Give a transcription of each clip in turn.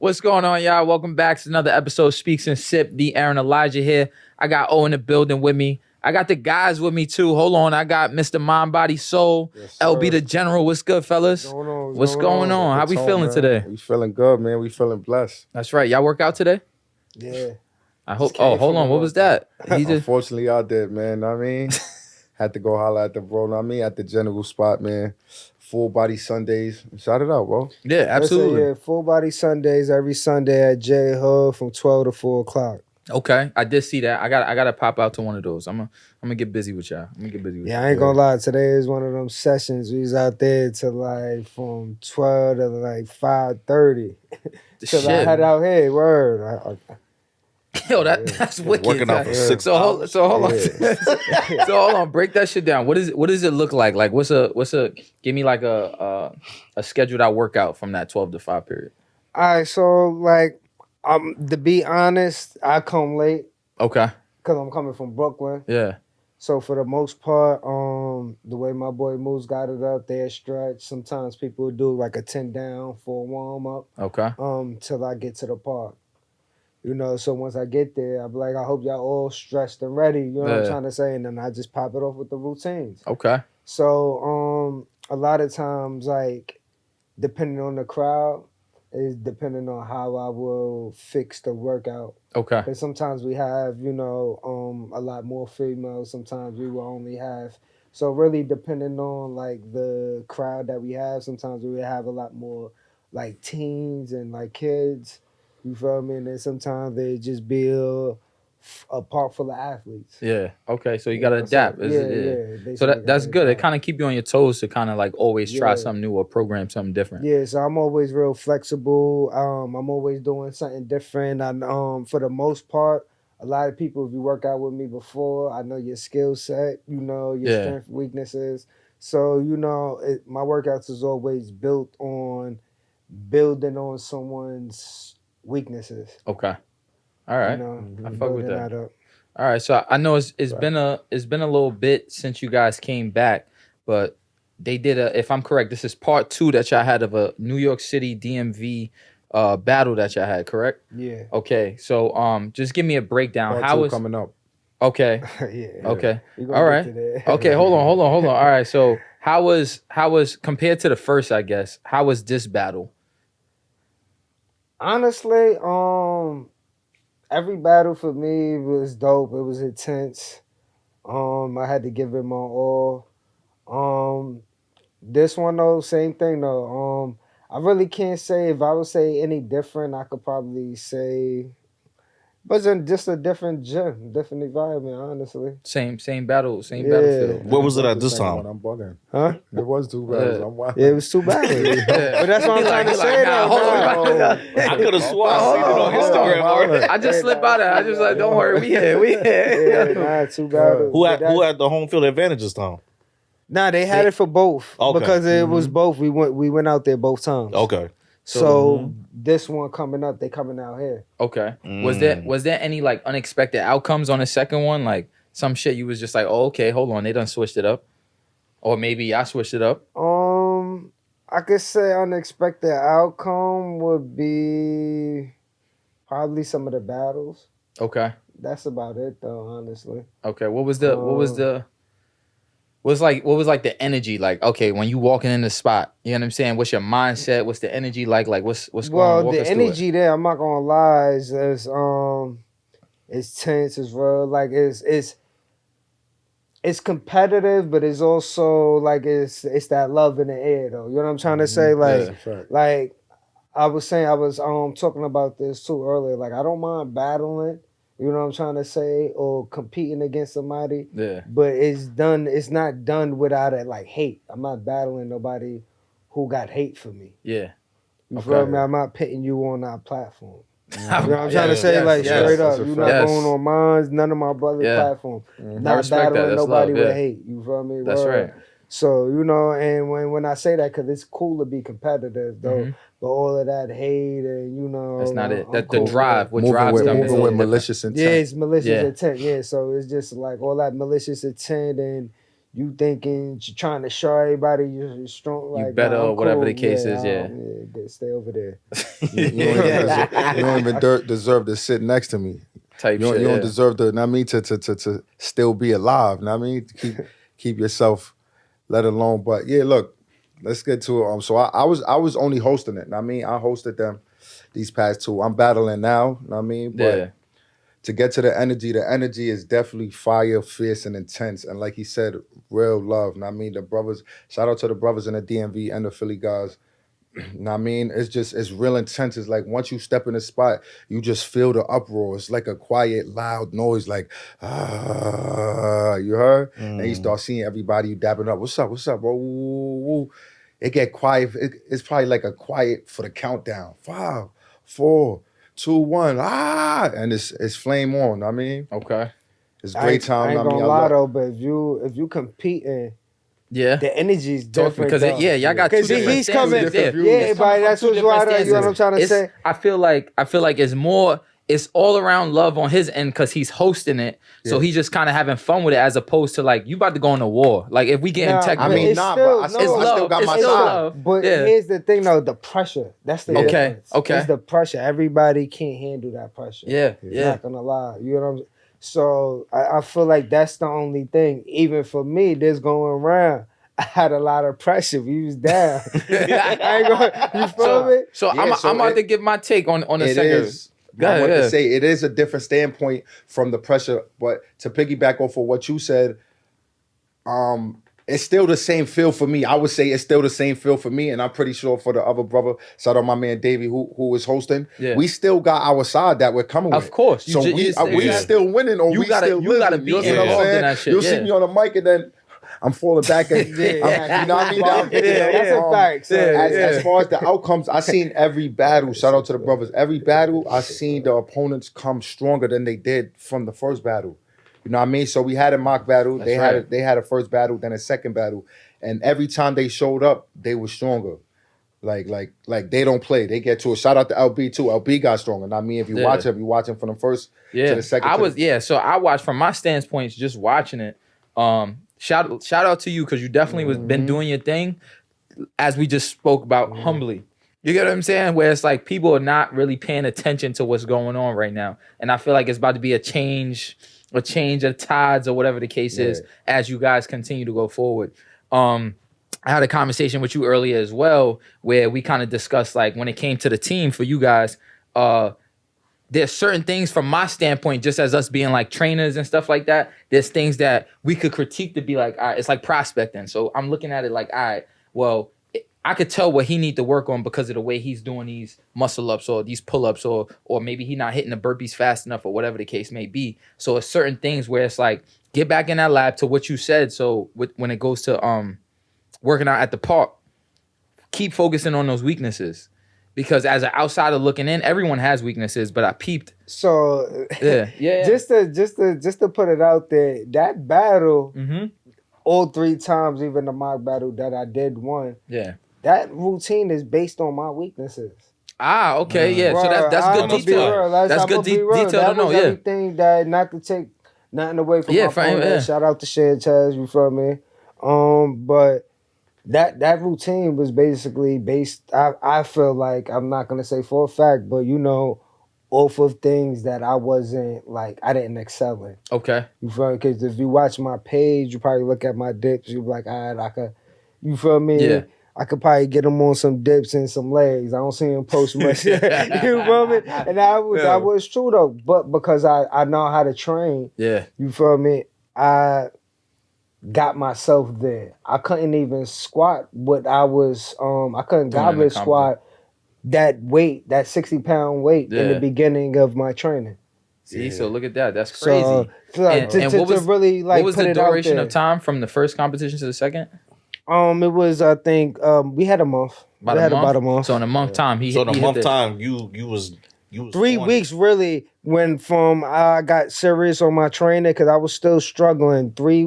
What's going on, y'all? Welcome back to another episode of Speaks and Sip. The Aaron Elijah here. I got O in the building with me. I got the guys with me too. Hold on. I got Mr. Mind, Body, Soul. Yes, LB the General. What's good, fellas? What's going on? How we feeling today? We feeling good, man. We feeling blessed. That's right. Y'all work out today? Yeah. I hope. Oh, hold on. What was that? Unfortunately, I did, man. I mean, had to go holler at the bro. I mean, at the general spot, man. Full body Sundays. Shout it out, bro. Yeah, absolutely. Yeah, full body Sundays every Sunday at J Hood from 12 to 4 o'clock. Okay, I did see that. I gotta pop out to one of those. I'm gonna get busy with y'all. Yeah, I ain't gonna lie. Today is one of them sessions. We was out there to like from 12 to like 5:30. Till I head out here. Word. Yo, that's wicked. Working out for 6 hours. So hold on. So hold on. Break that shit down. What does it look like? Like what's a give me like a scheduled out workout from that 12 to 5 period. All right, so like to be honest, I come late. Okay. Cause I'm coming from Brooklyn. Yeah. So for the most part, the way my boy Moose got it up, they stretch. Sometimes people do like a 10 down for a warm up. Okay. Till I get to the park. You know, so once I get there, I'm like, I hope y'all all stressed and ready. You know what I'm trying to say? And then I just pop it off with the routines. Okay. So a lot of times, like, depending on the crowd, is depending on how I will fix the workout. Okay. Because sometimes we have, you know, a lot more females. Sometimes we will only have. So really depending on, like, the crowd that we have, sometimes we will have a lot more, like, teens and, like, kids. You feel me? And then sometimes they just be a park full of athletes. Yeah. Okay. So you got to adapt. Yeah. So that's good. It kind of keep you on your toes to kind of like always try something new or program something different. Yeah. So I'm always real flexible. I'm always doing something different. And for the most part, a lot of people, if you work out with me before, I know your skill set, you know, your strength, weaknesses. So, you know, my workouts is always built on building on someone's weaknesses. Okay. All right. You know, I fuck with that. All right. So I know it's been a little bit since you guys came back, but they did if I'm correct, this is part 2 that y'all had of a New York City DMV battle that y'all had, correct? Yeah. Okay. So just give me a breakdown. How is coming up? Okay. Yeah. Okay. All right. Okay. Hold on. All right. So how was compared to the first, I guess, how was this battle? Honestly, every battle for me was dope. It was intense. I had to give it my all. This one though, same thing though. I really can't say if I would say any different. I could probably say, but it's just a different gym, different environment. Honestly, same battlefield. Where was it at this time? I'm bugging. Huh? It was 2 battles. I'm wild. Yeah, it was 2 battles. But that's what I'm trying to say. I could have sworn I seen it on Instagram. I just slipped out of it. I just like, don't worry, we here. Yeah, 2 battles. Who had the home field advantage this time? Nah, they had it for both. Okay. Because it was both. We went out there both times. Okay. So this one coming up, they coming out here. Okay. Was there any like unexpected outcomes on the second one? Like some shit you was just like, oh, okay, hold on, they done switched it up, or maybe I switched it up. I could say unexpected outcome would be probably some of the battles. Okay. That's about it though, honestly. Okay. What was like the energy like? Okay, when you walking in the spot, you know what I'm saying? What's your mindset? What's the energy like? Like what's going on? Well, the energy there, I'm not gonna lie, is it's tense, it's real. Like it's competitive, but it's also like it's that love in the air though. You know what I'm trying to say? Like I was saying, I was talking about this too earlier. Like I don't mind battling. You know what I'm trying to say? Or competing against somebody. Yeah. But it's not done without it like hate. I'm not battling nobody who got hate for me. Yeah. You feel me? I'm not pitting you on our platform. You know what I'm trying to say? Straight up. You're not going on mine, none of my brother's platform. Not battling nobody with hate. You feel me? That's right. So, you know, and when I say that, because it's cool to be competitive, though, but all of that hate and, you know. That's not it. That cool the drive, what moving drives them. Moving with malicious intent. Yeah, it's malicious intent. Yeah, so it's just like all that malicious intent and, you thinking, trying to show everybody you're strong, like, better, nah, or I'm whatever cool. the case is, yeah. Stay over there. You don't even deserve to sit next to me. Type You shit. don't deserve to. I mean, to still be alive. I mean, keep yourself, let alone. But yeah, look, let's get to it. So I was only hosting it. I mean, I hosted them these past two. I'm battling now. I mean, but to get to the energy is definitely fire, fierce, and intense. And like he said, real love. I mean, the brothers. Shout out to the brothers in the DMV and the Philly guys. I mean, it's real intense. It's like once you step in the spot, you just feel the uproar. It's like a quiet, loud noise, like, you heard? And you start seeing everybody, you dabbing up. What's up, bro? Ooh. It get quiet. It's probably like a quiet for the countdown. 5, 4, 2, 1, and it's flame on. I mean, okay, it's great time. I ain't gonna lie though, but if you competing. Yeah, the energy is different because y'all got two different he's coming. Yeah, but that's what's why. You know what I'm trying to say. I feel like it's all around love on his end because he's hosting it, so he's just kind of having fun with it as opposed to like you about to go into war. Like if we getting technical, I mean, but I still got my side. But here's the thing, though, the pressure. That's the difference. Okay, it's the pressure. Everybody can't handle that pressure. Yeah. Not gonna lie. You know what I'm saying? So I feel like that's the only thing. Even for me, this going around, I had a lot of pressure. We was down. You feel me? So I'm about to give my take on the second. I want to say it is a different standpoint from the pressure, but to piggyback off of what you said, it's still the same feel for me. I would say it's still the same feel for me, and I'm pretty sure for the other brother, shout out my man Davey who is hosting. Yeah. We still got our side that we're coming with. Of course. So we still winning, or we still losing. You gotta be involved in that shit. You'll see me on the mic, and then I'm falling back, and you know what I mean. That's a fact. So as far as the outcomes, I seen every battle. Shout out to the brothers. Every battle, I seen the opponents come stronger than they did from the first battle. You know what I mean? So we had a mock battle. They had a first battle, then a second battle, and every time they showed up, they were stronger. Like they don't play. They get to it. Shout out to LB too. LB got stronger. And I mean, if you watch him, you watching from the first to the second. So I watched from my standpoint, just watching it. Shout out to you because you definitely been doing your thing, as we just spoke about humbly. You get what I'm saying? Where it's like people are not really paying attention to what's going on right now, and I feel like it's about to be a change of tides or whatever the case is as you guys continue to go forward. I had a conversation with you earlier as well where we kind of discussed like when it came to the team for you guys, there's certain things from my standpoint, just as us being like trainers and stuff like that, there's things that we could critique to be like, all right, it's like prospecting. So I'm looking at it like, all right, well, I could tell what he need to work on because of the way he's doing these muscle ups or these pull ups or maybe he not hitting the burpees fast enough or whatever the case may be. So it's certain things where it's like, get back in that lab to what you said. So when it goes to working out at the park, keep focusing on those weaknesses. Because as an outsider looking in, everyone has weaknesses, but I peeped. So yeah. Just to put it out there, that battle, all 3 times, even the mock battle that I did won, that routine is based on my weaknesses. Ah, okay, yeah. So that's good detail. That's good detail to know. Everything that not to take nothing away from my opponent. Shout out to Shed Chaz, you feel me? But that routine was basically based, I feel like, I'm not going to say for a fact, but off of things that I wasn't, like, I didn't excel in. Okay. You feel me? Because if you watch my page, you probably look at my dips, you be like, all right, I could, you feel me? Yeah. I could probably get him on some dips and some legs. I don't see him post much. You feel me? And that was true, though. But because I know how to train, you feel me? I got myself there. I couldn't even squat what I was, I couldn't goblet squat that weight, that 60-pound weight in the beginning of my training. See, so look at that. That's crazy. And what was the duration of time from the first competition to the second? It was, I think, we had a month. About a month. So in a month time, you was 3 weeks really when from I got serious on my training because I was still struggling. 3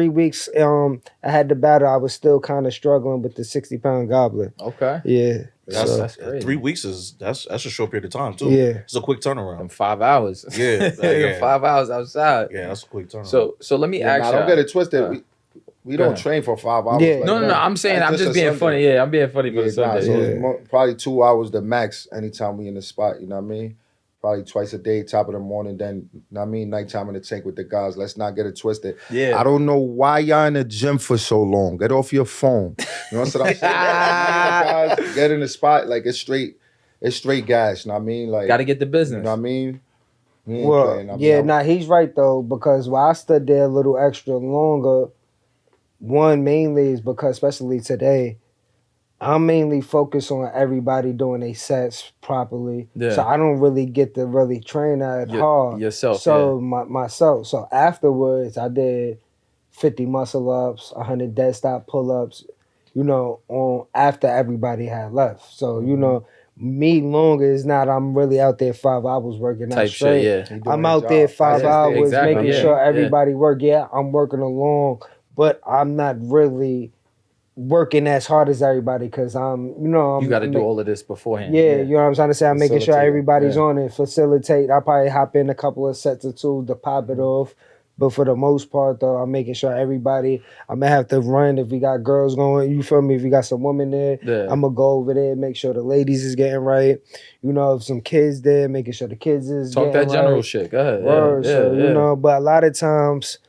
weeks I had the battle. I was still kind of struggling with the 60-pound goblet. Okay. Yeah. That's crazy. 3 weeks that's a short period of time too. Yeah. It's a quick turnaround. And 5 hours. Yeah. 5 hours outside. Yeah, that's a quick turnaround. So let me ask you. Don't get it twisted. We don't train for 5 hours. Yeah. Like, No. I'm saying I'm just being Sunday. funny. Yeah, I'm being funny for the Sunday. So Yeah. it's probably 2 hours the max anytime we in the spot, you know what I mean? Probably twice a day, top of the morning, then, you know what I mean, nighttime in the tank with the guys. Let's not get it twisted. Yeah. I don't know why y'all in the gym for so long. Get off your phone. You know what I'm saying? Guys, get in the spot, like it's straight gas, you know what I mean? Like, Gotta get the business. you know what I mean? Well, he's right though, because why I stood there a little extra longer, one mainly is because, especially today, I'm mainly focused on everybody doing their sets properly. Yeah. So I don't really get to really train that hard. Yourself. So myself. So afterwards, I did 50 muscle ups, 100 dead stop pull ups, on after everybody had left. So, me longer is not I'm really out there 5 hours working out straight. Shit, yeah. I'm out there 5 hours making sure everybody work. Yeah, I'm working along, but I'm not really working as hard as everybody because you got to do all of this beforehand. Yeah, you know what I'm trying to say. I'm making sure everybody's on it, facilitate. I probably hop in a couple of sets or two to pop it off. But for the most part, though, I'm making sure everybody, I'm going to have to run if we got girls going, you feel me? If we got some women there, I'm going to go over there, make sure the ladies is getting right. If some kids there, making sure the kids is Talk getting that general right. shit. Go ahead. But a lot of times,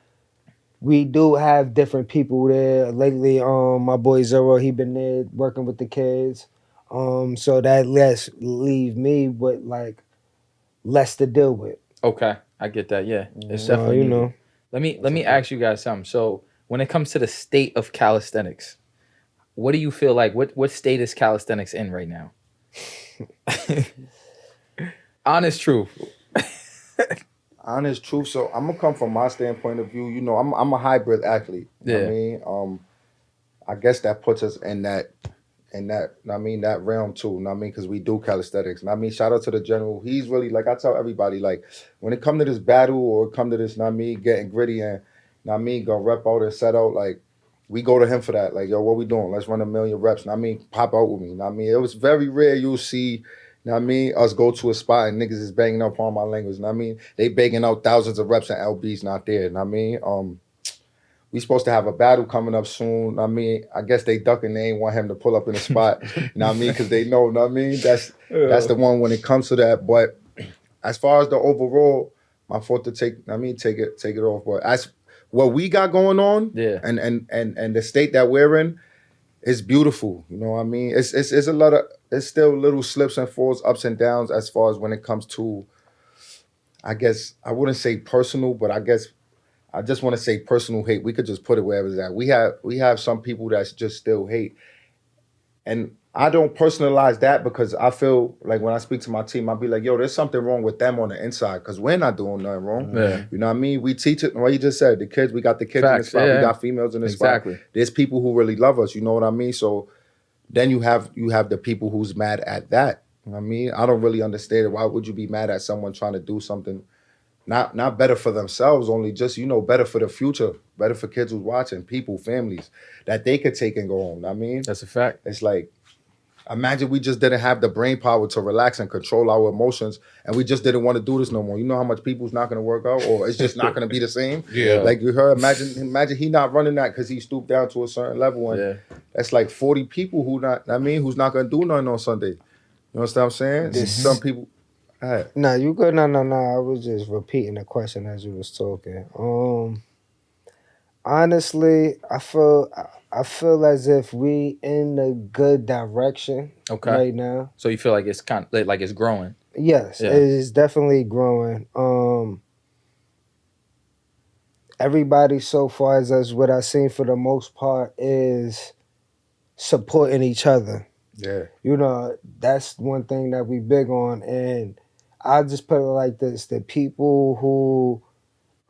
we do have different people there. Lately, my boy Zero, he been there working with the kids. So that leave me with, less to deal with. Okay, I get that. Yeah, it's definitely Let me ask you guys something. So when it comes to the state of calisthenics, what do you feel like? What state is calisthenics in right now? Honest truth. Honest truth. So I'm gonna come from my standpoint of view. I'm a hybrid athlete. You know what I mean, I guess that puts us in that that realm too. You know what I mean, because we do calisthenics. And I mean, shout out to the general. He's really, like I tell everybody, like when it come to this battle or come to this, you know what I mean, getting gritty and, you know what I mean, go rep out and set out, like we go to him for that. Like, yo, what we doing? Let's run 1,000,000 reps. You know what I mean, pop out with me. You know what I mean, it was very rare you'll see, you know what I mean, us go to a spot and niggas is banging up on my language. You know what I mean, they banging out thousands of reps and LB's not there. You know what I mean, we supposed to have a battle coming up soon. I mean, I guess they ducking. They ain't want him to pull up in the spot. You know what I mean? Because they know what I mean? That's the one when it comes to that. But as far as the overall, my fault to take it off. But as what we got going on, and the state that we're in, it's beautiful. You know what I mean? It's a lot of, it's still little slips and falls, ups and downs as far as when it comes to, I guess, I wouldn't say personal, but I guess I just want to say personal hate. We could just put it wherever it's at. We have some people that just still hate. And I don't personalize that because I feel like when I speak to my team, I'll be like, yo, there's something wrong with them on the inside because we're not doing nothing wrong. Yeah. You know what I mean? We teach it, what you just said, the kids, we got the kids in the spot, we got females in the spot. There's people who really love us, you know what I mean? So then you have the people who's mad at that. You know what I mean? I don't really understand it. Why would you be mad at someone trying to do something not better for themselves, only just, better for the future, better for kids who's watching, people, families, that they could take and go home. I mean, that's a fact. It's like, imagine we just didn't have the brain power to relax and control our emotions, and we just didn't want to do this no more. You know how much people's not going to work out, or it's just not going to be the same? Yeah. Like you heard, imagine he not running that because he stooped down to a certain level, and that's like 40 people who's not going to do nothing on Sunday. You know what I'm saying? Some people... No, you good. No. I was just repeating the question as you was talking. Honestly, I feel as if we in a good direction right now. So you feel like it's kind of like it's growing? Yes, it is definitely growing. Everybody so far as what I've seen for the most part is supporting each other. Yeah. That's one thing that we big on, and I'll just put it like this: the people who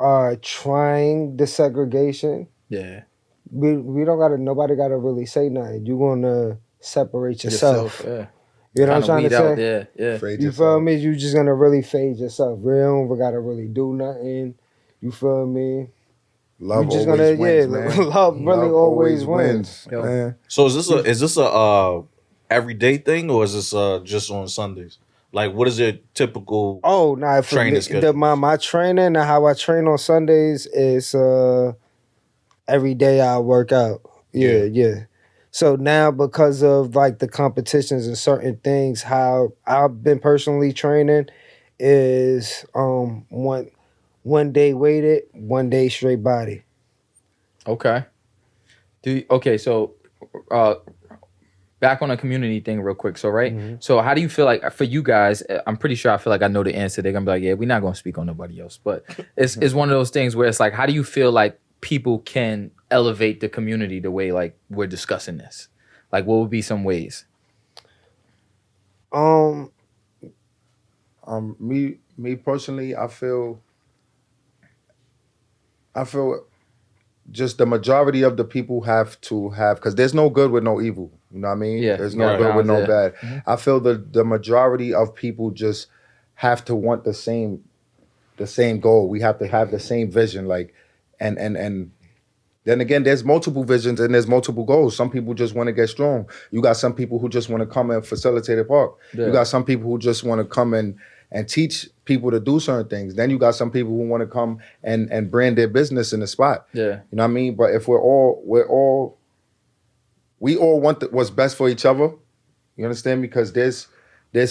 are trying the segregation, we don't gotta. Nobody gotta really say nothing. You're gonna separate yourself. You know what I'm trying to say? You feel me? You just gonna really fade yourself. We gotta really do nothing. You feel me? Love always wins, man. Love really always wins. Man. So is this a everyday thing, or is this just on Sundays? Like, what is your typical training schedule? My training and how I train on Sundays is every day I work out. Yeah. So now because of like the competitions and certain things, how I've been personally training is one day weighted, 1 day straight body. Okay. So back on the community thing real quick. So so how do you feel like for you guys, I'm pretty sure I feel like I know the answer. They're gonna be like, yeah, we're not gonna speak on nobody else. But it's one of those things where it's like, how do you feel like people can elevate the community the way like we're discussing this? Like what would be some ways? Me personally, I feel just the majority of the people have to have, because there's no good with no evil. You know what I mean? Yeah, There's no good with no bad. I feel the majority of people just have to want the same goal. We have to have the same vision. Like, and then again, there's multiple visions and there's multiple goals. Some people just want to get strong. You got some people who just want to come and facilitate a park. Yeah. You got some people who just want to come and teach people to do certain things. Then you got some people who want to come and brand their business in the spot. Yeah. You know what I mean? But if we all want what's best for each other, you understand? Because there's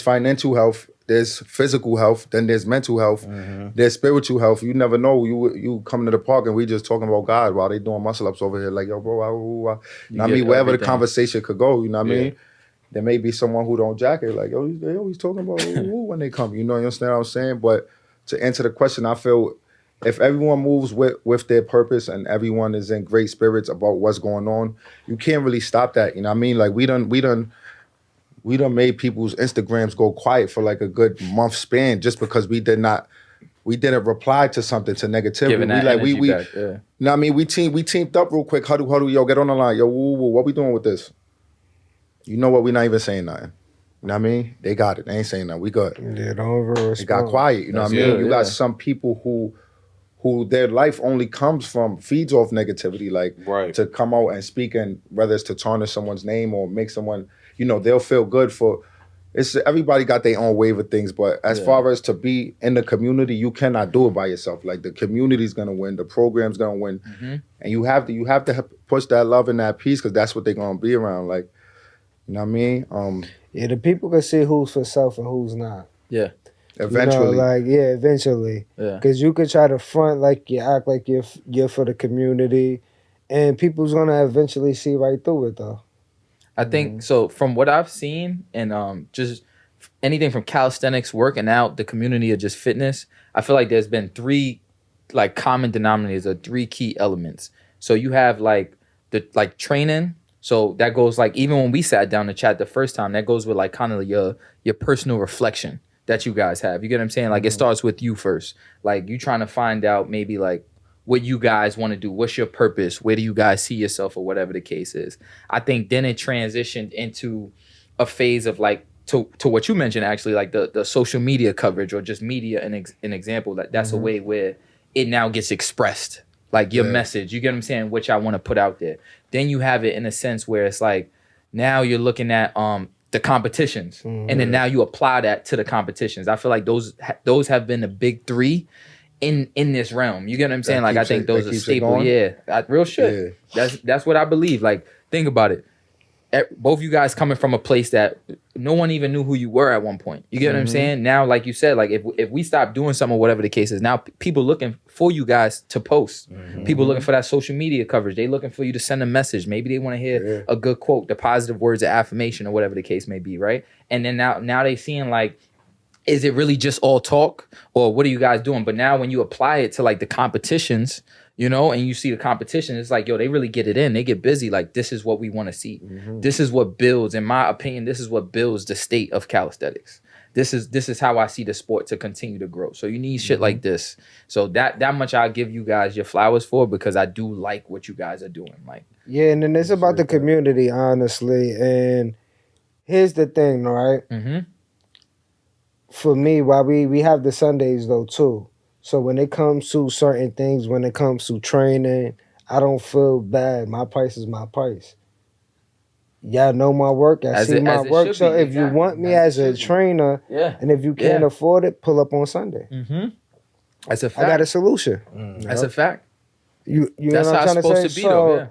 financial health, there's physical health, then there's mental health, there's spiritual health. You never know. You come to the park and we just talking about God while they doing muscle ups over here. Like, yo, bro, you know what I mean? Wherever the conversation could go, you know what I mean? There may be someone who don't jack it, like, yo, they always talking about when they come. You understand what I'm saying? But to answer the question, I feel if everyone moves with their purpose and everyone is in great spirits about what's going on, you can't really stop that. You know what I mean? Like we done made people's Instagrams go quiet for like a good month span just because we didn't reply to something, to negativity. You know what I mean? We teamed up real quick, huddle, yo, get on the line. Yo, what we doing with this? You know what? We're not even saying nothing. You know what I mean? They got it. They ain't saying nothing. We good. Yeah, don't ever It got quiet. You know what I mean? You got some people who their life only feeds off negativity, like to come out and speak, and whether it's to tarnish someone's name or make someone, they'll feel good for. Everybody got their own wave of things, but as far as to be in the community, you cannot do it by yourself. Like the community's gonna win, the program's gonna win, and you have to push that love and that peace because that's what they're gonna be around. Like. You know what I mean? The people can see who's for self and who's not. Yeah. Eventually. Eventually. Yeah. Because you could try to front like you act like you're for the community, and people's gonna eventually see right through it though. I think so. From what I've seen, and just anything from calisthenics, working out, the community, or just fitness, I feel like there's been three like common denominators or three key elements. So you have like the training. So that goes like, even when we sat down to chat the first time, that goes with like kind of your personal reflection that you guys have. You get what I'm saying? Like it starts with you first. Like you trying to find out maybe like what you guys want to do. What's your purpose? Where do you guys see yourself, or whatever the case is? I think then it transitioned into a phase of like, to what you mentioned actually, like the social media coverage or just media, an example. That's a way where it now gets expressed. Like your message, you get what I'm saying, which I want to put out there. Then you have it in a sense where it's like, now you're looking at the competitions, and then now you apply that to the competitions. I feel like those have been the big three in this realm. You get what I'm saying? Like I think those are staple. Yeah, real shit. Yeah. That's what I believe. Like think about it. Both you guys coming from a place that no one even knew who you were at one point. You get what I'm saying? Now, like you said, like if we stop doing something or whatever the case is, now people looking for you guys to post. People looking for that social media coverage. They looking for you to send a message. Maybe they want to hear a good quote, the positive words of affirmation or whatever the case may be, right? And then now they seeing like, is it really just all talk, or what are you guys doing? But now when you apply it to like the competitions, and you see the competition, it's like, yo, they really get it in. They get busy. Like, this is what we want to see. This is what builds, in my opinion, this is what builds the state of calisthenics. This is how I see the sport to continue to grow. So you need shit like this. So that much I'll give you guys your flowers for, because I do like what you guys are doing. Like, yeah, and then it's about the community, honestly. And here's the thing, right? For me, while we have the Sundays though too. So when it comes to certain things, when it comes to training, I don't feel bad. My price is my price. Y'all know my work. I see my work. So if you want me as a trainer, and if you can't afford it, pull up on Sunday. That's a fact. I got a solution. That's a fact. You know That's what how I'm it's trying to supposed say? to be, though. Yeah.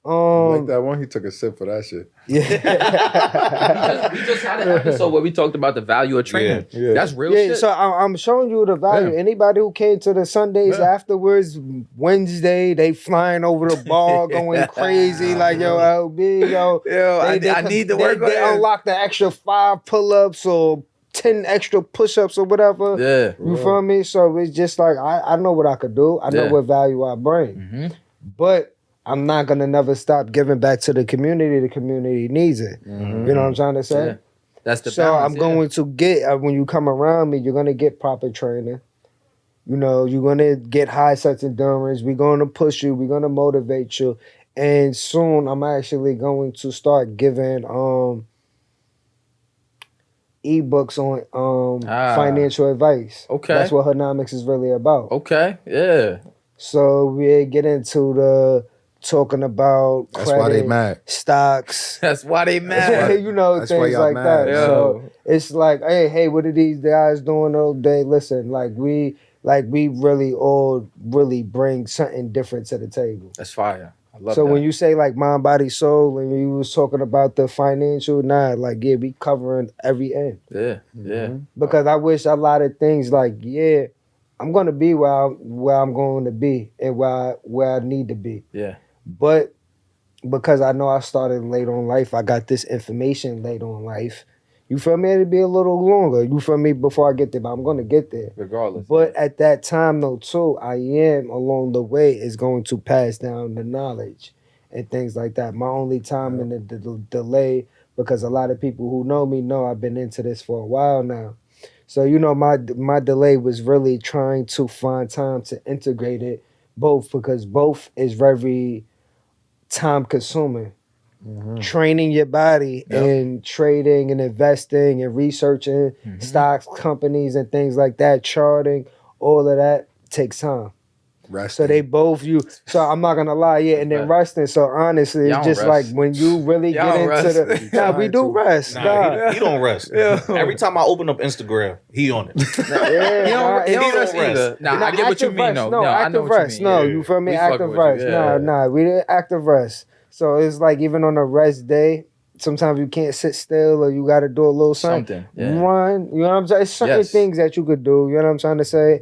Like that one, he took a sip for that shit. Yeah. We just had an episode where we talked about the value of training. Yeah. That's real Yeah, shit. so I'm showing you the value. Yeah. Anybody who came to the Sundays Yeah. afterwards, Wednesday, they flying over the bar, going crazy, like, yo, LB, yo. I need to work on They it. unlock the extra 5 pull-ups or 10 extra push-ups or whatever. Yeah. You feel me? So it's just like, I know what I could do. I know Yeah. what value I bring. But I'm not going to never stop giving back to the community. The community needs it. You know what I'm trying to say? Yeah. That's the So balance, I'm going to get, when you come around me, you're going to get proper training. You know, you're going to get high sets endurance. We're going to push you. We're going to motivate you. And soon I'm actually going to start giving ebooks on financial advice. Okay. That's what Hernomics is really about. Okay. Yeah. So we get into the talking about That's why they credit, mad. stocks. That's why they mad. You know, That's why things y'all like mad, that. yo. So it's like, hey, what are these guys doing all day? Listen, we really all really bring something different to the table. That's fire. I love So that. when you say like mind, body, soul, and you was talking about the financial, we covering every end. Yeah. Yeah. Because I wish a lot of things like, yeah, I'm gonna be where I'm going to be and where I need to be. Yeah. But because I know I started late on life, I got this information late on life. You feel me? It'll be a little longer. You feel me? Before I get there, but I'm gonna get there. Regardless. But at that time, though, too, I am along the way is going to pass down the knowledge and things like that. My only time in the delay, because a lot of people who know me know I've been into this for a while now. So, you know, my delay was really trying to find time to integrate it both, because both is very time consuming. Training your body and trading and investing and researching stocks, companies and things like that, charting, all of that takes time. Resting. So they both so I'm not gonna lie, and then resting. So honestly, Y'all it's don't just rest. like when you really Y'all get don't into rest. the we do rest. Nah, he don't rest. Every time I open up Instagram, he on it. He don't rest either. Nah, I get what you mean, though. No, I know active what you rest. mean. No, Yeah. you feel me? We fucking Active with you. rest. Yeah. We did active rest. So it's like even on a rest day, sometimes you can't sit still or you got to do a little something. Yeah. Run. You know what I'm saying? It's certain things that you could do. You know what I'm trying to say?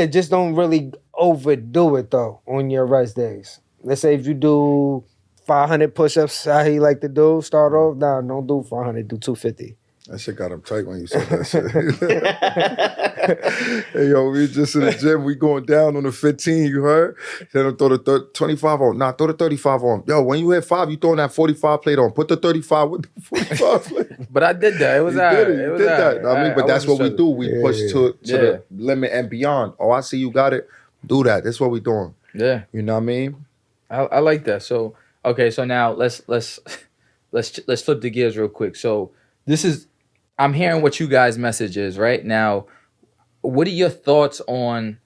Just don't really overdo it though on your rest days. Let's say if you do 500 push-ups, how he like to do, start off. Nah, don't do 500, do 250. That shit got him tight when you said that shit. Hey, yo, we just in the gym. We going down on the 15, you heard? Then I throw the 25 on. Nah, throw the 35 on. Yo, when you hit 5, you throwing that 45 plate on. Put the 35 with the 45 plate. But I did that. It was You all did right. it. You did that. I mean, but that's what we do. We push to the limit and beyond. Oh, I see you got it. Do that. That's what we doing. Yeah. You know what I mean? I like that. So okay, so now let's flip the gears real quick. So I'm hearing what you guys' message is right now. What are your thoughts on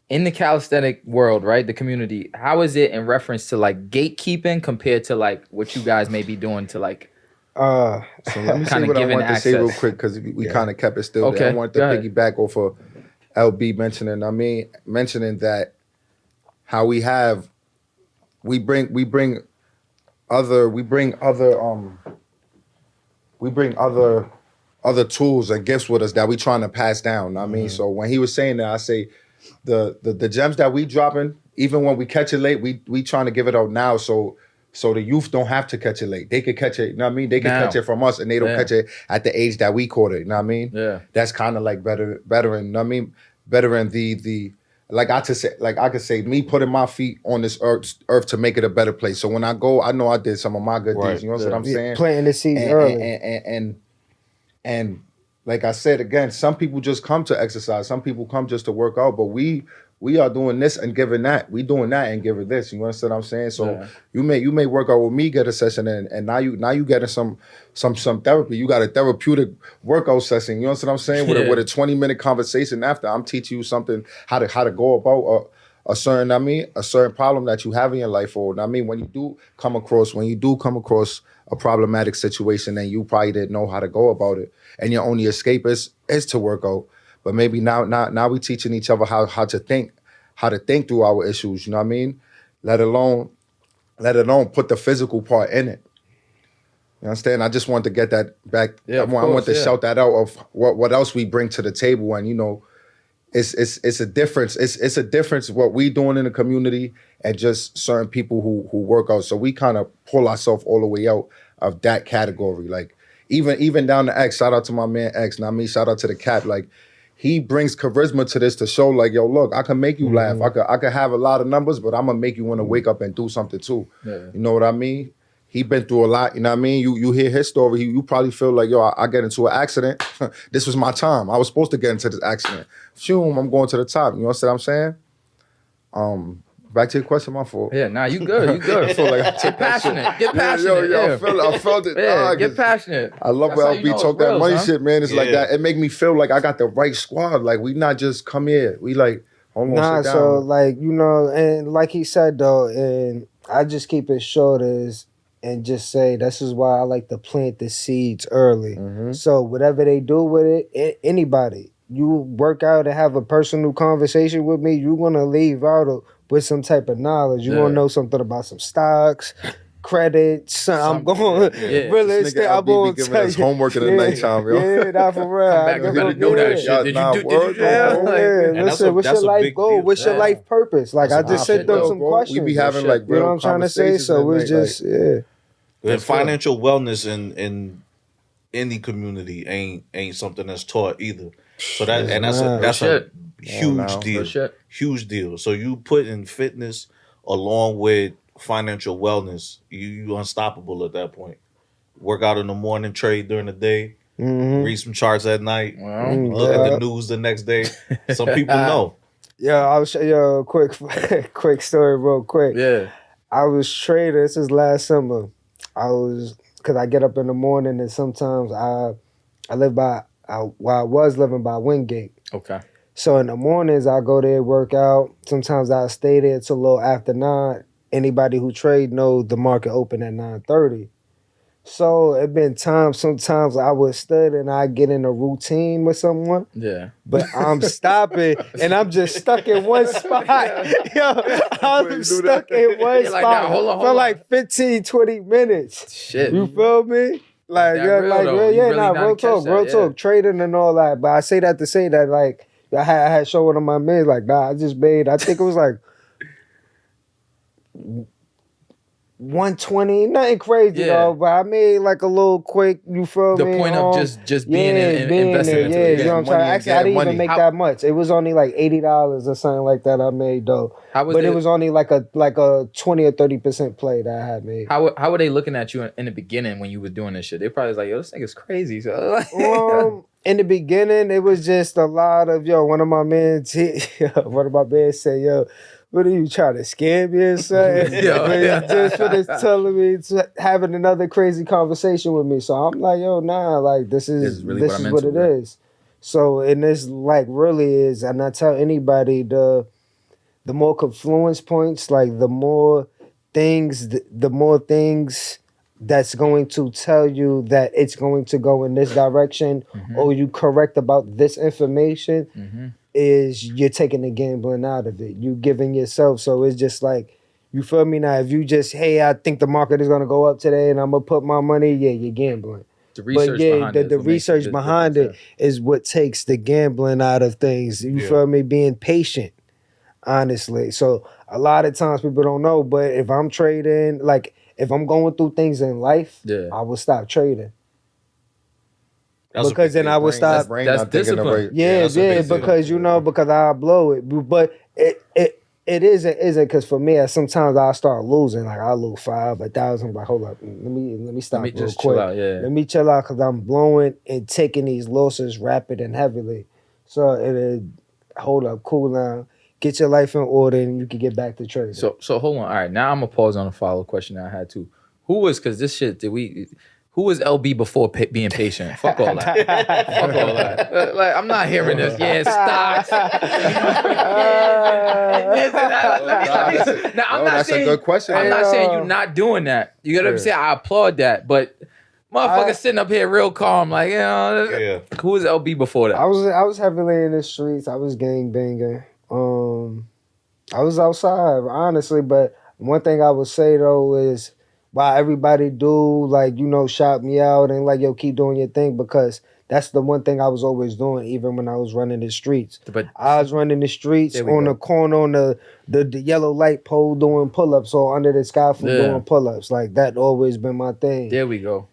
in the calisthenic world, right? The community. How is it in reference to like gatekeeping compared to like what you guys may be doing to like? So let me say what I want to say real quick because we kind of kept it still. Okay, there. I wanted to piggyback off of LB mentioning that how we bring other tools and gifts with us that we trying to pass down. I mean, so when he was saying that, I say the gems that we dropping, even when we catch it late, we trying to give it out now. So the youth don't have to catch it late. They could catch it, you know what I mean? They can catch it from us and they don't catch it at the age that we caught it, you know what I mean? Yeah. That's kind of like better in, you know what I mean? Better in the like I could say me putting my feet on this earth to make it a better place. So when I go, I know I did some of my good deeds. You know what I'm saying? Planting the seeds early. And like I said again, some people just come to exercise. Some people come just to work out. But we are doing this and giving that. We doing that and giving this. You understand what I'm saying? So you may work out with me, get a session, and now you getting some therapy. You got a therapeutic workout session. You understand what I'm saying? With a 20-minute conversation after. I'm teaching you something how to go about a certain problem that you have in your life. Or when you do come across a problematic situation and you probably didn't know how to go about it, and your only escape is to work out. But maybe now we teaching each other how to think, how to think through our issues. You know what I mean? Let alone put the physical part in it. You understand? I just wanted to get that back. Yeah, I want to yeah. shout that out of what else we bring to the table, and you know, it's a difference. It's a difference what we doing in the community and just certain people who work out. So we kind of pull ourselves all the way out of that category. Like even down to X. Shout out to my man X. Now me, shout out to the Cap. Like he brings charisma to this to show like, yo, look, I can make you laugh. I could have a lot of numbers, but I'm gonna make you want to wake up and do something too. Yeah. You know what I mean? He been through a lot, you know what I mean? You hear his story, you probably feel like, yo, I get into an accident. This was my time. I was supposed to get into this accident. Shoom, I'm going to the top. You know what I'm saying? Back to your question, my fault. Yeah, nah, you good. You good. I feel like I Get took that shit. passionate. Get passionate. Yeah, Yeah, I felt it. Yeah, Nah, get 'cause passionate. I love That's when how you LB know talk it's that real, money son. shit, man. It's like Yeah. that. It make me feel like I got the right squad. Like we not just come here. We like, hold on, Nah, sit down. so like, you know, and like he said though, and I just keep it short as and just say this is why I like to plant the seeds early. Mhm. So whatever they do with it, anybody, you work out and have a personal conversation with me, you're gonna leave out with some type of knowledge. You Yeah. wanna know something about some stocks, credit. I'm going Yeah. real This estate. nigga I'm LB going be giving us homework in the nighttime, yo. Yeah, not for real. Come back, you better know that shit. Yeah, Did nah, you do? word, Did you? Yeah, bro. like, Yeah, And that's listen, what's a your life big goal? deal. What's your Yeah. life purpose? Like, I That's just a sent them real, some bro. questions. We be having shit. like You know real what I'm trying to say? conversations So at it's night, just, yeah. And That's good. financial wellness in any community ain't something that's taught either. So that and that's Nah. a that's Real a shit. huge now. deal. Real shit. Huge deal. So you put in fitness along with financial wellness, you unstoppable at that point. Work out in the morning, trade during the day, Mhm. read some charts at night, Well, look at Yeah. the news the next day. Some people know. Yeah, I'll show you a quick story real quick. yeah. I was trading, this is last summer. Cause I get up in the morning and sometimes I was living by Wingate. Okay. So in the mornings I go there, work out. Sometimes I stay there till a little after 9. Anybody who trade know the market open at 9:30. So it been times sometimes I would study and I get in a routine with someone, Yeah. but I'm stopping and I'm just stuck in one spot. Yo, I'm stuck in one You're like, spot nah, hold on, for hold like 15, 20 minutes. Shit. You feel me? Like, That yeah, real, like, though. yeah, You yeah, really nah, gotta real catch talk, that, real yeah. talk, trading and all that. But I say that to say that, like, I had showed one of my men, like, nah, I just made, I think it was like 120, nothing crazy Yeah. though, but I made like a little quick, you feel The me? point of just being invested there, into yeah, it. you know what I'm Money saying? and Actually, I getting didn't even money. make How- that much. It was only like $80 or something like that I made though. How was But it it? was only like a 20 or 30% play that I had made. How were they looking at you in the beginning when you were doing this shit? They probably was like, yo, this nigga's crazy. So In the beginning, it was just a lot of one of my men said, yo, what are you trying to scam me or something? Yo, But yeah. just for this telling me, having another crazy conversation with me. So I'm like, yo, nah, like this is really this what is I'm what into, it yeah. is. So and this like really is, and I tell anybody the more confluence points, like the more things that's going to tell you that it's going to go in this direction, or you correct about this information, is you're taking the gambling out of it. You giving yourself. So it's just like, you feel me now? If you just, hey, I think the market is gonna go up today and I'm gonna put my money, yeah, you're gambling. the research But yeah, behind it. the research behind it is what takes the gambling out of things. You Yeah. feel me? Being patient, honestly. So a lot of times people don't know, but if I'm trading, like if I'm going through things in life, Yeah. I will stop trading. That's a Because big then I deal. would stop. Brain That's not thinking the discipline. right- Yeah, that's a yeah, big deal. because because I blow it. But it isn't because for me, sometimes I start losing. Like I lose 1,000. Like hold up, let me stop Let me real just quick. chill out, yeah. Let me chill out because I'm blowing and taking these losses rapid and heavily. So hold up, cool down, get your life in order, and you can get back to trading. So hold on. All right, now I'm gonna pause on a follow question that I had too. Who was who was LB before being patient? Fuck all that. Fuck all that. Like I'm not hearing this. Yeah, stocks. Now I'm not that's saying a good question. I'm not Yeah. saying you're not doing that. You get what I'm saying? I applaud that, but motherfucker sitting up here real calm, like Yeah. Who was LB before that? I was heavily in the streets. I was gang banging. I was outside, honestly, but one thing I would say though is why everybody do like, shout me out and like, yo, keep doing your thing, because that's the one thing I was always doing, even when I was running the streets. But I was running the streets There we on go. the corner on the yellow light pole doing pull-ups, or under the sky from Yeah. doing pull-ups. Like that always been my thing. there we go.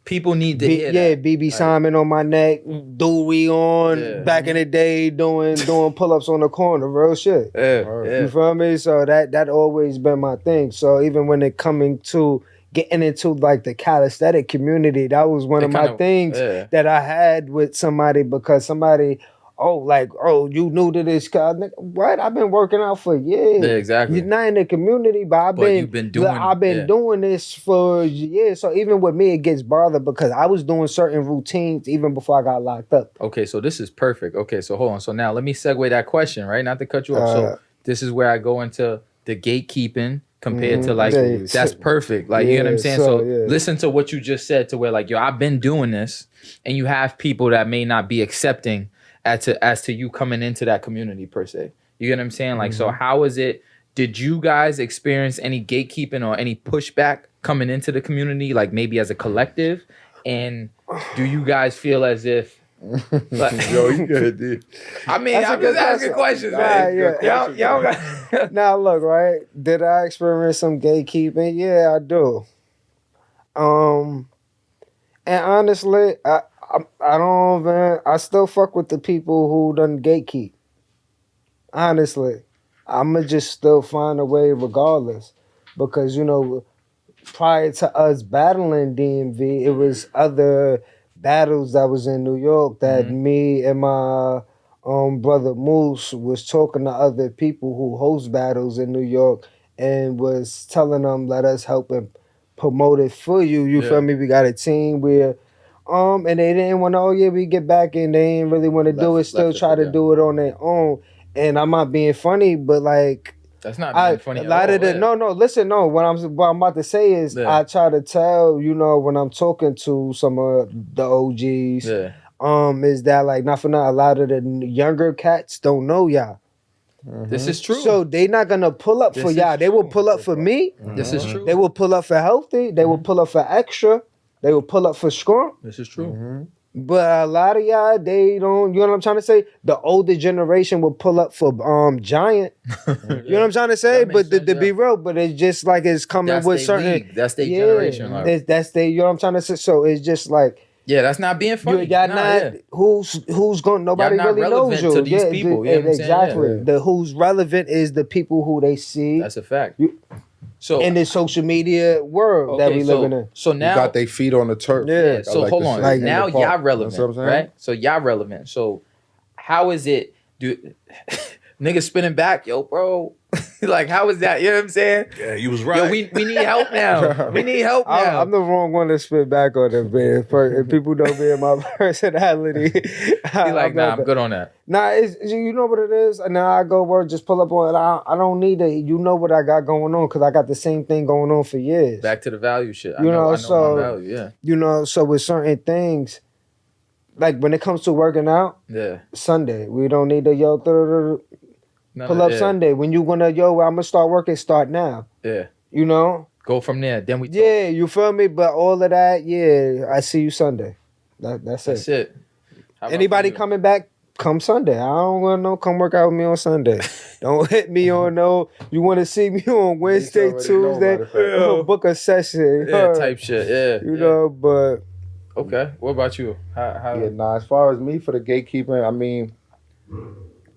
People need to hear Yeah, that. BB Simon on my neck, Dewey on Yeah. back in the day doing pull-ups on the corner, real shit. Yeah. You feel me? So that always been my thing. So even when it coming to getting into like the calisthenic community, that was one of my things that I had with somebody, because somebody, you new to this? What? I've been working out for years. Yeah, exactly. You're not in the community, but you've been doing doing this for years. So even with me, it gets bothered because I was doing certain routines even before I got locked up. Okay, so this is perfect. Okay, so hold on. So now let me segue that question, right? Not to cut you off. So this is where I go into the gatekeeping compared to like, that's perfect. Like, you know what I'm saying? So listen to what you just said, to where like, yo, I've been doing this, and you have people that may not be accepting as to you coming into that community per se. You get what I'm saying? Like, so how is it, did you guys experience any gatekeeping or any pushback coming into the community, like maybe as a collective? And do you guys feel as if, like, Yo, you good, dude. I mean, That's a I'm good just asking question. questions, Nah, man. yeah. Y'all got... Now look, right? Did I experience some gatekeeping? Yeah, I do. And honestly, I don't even, I still fuck with the people who done gatekeep. Honestly, I'ma just still find a way regardless, because prior to us battling DMV, it was other battles that was in New York that me and my brother Moose was talking to other people who host battles in New York, and was telling them, let us help and promote it for you. You feel me? We got a team where and they didn't want to, we get back, and they didn't really want to do it, still try to do it on their own. And I'm not being funny, but like, that's not being funny a lot at all. of the listen, what I'm about to say is, I try to tell, when I'm talking to some of the OGs, is that like, not for nothing, a lot of the younger cats don't know y'all. This is true. So they not gonna pull up for y'all. They will pull up for me. This is true. They will pull up for healthy. They will pull up for extra. They will pull up for scrum. This is true. But a lot of y'all, they don't, you know what I'm trying to say? The older generation will pull up for Giant. You know what I'm trying to say? But to be real, but it's just like it's coming That's with they certain league. That's their generation. Like. That's they, you know what I'm trying to say? So it's just like, yeah, that's not being funny. Y'all not who's going, nobody y'all not really knows relevant you. to these people. You know what I'm exactly. saying? The who's relevant is the people who they see. That's a fact. So in this social media world that we living in. So now you got their feet on the turf. Yeah. So like hold on. Like, now y'all relevant, you know what I'm saying? right? So y'all relevant. So how is it? Niggas spinning back, yo, bro. Like, how is that? You know what I'm saying? Yeah, you was right. Yo, we need help now. We need help now. I'm the wrong one to spit back on them, man. If people don't be in my personality, He like, nah, I'm good on that. Nah, you know what it is? And now I go work, just pull up on it. I don't need it. You know what I got going on, because I got the same thing going on for years. Back to the value shit. I You know, know so my value, yeah. You know, so with certain things, like when it comes to working out, Sunday, we don't need to pull up Sunday. When you gonna I'm gonna start working, start now. Yeah. You know? Go from there. Then we talk. Yeah, you feel me? But all of that, I see you Sunday. That's it. That's it. Anybody coming back, come Sunday. I don't want to come work out with me on Sunday. Don't hit me on you want to see me on Wednesday, Tuesday, book a session. Type shit, yeah. You know, but... Okay, what about you? How... Yeah, nah, as far as me for the gatekeeping, I mean,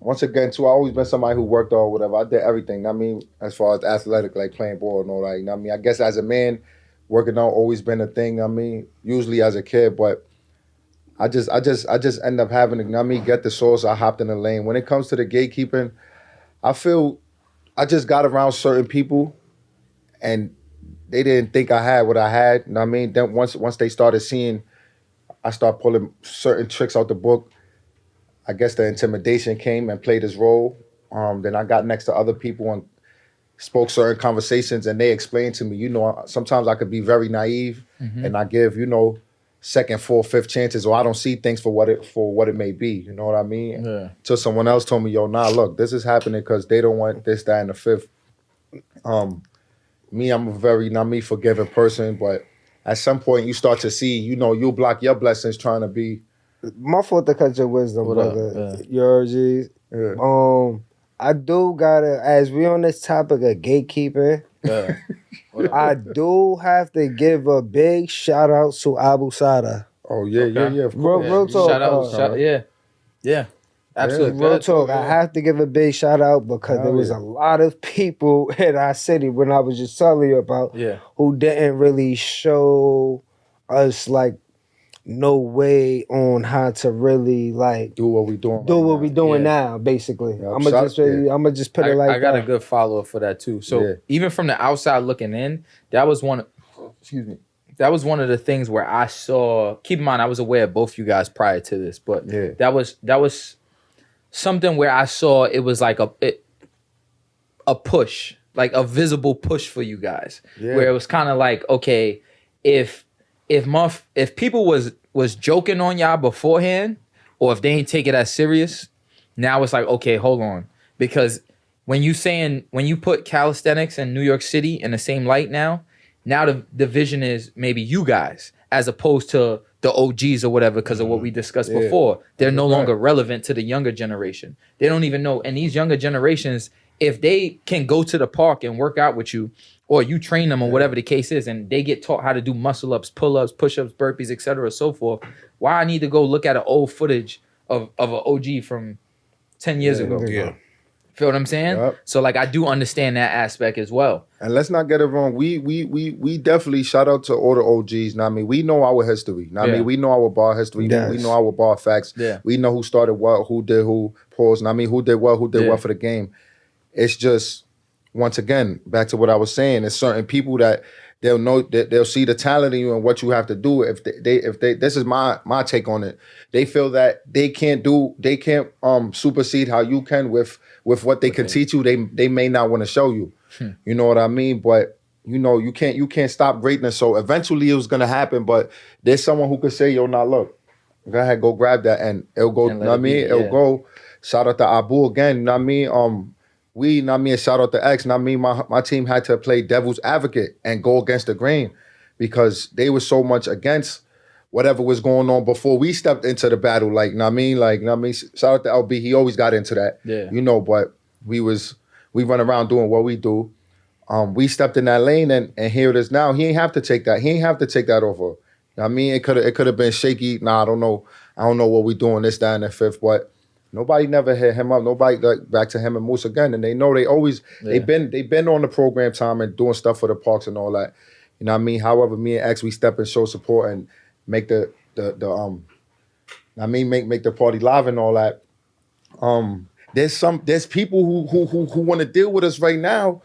once again, too, I always been somebody who worked or whatever. I did everything. I mean, as far as athletic, like playing ball and all that. You know what I mean? I guess as a man, working out always been a thing. I mean, usually as a kid, but I just end up having to, you know what I mean, get the sauce. I hopped in the lane. When it comes to the gatekeeping, I feel I just got around certain people and they didn't think I had what I had. You know what I mean? Then once they started seeing I start pulling certain tricks out the book, I guess the intimidation came and played its role. Then I got next to other people and spoke certain conversations, and they explained to me, sometimes I could be very naive and I give, second, fourth, fifth chances, or I don't see things for what it may be. You know what I mean? Yeah. Till someone else told me, yo, nah, look, this is happening because they don't want this, that, and the fifth. Me, I'm a very not me forgiving person, but at some point you start to see, you'll block your blessings trying to be. My fault to cut your wisdom, What brother. up? Yeah. Your G's. Yeah. I do gotta, as we on this topic of gatekeeping, Yeah. I do have to give a big shout out to Abu Sada. Oh yeah, Okay. yeah, of course. Real talk. Shout out. Yeah. Absolutely. Real talk. I have to give a big shout out because Hell there was yeah. a lot of people in our city when I was just telling you about who didn't really show us like no way on how to really like do what we doing. do right what now. we doing now. Basically, Yeah, I'm gonna just put it like I got that. a good follow-up for that too. So Yeah. even from the outside looking in, that was one of the things where I saw, keep in mind I was aware of both you guys prior to this, but Yeah. that was something where I saw it was like a push, like a visible push for you guys. Yeah. Where it was kind of like, okay, if people was joking on y'all beforehand, or if they ain't take it as serious, now it's like, okay, hold on. Because when you put calisthenics and New York City in the same light now the vision is maybe you guys as opposed to the OGs or whatever because of what we discussed before. They're no longer relevant to the younger generation. They don't even know. And these younger generations, if they can go to the park and work out with you, or you train them or whatever the case is, and they get taught how to do muscle ups, pull ups, push ups, burpees, etc., so forth, why I need to go look at an old footage of an OG from 10 years ago? Yeah. Feel what I'm saying? Yep. So like I do understand that aspect as well. And let's not get it wrong. We definitely shout out to all the OGs. Know what I mean, we know our history. Know what I mean, we know our bar history. Yes. We know our bar facts. Yeah. We know who started what, who did who, pause. Know what I mean, who did what for the game. It's just, once again, back to what I was saying. It's certain people that they'll know that they'll see the talent in you and what you have to do. If they this is my take on it. They feel that they can't supersede how you can with what they can teach you. They may not want to show you. You know what I mean? But you can't stop greatness. So eventually it was gonna happen. But there's someone who could say, yo, now look, go ahead, go grab that, and it'll go. You know what I mean? It'll go. Shout out to Abu again. You know what I mean? And shout out to X. You know what I mean? My team had to play devil's advocate and go against the grain because they were so much against whatever was going on before we stepped into the battle. Like, you know what I mean? Like, you know what I mean? Shout out to LB. He always got into that. Yeah. But we run around doing what we do. We stepped in that lane and here it is now. He ain't have to take that. He ain't have to take that over. You know what I mean? It could have been shaky. Nah, I don't know what we doing, this, that, and the fifth, but nobody never hit him up. Nobody like back to him and Moose again. And they know they always they've been on the program time and doing stuff for the parks and all that. You know what I mean? However, me and X, we step and show support and make make the party live and all that. There's people who want to deal with us right now.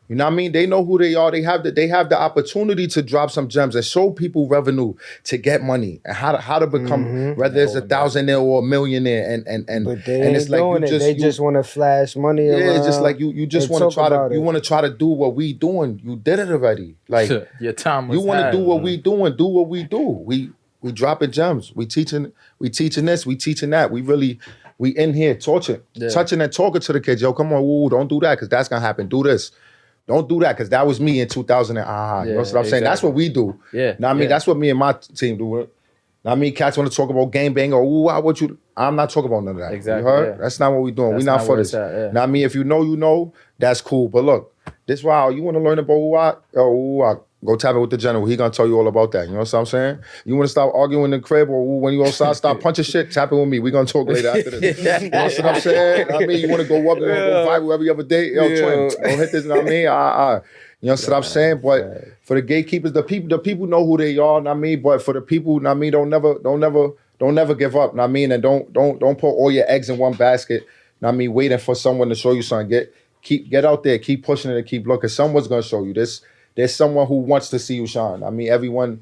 You know what I mean? They know who they are. They have the opportunity to drop some gems and show people revenue to get money and how to become whether it's 1,000 or a millionaire and But they and ain't it's like doing it. They just want to flash money around. it's just like you just want to try to do what we doing. You did it already. Like your time was you want to had, do what man. we doing. Do what we do. We dropping gems. We teaching this. We teaching that. We in here touching and talking to the kids. Yo, come on, woo, don't do that because that's gonna happen. Do this. Don't do that because that was me in 2000 and you know what I'm saying? That's what we do. Yeah. Now I mean, that's what me and my team do. Now I mean, cats want to talk about game bang or I'm not talking about none of that. Exactly. You heard? Yeah. That's not what we doing. That's We not not for where this. it's at, yeah. Now I mean, if you know, that's cool. But look, this why you want to learn about go tap it with the general. He gonna tell you all about that. You know what I'm saying? You want to stop arguing in the crib or when you outside, stop punching shit, tap it with me. We gonna talk later after this. You know what I'm saying? I mean, you want to go up, you want to go viral every other day. Yo, twin, don't hit this. You know what I mean? You know what I'm saying? But for the gatekeepers, the people know who they are. You know what I mean? But for the people, you know what I mean, don't never give up. You know what I mean? And don't put all your eggs in one basket. You know what I mean? Waiting for someone to show you something. Get out there, keep pushing it, and keep looking. Someone's gonna show you this. There's someone who wants to see you shine. I mean, everyone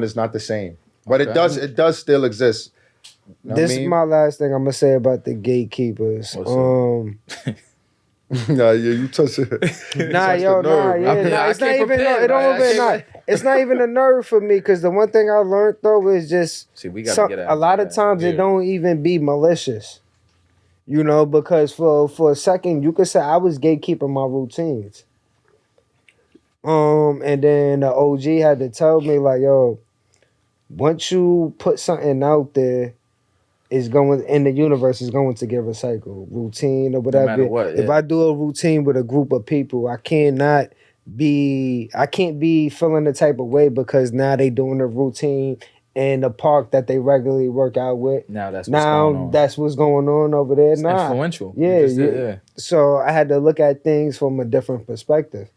is not the same, but it does still exist. You know This what I mean? is my last thing I'm gonna say about the gatekeepers. Nah, yeah, you touch it. Nah, yo, nah, yeah, nah. It's not even. It don't even not. It's not even a nerve for me because the one thing I learned though is just See, we gotta get a lot of times it don't even be malicious. You know, because for a second you could say I was gatekeeping my routines. And then the OG had to tell me like, yo, once you put something out there, it's going in the universe is going to give a cycle, routine or whatever. No matter what, If I do a routine with a group of people, I can't be feeling the type of way because now they doing a routine in the park that they regularly work out with. Now that's what's going on over there. It's influential. Yeah. So I had to look at things from a different perspective.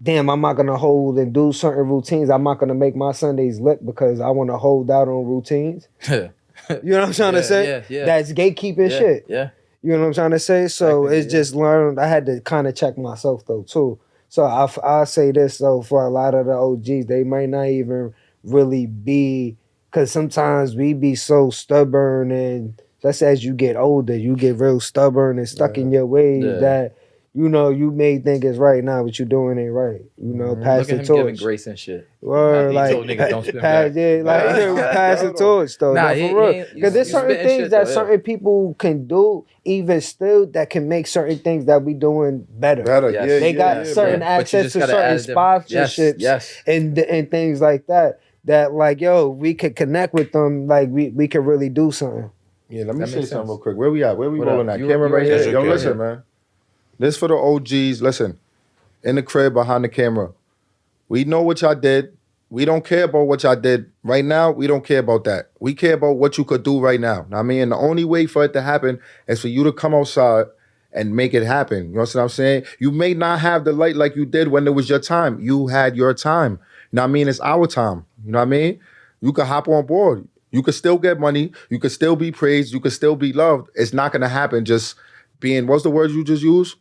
Damn, I'm not gonna hold and do certain routines. I'm not gonna make my Sundays lit because I want to hold out on routines. You know what I'm trying to say? Yeah. That's gatekeeping shit. Yeah. You know what I'm trying to say? So it's just learned. I had to kind of check myself though too. So I'll say this though, for a lot of the OGs, they might not even really be, because sometimes we be so stubborn, and just as you get older, you get real stubborn and stuck in your ways that, you know, you may think it's right now, what you doing ain't right. You know, pass the torch. Giving grace and shit. Or like, told niggas don't spin back. Pass the torch though. Nah, for real. Because there's certain things that certain people can do, even still, that can make certain things that we doing better. Yes. They got certain access to certain sponsorships and things like that. That like, yo, we could connect with them. Like we could really do something. Yeah, let me say something real quick. Where we at? Where we rolling at? You Camera right here. Yo, okay. listen, man. This for the OGs. Listen, in the crib behind the camera. We know what y'all did. We don't care about what y'all did right now. We don't care about that. We care about what you could do right now. I mean, the only way for it to happen is for you to come outside and make it happen. You know what I'm saying? You may not have the light like you did when it was your time. You had your time. You know what I mean? It's our time. You know what I mean? You could hop on board. You could still get money. You could still be praised. You could still be loved. It's not going to happen just being, what's the word you just used?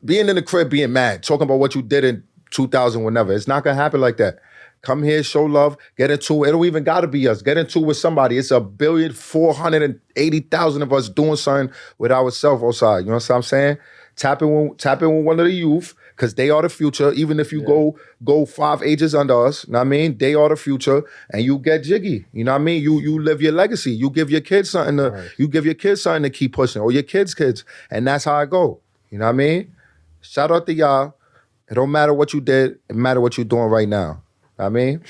Being in the crib, being mad, talking about what you did in 2000, whenever. It's not gonna happen like that. Come here, show love, get into it. It don't even gotta be us. Get into it with somebody. It's 1,480,000 of us doing something with ourselves outside. You know what I'm saying? Tap in with one of the youth, because they are the future. Even if you go 5 ages under us, you know what I mean? They are the future, and you get jiggy. You know what I mean? You live your legacy. You give your kids something to keep pushing, or your kids, and that's how I go. You know what I mean? Shout out to y'all. It don't matter what you did. It matter what you're doing right now. I mean?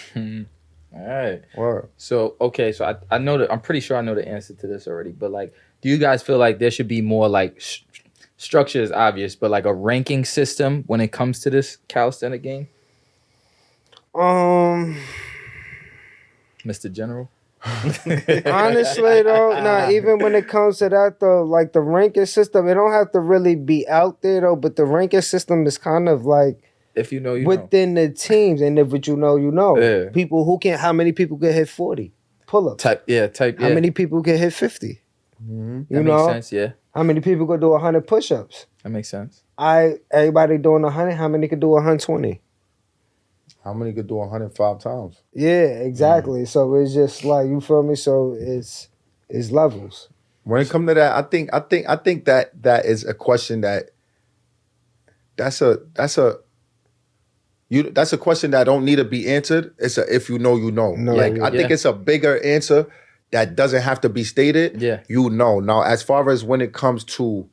All right. Word. So, okay. So I know that, I'm pretty sure I know the answer to this already, but like, do you guys feel like there should be more like, structure is obvious, but like a ranking system when it comes to this calisthenic game? Mr. General? Honestly though, even when it comes to that though, like the ranking system, it don't have to really be out there though, but the ranking system is kind of like, if you know, you within the teams, and if what you know, you know. Yeah. People who can, how many people can hit 40 pull-ups? How many people can hit 50? Mm-hmm. You that know? makes sense, yeah. How many people could do 100 push-ups? That makes sense. Everybody doing 100, how many could do 120? How many could do 105 times? Yeah, exactly. So it's just like, you feel me? So it's levels. When it comes to that, I think that is a question that's a question that don't need to be answered. It's a if you know, you know. No, like I think it's a bigger answer that doesn't have to be stated. Yeah. You know. Now, as far as when it comes to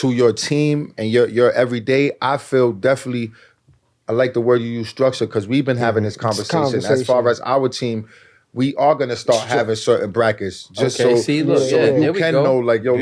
your team and your everyday, I feel definitely, I like the word you use, structure, because we've been having this conversation. As far as our team, we are gonna start having certain brackets, just so you can know, like, yo,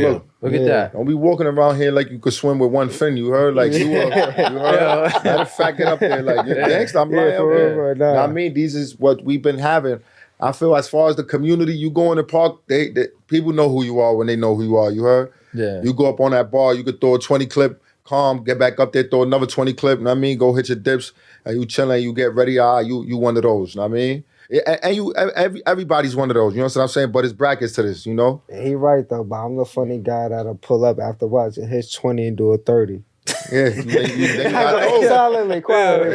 look at that. Don't be walking around here like you could swim with one fin. You heard, like you heard. Matter of fact, get up there, like you're gangsta. I'm like, okay. I mean, these is what we've been having. I feel as far as the community, you go in the park, they people know who you are when they know who you are. You heard? Yeah. You go up on that bar, you could throw a 20 clip. Calm, get back up there, throw another 20 clip, you know what I mean? Go hit your dips, and you chilling, you get ready, you one of those, you know what I mean? And everybody's one of those, you know what I'm saying? But it's brackets to this, you know? He right though, but I'm the funny guy that'll pull up after watching his 20 and do a 30. Yeah, then you gotta go. Solidly quiet.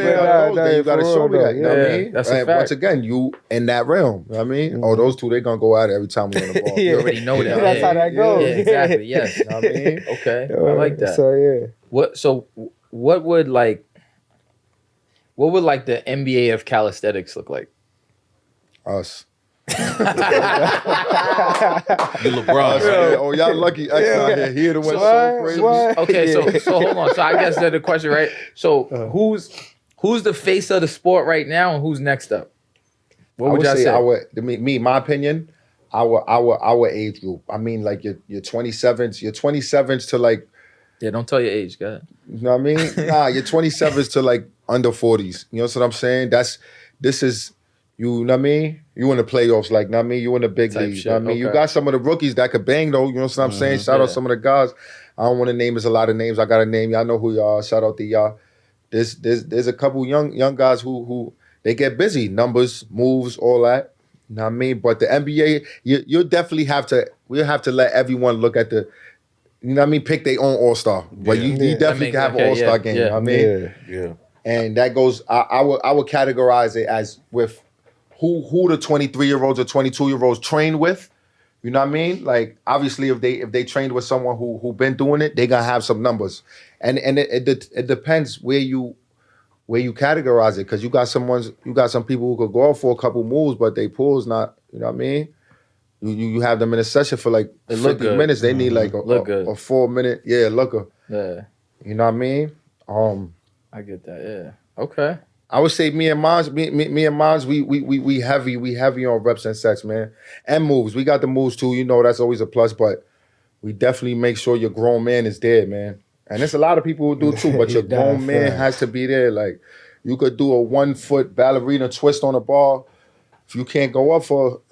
Then you gotta show me that. You know what I mean? That's a And fact. once again, you in that realm. You know what I mean? Oh, those two, they gonna go at it every time we on the ball. You already know that. That's how that goes. Yeah, exactly. Yes. You know what I mean? Okay, I like that. So yeah. What would the NBA of calisthenics look like? Us. You LeBron. Yeah. Oh, y'all lucky X out here. He the one so crazy. Okay, so hold on. So I guess that's the question, right? So who's the face of the sport right now, and who's next up? What would y'all say? My opinion, our age group. I mean, like your 27s, your 27s to like. Yeah, don't tell your age, go ahead. You know what I mean? Nah, your 27s to like under 40s. You know what I'm saying? This is, you know what I mean? You in the playoffs, like, you know what I mean? You in the big leagues. You know what I mean? You got some of the rookies that could bang though. You know what I'm saying? Shout out some of the guys. I don't want to name a lot of names. I got a name. Y'all know who y'all are. Shout out to y'all. There's a couple young guys who they get busy. Numbers, moves, all that. You know what I mean? But the NBA, you'll definitely we'll have to let everyone look at the, you know what I mean, pick their own all-star. But you definitely can have an all-star game. You know what I mean? Yeah. And that goes, I would categorize it as with who the 23-year-olds or 22-year-olds train with. You know what I mean? Like, obviously, if they trained with someone who been doing it, they gonna have some numbers. And it depends where you categorize it, because you got some people who could go out for a couple moves, but they pulls not. You know what I mean? You have them in a session for like 50 minutes. They need like a 4 minute, looker. Yeah. You know what I mean? I get that. Yeah. Okay. I would say me and Mons, we heavy on reps and sets, man. And moves. We got the moves too, you know, that's always a plus, but we definitely make sure your grown man is there, man. And there's a lot of people who do too, but your grown man has to be there. Like, you could do a 1 foot ballerina twist on a ball. If you can't go up for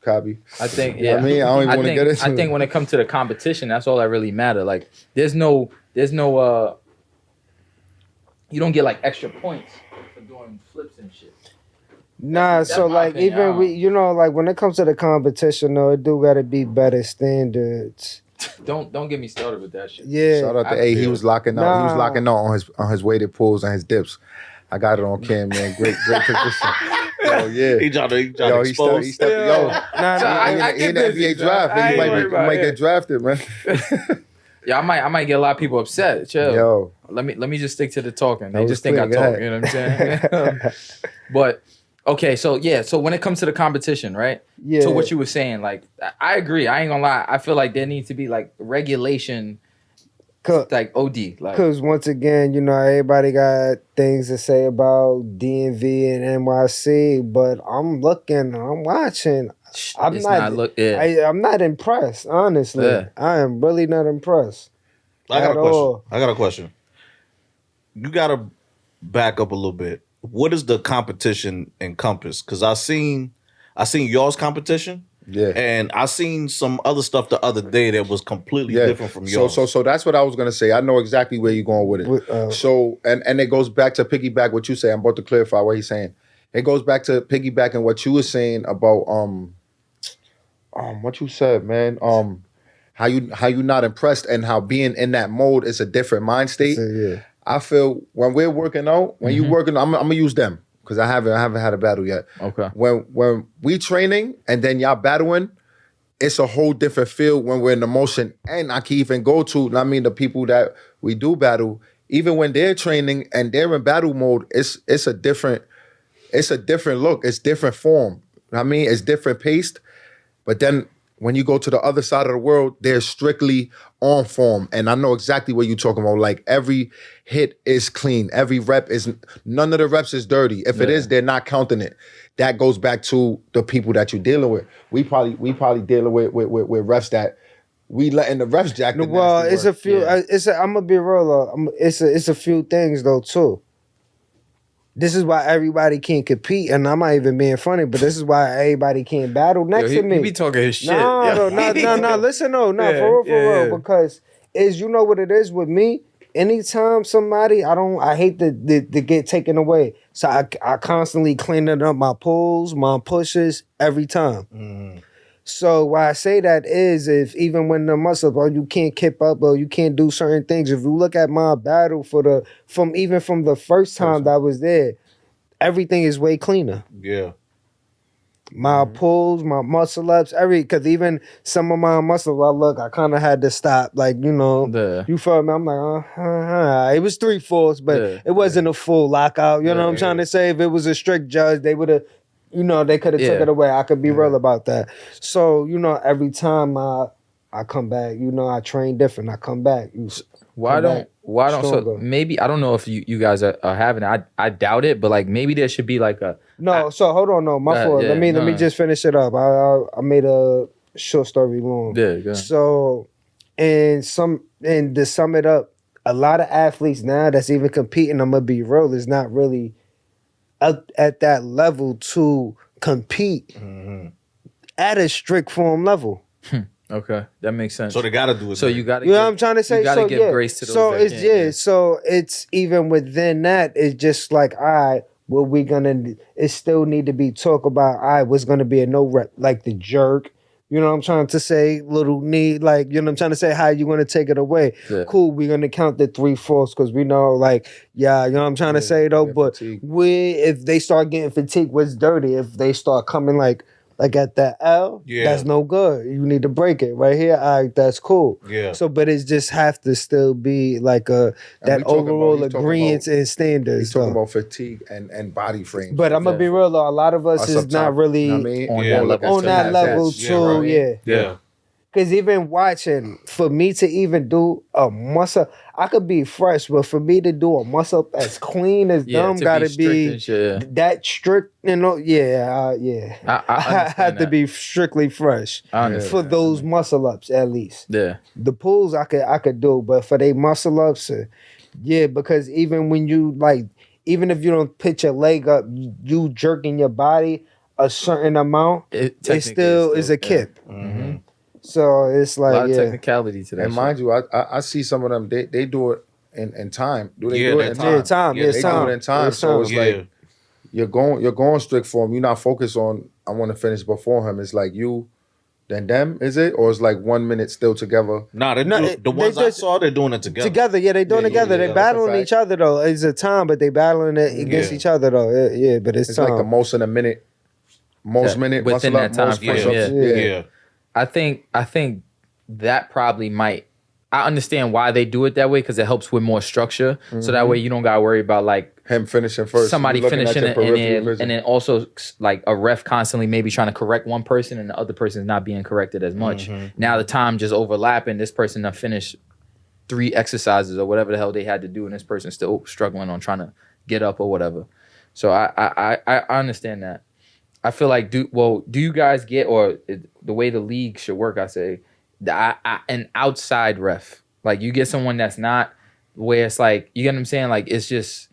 copy. I think, you know what I mean? I don't even want to get into it. I think when it comes to the competition, that's all that really matters. Like, there's no you don't get like extra points for doing flips and shit. Nah, so like opinion, even like when it comes to the competition, though, it do gotta be better standards. Don't get me started with that shit. Yeah. Shout out to A. He was locking out. He was locking out on his weighted pulls and his dips. I got it on cam, man. Great position. Yo, yeah. He trying to expose. He stepped. Yo, he in the NBA draft. He might get drafted, man. Yeah, I might get a lot of people upset. Chill. Yo. Let me just stick to the talking. They just think I talk. You know what I'm saying? But okay, so when it comes to the competition, right? Yeah. So what you were saying, like, I agree. I ain't gonna lie. I feel like there needs to be like regulation, like OD. Like, because once again, everybody got things to say about DMV and NYC, but I'm watching. I'm not impressed, honestly. Yeah. I am really not impressed. I got a question. You gotta back up a little bit. What does the competition encompass? Because I seen y'all's competition. Yeah. And I seen some other stuff the other day that was completely different from yours. So that's what I was gonna say. I know exactly where you're going with it. So and it goes back to piggyback what you say. I'm about to clarify what he's saying. It goes back to piggybacking what you were saying about what you said, man. How you not impressed, and how being in that mode is a different mind state. Yeah. I feel when we're working out, when you working, I'm gonna use them because I haven't had a battle yet. Okay. When we training and then y'all battling, it's a whole different feel when we're in the motion. And I can even go to, the people that we do battle, even when they're training and they're in battle mode, it's a different look, it's different form. It's different paced. But then when you go to the other side of the world, they're strictly on form. And I know exactly what you're talking about. Like, every hit is clean. Every rep is, none of the reps is dirty. If it is, they're not counting it. That goes back to the people that you're dealing with. We probably dealing with refs that we letting the refs jack the well, it's work. A few, yeah. I'm going to be real, it's a few things though too. This is why everybody can't compete, and I'm not even being funny, but this is why everybody can't battle next to me. He be talking his shit. No, listen, for real, because you know what it is with me? Anytime somebody, I hate to get taken away, so I constantly cleaning up my pulls, my pushes every time. So why I say that is if even when the muscle, or you can't keep up or you can't do certain things. If you look at my battle from the first time that I was there, everything is way cleaner. Yeah. My pulls, my muscle ups, because even some of my muscles, I kind of had to stop. Like, you feel me? I'm like, it was 3/4, but it wasn't a full lockout. You know what I'm trying to say? If it was a strict judge, they would have, they could have took it away. I could be real about that. So, every time I come back, I train different. I come back. Why don't so maybe I don't know if you guys are having it. I doubt it, but like maybe there should be like a so hold on, no, my fault. Let me just finish it up. I made a short story long. Yeah, go ahead. So and to sum it up, a lot of athletes now that's even competing, I'm gonna be real, is not really up at that level to compete at a strict form level. Okay, that makes sense. So they gotta do it. So you gotta. You know what I'm trying to say? You gotta give grace to those. So that can't, So it's even within that. It's just like, all right, what we gonna? It still need to be talk about. All right, what's gonna be a no rep, like the jerk. You know what I'm trying to say? Little knee, like, you know what I'm trying to say? How you gonna take it away? Yeah. Cool, we're gonna count the 3/4 because we know, like, you know what I'm trying to say though. But if they start getting fatigued, what's dirty? If they start coming like at that L, that's no good. You need to break it right here. All right, that's cool. Yeah. So, but it just have to still be like that overall agreement and standards. He's talking about fatigue and body frame. But I'm gonna be real though, a lot of us is not really on that level too. Yeah. Because even watching, for me to even do a muscle, I could be fresh, but for me to do a muscle up as clean as them, gotta be that strict, I had to be strictly fresh for those muscle ups at least. Yeah, the pulls I could do, but for they muscle ups, because even when you even if you don't pitch your leg up, you jerking your body a certain amount, it still is a kip. Mm-hmm. So it's like a lot of technicality to that. And mind you, I see some of them. They do it in time. Do they do it in time? They do it in time. So it's like you're going strict form. You're not focused on I want to finish before him. It's like you, then them. Is it, or it's like 1 minute still together? Nah, the ones I saw, they're doing it together. They're doing it together. They're battling each other though. It's a time, but they battling it against each other though. Yeah, but it's time. Like the most in a minute. Minute within that time frame. Yeah. I think that probably might. I understand why they do it that way because it helps with more structure. So that way you don't gotta worry about like him finishing first, somebody finishing it, and then also like a ref constantly maybe trying to correct one person and the other person is not being corrected as much. Now the time just overlapping. This person done finished 3 exercises or whatever the hell they had to do, and this person's still struggling on trying to get up or whatever. So I understand that. I feel like do you guys get, or the way the league should work, I say, an outside ref. Like you get someone that's not where it's like, you get what I'm saying? Like it's just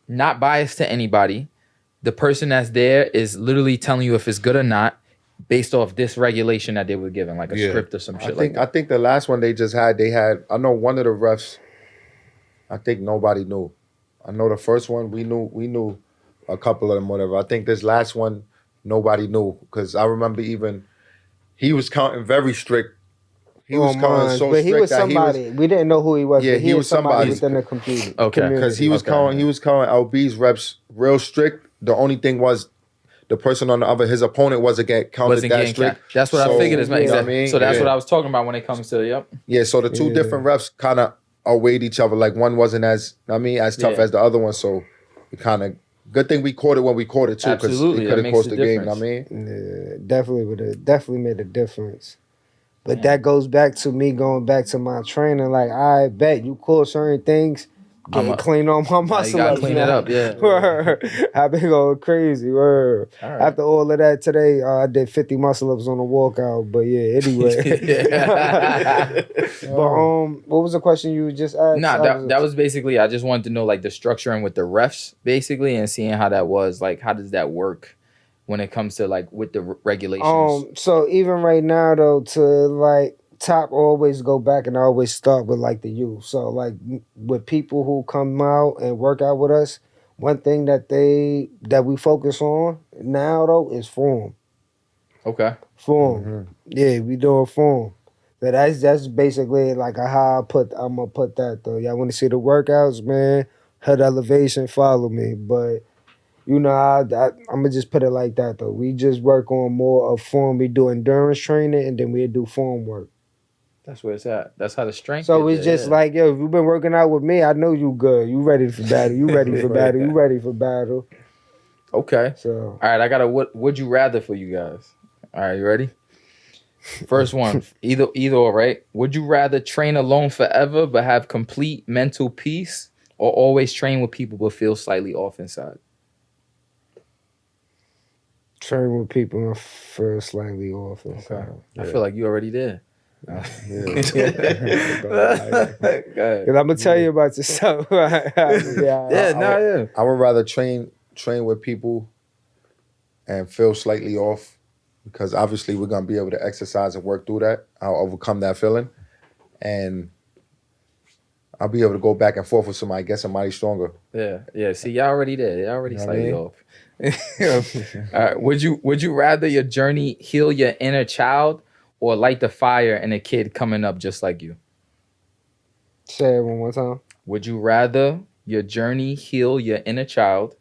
not biased to anybody. The person that's there is literally telling you if it's good or not based off this regulation that they were given, like a script or some shit like that. I think the last one they had, I know one of the refs, I think nobody knew. I know the first one we knew a couple of them, whatever. I think this last one, nobody knew because I remember even he was counting very strict. He was counting so strict. He was somebody. We didn't know who he was. Yeah, but he was somebody within the community. Okay, because he was counting LB's reps real strict. The only thing was the person on the other, his opponent wasn't counted that strict. That's what I figured is exactly. I mean? So that's what I was talking about when it comes to Yeah, so the two different refs kind of outweighed each other. Like one wasn't as tough as the other one. So it kind of. Good thing we caught it when we caught it too, because it could have cost the game. I mean, definitely made a difference. But that goes back to me going back to my training. Like I bet you caught certain things, getting clean on my muscle. You gotta clean it up, yeah. I've been going crazy. Word. Right. After all of that today, I did 50 muscle ups on the walkout. But yeah, anyway. But what was the question you just asked? That was basically, I just wanted to know like the structuring with the refs basically and seeing how that was, like how does that work when it comes to like with the regulations? So even right now though, to like top always go back and I always start with like the youth. So like with people who come out and work out with us, one thing that we focus on now though is form. Okay. Form. Yeah, we doing form. So that's basically like how I'm gonna put that though. Y'all want to see the workouts, man? Head elevation, follow me. But you know, I'm gonna just put it like that though. We just work on more of form. We do endurance training, and then we do form work. That's where it's at. That's how the strength. So it's just like, yo, if you've been working out with me, I know you good. You ready for battle. You ready for battle. You ready for battle. Okay. So all right, I got a would you rather for you guys. All right, you ready? First one, either or, right? Would you rather train alone forever but have complete mental peace, or always train with people but feel slightly off inside? train with people and feel slightly off. Okay. I feel like you already did. Cause I'm gonna tell you about yourself. I would rather train with people and feel slightly off, because obviously we're gonna be able to exercise and work through that. I'll overcome that feeling, and I'll be able to go back and forth with somebody, get somebody stronger. Yeah. See, y'all already did. Y'all already slightly off. All right. Would you rather your journey heal your inner child, or light the fire in a kid coming up just like you? Say it one more time. Would you rather your journey heal your inner child,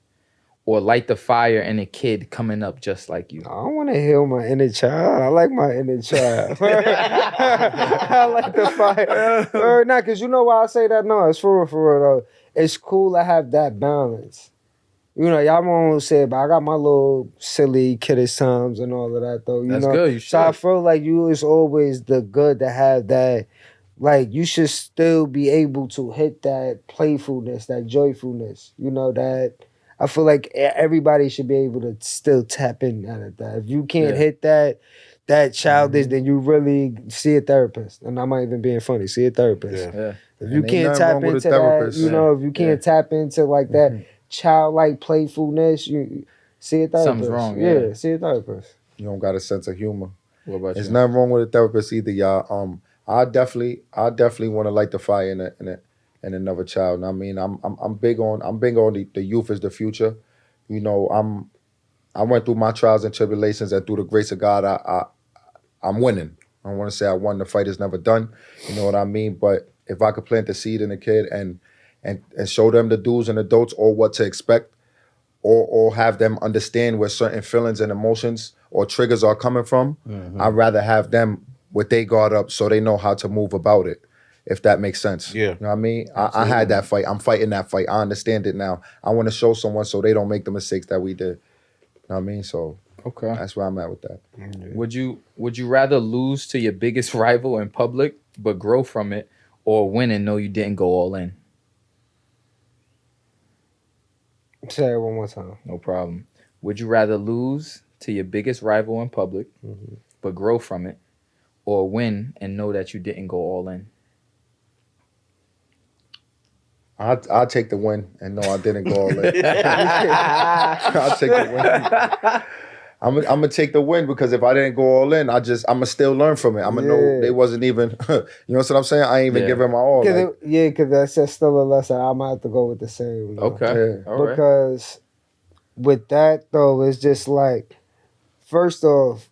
or light the fire in a kid coming up just like you? I don't want to heal my inner child. I like my inner child. I like the fire. Not because you know why I say that? No, it's for real though. It's cool to have that balance. You know, y'all won't say it, but I got my little silly kiddish times and all of that though. That's good. You should. So I feel like it's always the good to have that. Like, you should still be able to hit that playfulness, that joyfulness. You know, that I feel like everybody should be able to still tap in at that. If you can't hit that childish, then you really see a therapist. And I'm not even being funny. See a therapist. Yeah. If you can't tap into that, you know, if you can't tap into like that childlike playfulness, you see a therapist. Something's wrong. Yeah, see a therapist. You don't got a sense of humor. What about There's you? nothing wrong with a therapist either, y'all. I definitely want to light the fire in another child. And I mean, I'm big on the youth is the future. You know, I went through my trials and tribulations, and through the grace of God, I'm winning. I don't want to say I won. The fight is never done. You know what I mean? But if I could plant the seed in a kid and show them the do's and the don'ts, or what to expect, or have them understand where certain feelings and emotions or triggers are coming from, I'd rather have them with their guard up so they know how to move about it, if that makes sense. Yeah. You know what I mean? I had that fight. I'm fighting that fight. I understand it now. I want to show someone so they don't make the mistakes that we did. You know what I mean? So that's where I'm at with that. Would you rather lose to your biggest rival in public but grow from it, or win and know you didn't go all in? Say it one more time. No problem. Would you rather lose to your biggest rival in public but grow from it, or win and know that you didn't go all in? I'll take the win and know I didn't go all in. I'll take the win. I'm gonna take the win, because if I didn't go all in, I'ma still learn from it. I'ma know they wasn't even, you know what I'm saying? I ain't even giving my all. Because that's just still a lesson. I'm gonna have to go with the same. You know? Okay. All right. Because with that though, it's just like, first off,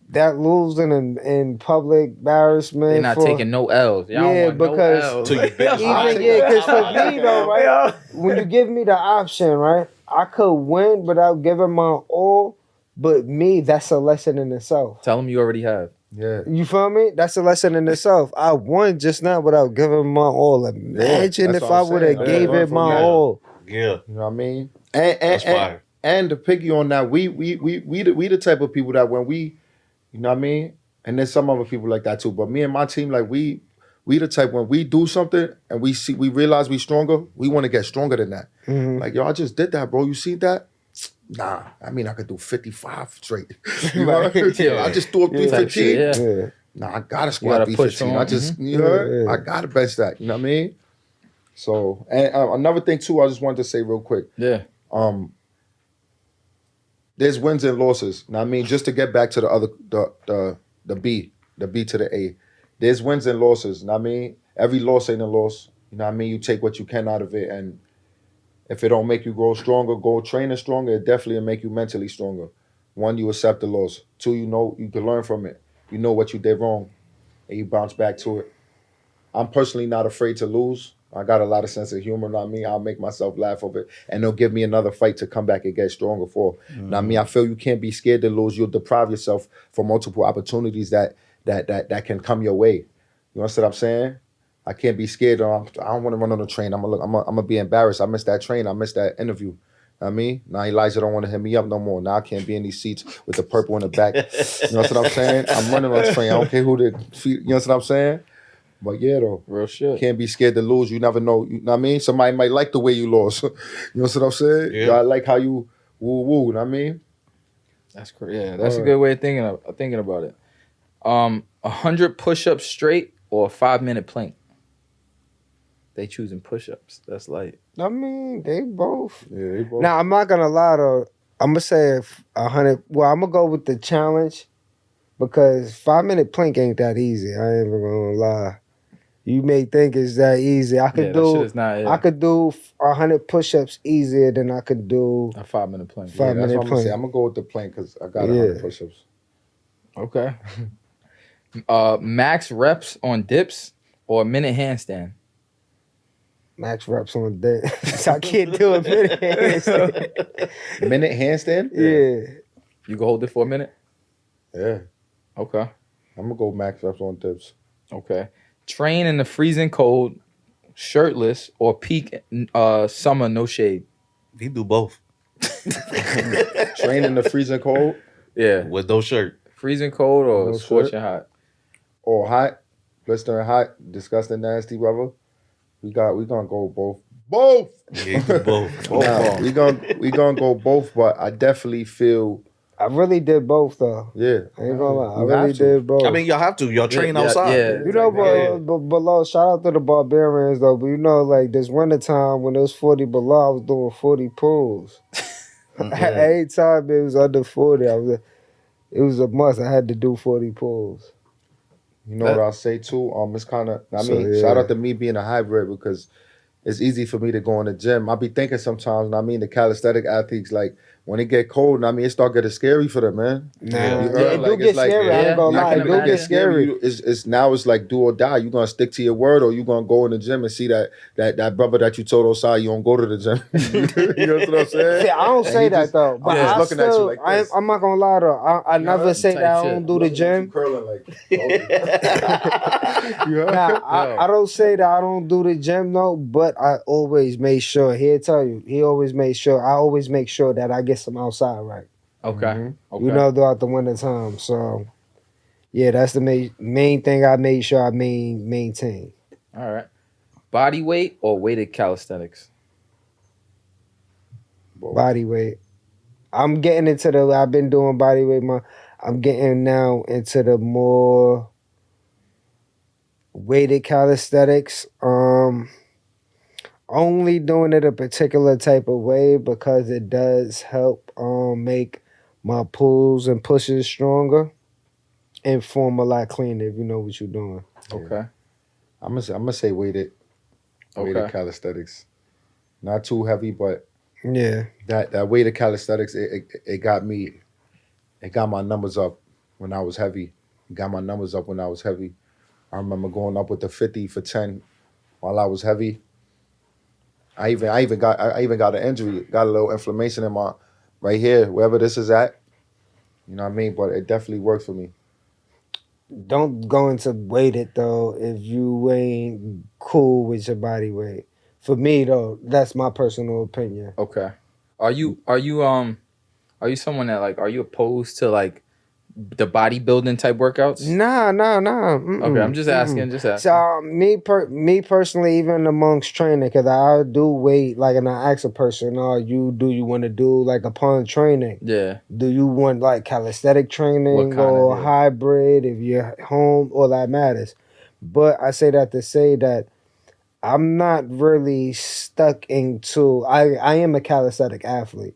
that losing in public embarrassment. They're not taking no L's. Y'all don't want because no L's. because for me though, right? When you give me the option, right, I could win without giving my all. But me, that's a lesson in itself. Tell them you already have. Yeah. You feel me? That's a lesson in itself. I won just now without giving my all. Imagine if I would have gave it my all. Yeah. You know what I mean? That's fire. And to piggy on that, we the type of people that when we, you know what I mean? And there's some other people like that too. But me and my team, like we the type, when we do something and we realize we stronger, we want to get stronger than that. Like, yo, I just did that, bro. You see that? Nah, I mean, I could do 55 straight. You know what I mean? I just threw up 315. Nah, I gotta squat 315. I just, you know, I gotta bench that. You know what I mean? So, and another thing too, I just wanted to say real quick. Yeah. There's wins and losses. Now, I mean, just to get back to the other, the B to the A. There's wins and losses. Now, I mean, every loss ain't a loss. You know what I mean? You take what you can out of it, and if it don't make you grow stronger, go training stronger, it definitely will make you mentally stronger. one, you accept the loss. Two, you know you can learn from it. You know what you did wrong, and you bounce back to it. I'm personally not afraid to lose. I got a lot of sense of humor. Know what I mean? I'll make myself laugh over it, and they'll give me another fight to come back and get stronger for. Know what I mean? I feel you can't be scared to lose. You'll deprive yourself from multiple opportunities that can come your way. You know what I'm saying? I can't be scared. I don't want to run on the train. I'm gonna be embarrassed. I missed that train. I missed that interview. Know what I mean? Now Elijah don't want to hit me up no more. Now I can't be in these seats with the purple in the back. You know what I'm saying? I'm running on the train. I don't care who the feet. You know what I'm saying? But yeah, though. Real shit. Can't be scared to lose. You never know. You know what I mean? Somebody might like the way you lost. You know what I'm saying? Yeah. I like how you woo. You know what I mean? That's great. Yeah, that's a good way of thinking about it. 100 push-ups straight or a 5-minute plank. They choosing push-ups. That's light. I mean, they both. Yeah, they both. Now, I'm not going to lie, though. I'm going to say 100. Well, I'm going to go with the challenge because 5-minute plank ain't that easy. I ain't even going to lie. You may think it's that easy. I could I could do 100 push-ups easier than I could do a 5-minute plank. Yeah, that's what I'm gonna say. I'm gonna go with the plank because I got 100 push-ups. Okay. Max reps on dips or a minute handstand. Max reps on dips. I can't do a minute handstand. Minute handstand? Yeah. You can hold it for a minute. Yeah. Okay. I'm gonna go max reps on dips. Okay. Train in the freezing cold, shirtless, or peak summer, no shade. He do both. Train in the freezing cold? Yeah. With no shirt. Freezing cold or No scorching shirt. hot? Or hot, blistering hot, disgusting, nasty weather. We gonna go both. Both. Yeah, he do both. Nah, we gonna go both, but I definitely feel. I really did both, though. Yeah. I ain't gonna lie. I You really have to. did both. I mean, y'all have to. Y'all train outside. Yeah. You know, but below, shout out to the Barbarians, though. But you know, like, this winter time when it was 40 below, I was doing 40 pulls. Every time it was under 40, it was a must. I had to do 40 pulls. You know what I'll say too? It's kind of. So, shout out to me being a hybrid because it's easy for me to go in the gym. I be thinking sometimes. The calisthenic athletes like when it get cold. It start getting scary for them, man. Nah, You heard? it do Like, get it's like- scary. I ain't gonna I lie, can it do imagine. get scary. It's like do or die. You gonna stick to your word, or you gonna go in the gym and see that brother that you told outside you don't go to the gym. You know what I'm saying? See, I don't And say he that just- though, but just I looking at you still, like this. I'm not gonna lie though. I never say type that I shit. don't do the gym. Curling like. Nah, I don't say that I don't do the gym though, but I always make sure. He'll tell you. He always makes sure. I always make sure that I get some outside right. Okay. Okay. You know, throughout the winter time. So, yeah, that's the main thing I made sure I maintain. All right. Body weight or weighted calisthenics? Body weight. I'm getting into I've been doing body weight. I'm getting now into the more weighted calisthenics. Only doing it a particular type of way because it does help make my pulls and pushes stronger and form a lot cleaner if you know what you're doing. Okay. I'm gonna say weighted calisthenics. Not too heavy, but Yeah. that weighted calisthenics it got me. It got my numbers up when I was heavy. It got my numbers up when I was heavy. I remember going up with the 50 for 10 while I was heavy. I even got an injury, got a little inflammation in my right here, wherever this is at. You know what I mean? But it definitely worked for me. Don't go into weighted though if you ain't cool with your body weight. For me though, that's my personal opinion. Okay. Are you someone that like are you opposed to like the bodybuilding type workouts? Nah. Okay, I'm just asking. So me personally, even amongst training, because I do weight like, and I ask a person, do you want to do like upon training? Yeah. Do you want like calisthenic training What or kind, yeah. hybrid? If you're home, all that matters. But I say that to say that I'm not really stuck into. I am a calisthenic athlete.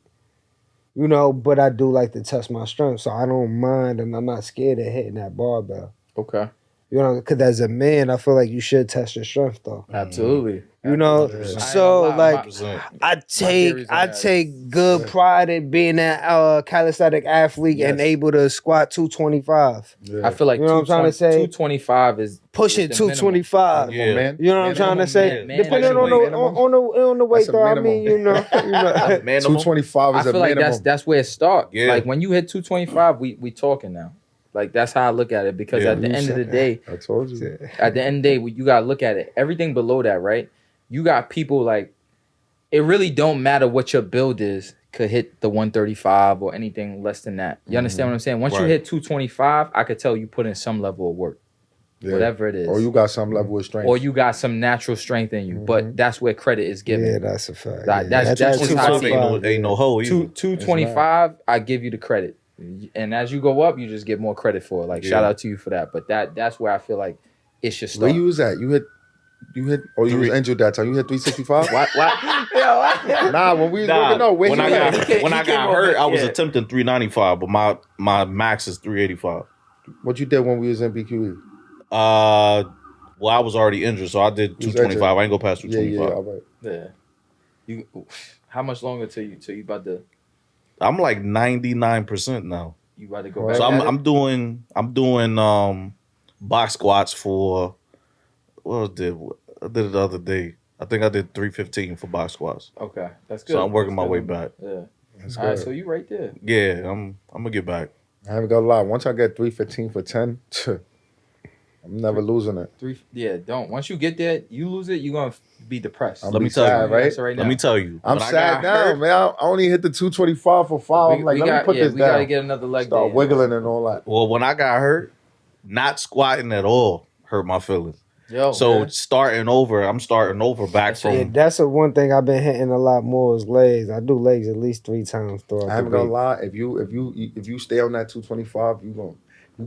You know, but I do like to test my strength, so I don't mind, and I'm not scared of hitting that barbell. Okay. You know, because as a man, I feel like you should test your strength though. Absolutely. You know, 100%. so like 100%. I take good pride in being a calisthenic athlete and able to squat 225. Yeah. I feel like You know what I'm trying to say? 225 is pushing is the minimum. 225. Yeah. Man. You know what I'm trying to say? man, Depending minimum. on the weight That's a though. I minimum. mean, you know. Man, 225 I is a feel like minimum. that's where it starts. Yeah. Like when you hit 225, we talking now. Like that's how I look at it because Yeah. at the end of the day, I told you. at the end of the day, you gotta look at it. Everything below that, right? You got people like it really don't matter what your build is, could hit the 135 or anything less than that. You understand what I'm saying? Once you Right. hit 225, I could tell you put in some level of work. Yeah. Whatever it is. Or you got some level of strength. Or you got some natural strength in you. But that's where credit is given. Yeah, that's a fact. Like, that's 225 ain't no hole either. 225, I give you the credit. And as you go up, you just get more credit for it. Like shout out to you for that. But that's where I feel like it should start. Where you was at? You hit, or you was injured that time. You hit 365? What? Nah, when we was working out, where when you I at? got, when I got hurt, I was yeah. attempting 395, but my max is 385. What you did when we was in BQE? Well, I was already injured, so I did 225. I ain't go past 225. all right. Yeah. How much longer till you about to I'm like 99% now. you about to go back? So at it? I'm doing box squats for what I did it the other day. I think I did 315 for box squats. Okay, that's good. So I'm working That's my way good. back. Yeah. That's All right, good. so you right there. Yeah, I'm gonna get back. I haven't got a lot. Once I get 315 for 10, I'm never losing it. Don't. Once you get there, you lose it, you're gonna be depressed. I'm Let me be tell sad, you, right? That's right now. Let me tell you. I'm when I sad got now, hurt- man. I only hit the 225 for 5. I'm like, let me put this we down. gotta get another leg Start day. wiggling and all that. Well, when I got hurt, not squatting at all hurt my feelings. Yo, So man. starting over, I'm starting over back That's Yeah, from. that's the one thing I've been hitting a lot more is legs. I do legs at least 3 times throughout I the haven't gonna week. lie. If you stay on that 225, you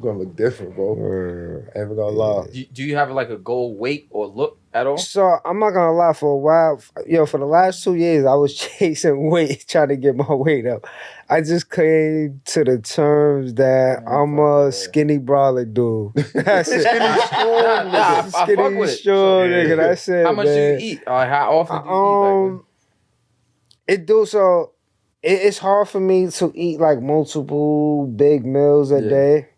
gonna look different, bro. I haven't gonna lie. Do you have like a goal weight or look at all? So I'm not gonna lie, for a while, for the last 2 years, I was chasing weight, trying to get my weight up. I just came to the terms that I'm a skinny brolic dude. That's it. I fuck Skinny with it. strong Yeah. nigga. That's it. How much man. do you eat? Or how often do you eat? It do so. It's hard for me to eat like multiple big meals a Yeah. day.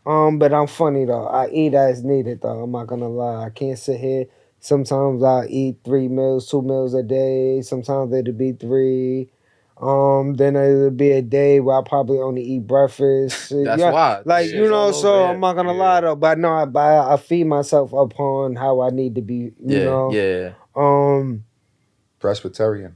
But I'm funny though. I eat as needed though. I'm not gonna lie. I can't sit here. Sometimes I eat 3 meals, 2 meals a day. Sometimes it'll be 3. Then it'll be a day where I probably only eat breakfast. That's Yeah, why. like, Shit's all so over, I'm not gonna yeah. lie though. But no, I feed myself upon how I need to be. You know. Yeah. Presbyterian.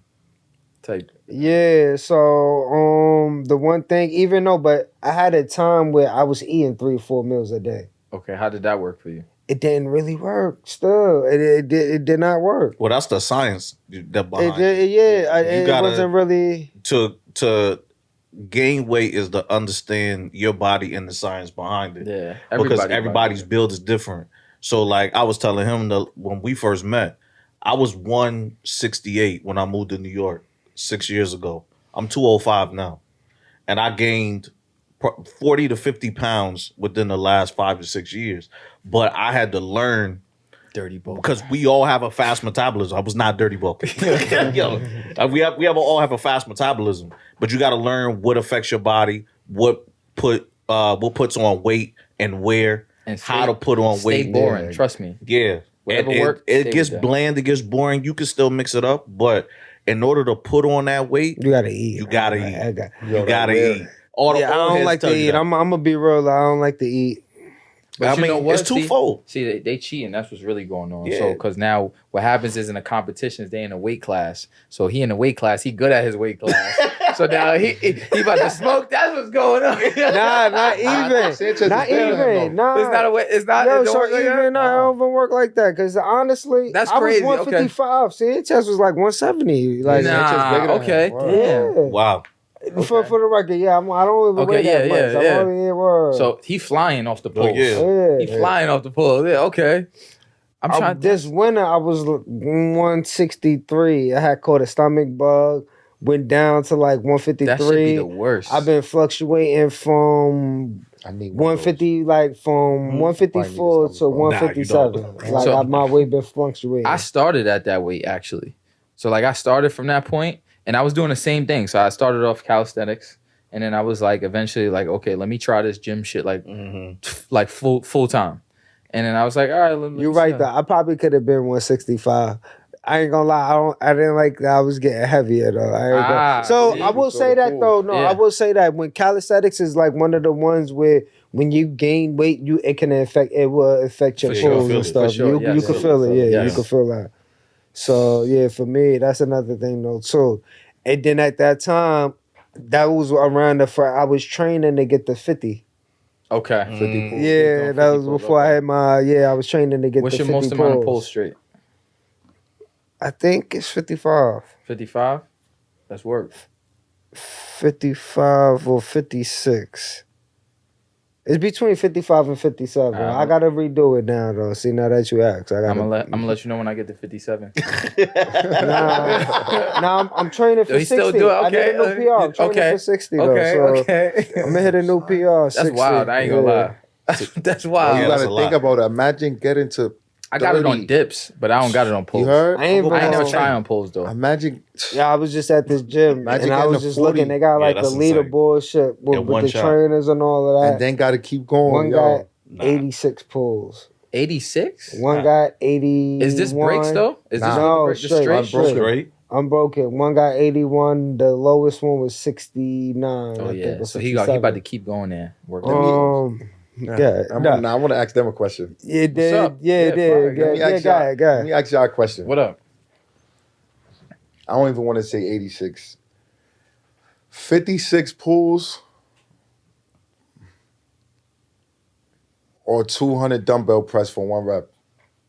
Type. Yeah, so the one thing, even though, but I had a time where I was eating 3 or 4 meals a day. Okay, how did that work for you? It didn't really work. Still, it did not work. Well, that's the science that It behind did, it gotta- wasn't really. to gain weight is to understand your body and the science behind it. Yeah. Because everybody's body. build is different. So like I was telling him when we first met, I was 168 when I moved to New York 6 years ago. I'm 205 now. And I gained 40 to 50 pounds within the last 5 to 6 years. But I had to learn dirty bulk. because we all have a fast metabolism. I was not dirty bulking. We all have a fast metabolism, but you got to learn what affects your body, what puts on weight, and where, And how to put on weight. Stay boring. Yeah. Trust me. Yeah, Whatever And works, It stay gets with that. bland. It gets boring. You can still mix it up, but in order to put on that weight, You gotta eat. You gotta eat. I you gotta eat. All I don't heads like tell to you eat. that. I'm gonna be real. I don't like to eat. But I you mean, know what? it's twofold. See, they cheating. That's what's really going on. Yeah. So, because now what happens is in the competitions, they in a weight class. So he in a weight class. He good at his weight class. So now he about to smoke. That's what's going on. Nah, not even. Sanchez Not is better than even. him, Nah. It's not a way. It's not. Yo, it don't so work like that? even I don't even work like that because honestly, That's I crazy, was 155. Sanchez was like 170. Like, Sanchez bigger Nah. than Okay. him. Wow. Damn. yeah. Wow. For the record, yeah, I don't even Okay, weigh that yeah, much. yeah, I'm yeah. only word. So he flying off the pole. yeah. He flying off the pole. Yeah. Okay. I'm trying. This winter, I was 163. I had caught a stomach bug. Went down to like 153. That should be the worst. I've been fluctuating from I need one 150, like from 154 to 157. Like my weight been fluctuating. I started at that weight actually. So like I started from that point and I was doing the same thing. So I started off calisthenics and then I was like eventually like, okay, let me try this gym shit like like full time. And then I was like, all right, you're right though. I probably could have been 165. I ain't gonna lie. I didn't like that. I was getting heavier though. I will say that though. No, I will say that when calisthenics is like one of the ones where when you gain weight, it will affect your pulls and stuff. You can feel it. Yeah, you can feel that. So yeah, for me, that's another thing though too. And then at that time, that was around I was training to get the 50. Okay. 50 pulls. Yeah, that was before I had I was training to get the 50 pulls. What's your most amount of pulls straight? I think it's 55. 55? That's work. 55 or 56. It's between 55 and 57. I gotta redo it now though. See, now that you ask, I'm gonna let you know when I get to 57. I'm training for 60. Still do it? Okay. I did a new PR. I'm training for 60 though. Okay. I'm gonna hit a new PR. 60. That's wild. I ain't gonna lie. That's wild. You gotta think about it. Imagine getting to. I got it on dips, but I don't got it on pulls. You heard? I ain't never try on pulls though. Imagine. Yeah, I was just at this gym and I was just looking. They got like the leaderboard shit with the trainers and all of that. And then got to keep going. One got 86 pulls. 86? One got 80. Is this breaks though? Is this straight? Unbroken. One got 81. The lowest one was 69. Oh yeah. So he about to keep going there. I want to ask them a question. Yeah, it did. Yeah, it did. Let me ask y'all a question. What up? I don't even want to say 86. 56 pulls or 200 dumbbell press for 1 rep?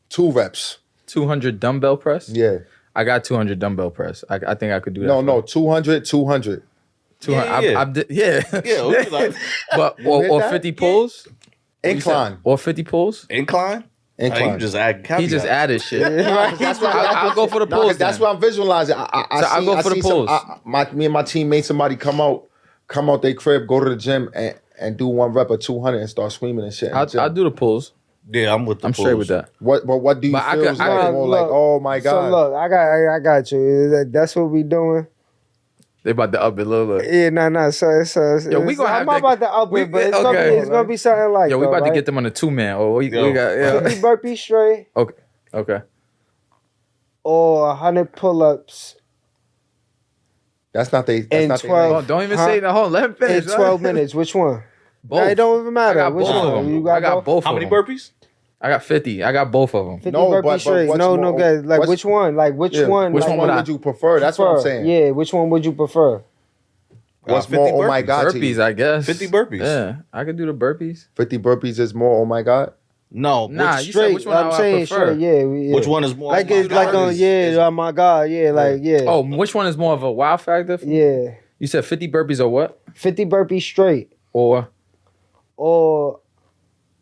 2 reps. 200 dumbbell press? Yeah. I got 200 dumbbell press. I think I could do that. No, 200. 200. Yeah. But or 50 pulls? Incline. Or 50 pulls? Incline. You just add caveats. He just added shit. I'll go for the pulls. That's what I'm visualizing. I'll go for the pulls. Me and my team made somebody come out their crib, go to the gym and do 1 rep of 200 and start screaming and shit. I'll do the pulls. Yeah, I'm with the I'm pulls. straight with that. What do you feel like? Oh my God. So look, I got you. That's what we doing. They about to up it a little bit. Yeah, no. So we gonna have I'm about to up it, but it's gonna be something like. Yo, we about to get them on a 2-man. Oh, we got 50 burpees straight. Okay. Or 100 pull-ups. That's not they. In 12. Don't even say that. Hold on, let him finish. In 12 minutes. Which one? Both. No, it don't even matter. I got Which both one? of them. You I got both. How many burpees? I got 50. I got both of them. 50 burpees straight. No, guys. Like which one? Like which one? Which one would you prefer? That's what I'm saying. Yeah, which one would you prefer? What's more? Oh my God! Burpees, I guess. 50 burpees. Yeah, I could do the burpees. 50 burpees is more. Oh my God. No, nah. You said which one I'm saying prefer. Straight. Yeah. Which one is more? Like it's like oh my God. Yeah, like yeah. Oh, which one is more of a wow factor? Yeah. You said 50 burpees or what? 50 burpees straight. Or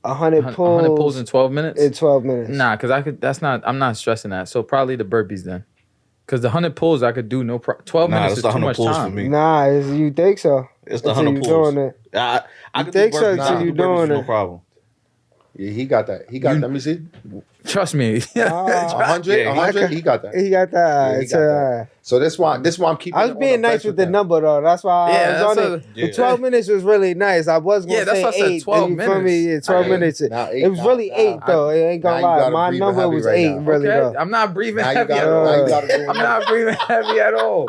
100 pulls. 100 pulls in 12 minutes? In 12 minutes. Nah, because I'm not stressing that. So probably the burpees then. Because the 100 pulls I could do 12 minutes is too much time. For me. Nah, you think so? It's the 100 pulls. Doing it. I could think so until you doing it. No problem. Yeah, he got that. Let me see. Trust me. 100, he got that. He got that. Yeah, so that's why I'm keeping. I was being nice with the number though. That's why I was on it. The 12 minutes was really nice. I was going to say 8. 12 minutes. 12 minutes. It was really 8 though. I ain't gonna lie. My number was 8 really though. I'm not breathing heavy at all. I'm not breathing heavy at all.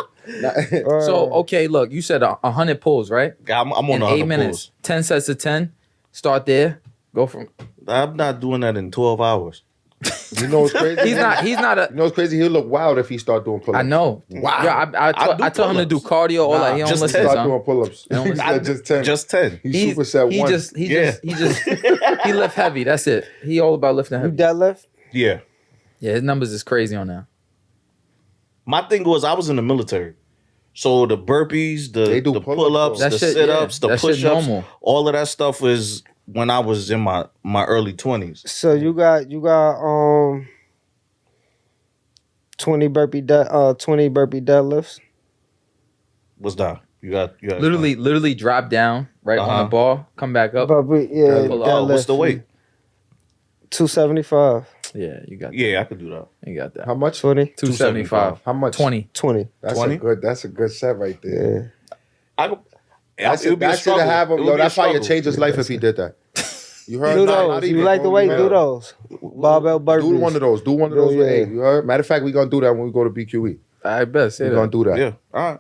So okay, look, you said 100 pulls, right? I'm on 100 8 minutes. pulls. 10 sets of 10. Start there. Go from. I'm not doing that in 12 hours. You know what's crazy? He's not a. You know what's crazy? He'll look wild if he start doing pull-ups. I know. Wow. Yeah, I told him to do cardio. All that. He don't listen. Start doing pull-ups. Just 10. Just 10. He superset one. He lift heavy. That's it. He all about lifting heavy. You deadlift? Yeah. Yeah, his numbers is crazy on that. My thing was I was in the military. So the burpees, the pull-ups, the sit-ups, the push-ups, all of that stuff was when I was in my early 20s. So you got 20 burpee deadlifts? What's that? You got literally drop down right on the ball, come back up. But yeah, what's the weight? 275. Yeah, you got that. Yeah, I could do that. You got that. How much? 20. 275. How much? 20. That's a good set right there. Yeah. That should have him. Yo, that's probably change his life if he did that. You heard? Do those. You like the weight? Do those. Barbell burpees. Do one of those. Do one of those. Yeah. Hey, you heard? Matter of fact, we're gonna do that when we go to BQE. I bet. We're gonna do that. Yeah. All right.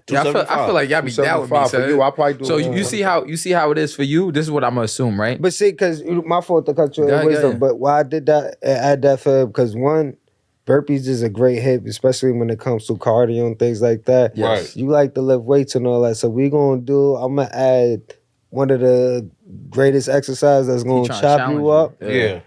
Yeah, I feel like y'all be down with me. For you, I'll probably do. So you see how it is for you. This is what I'm gonna assume, right? But see, because my fault to cut you Yeah, in wisdom. yeah. But why I did that, add that for because one, burpees is a great hit, especially when it comes to cardio and things like that. Yes. Right. You like to lift weights and all that. So I'm gonna add one of the greatest exercises that's gonna trying to chop challenge you up. Yeah.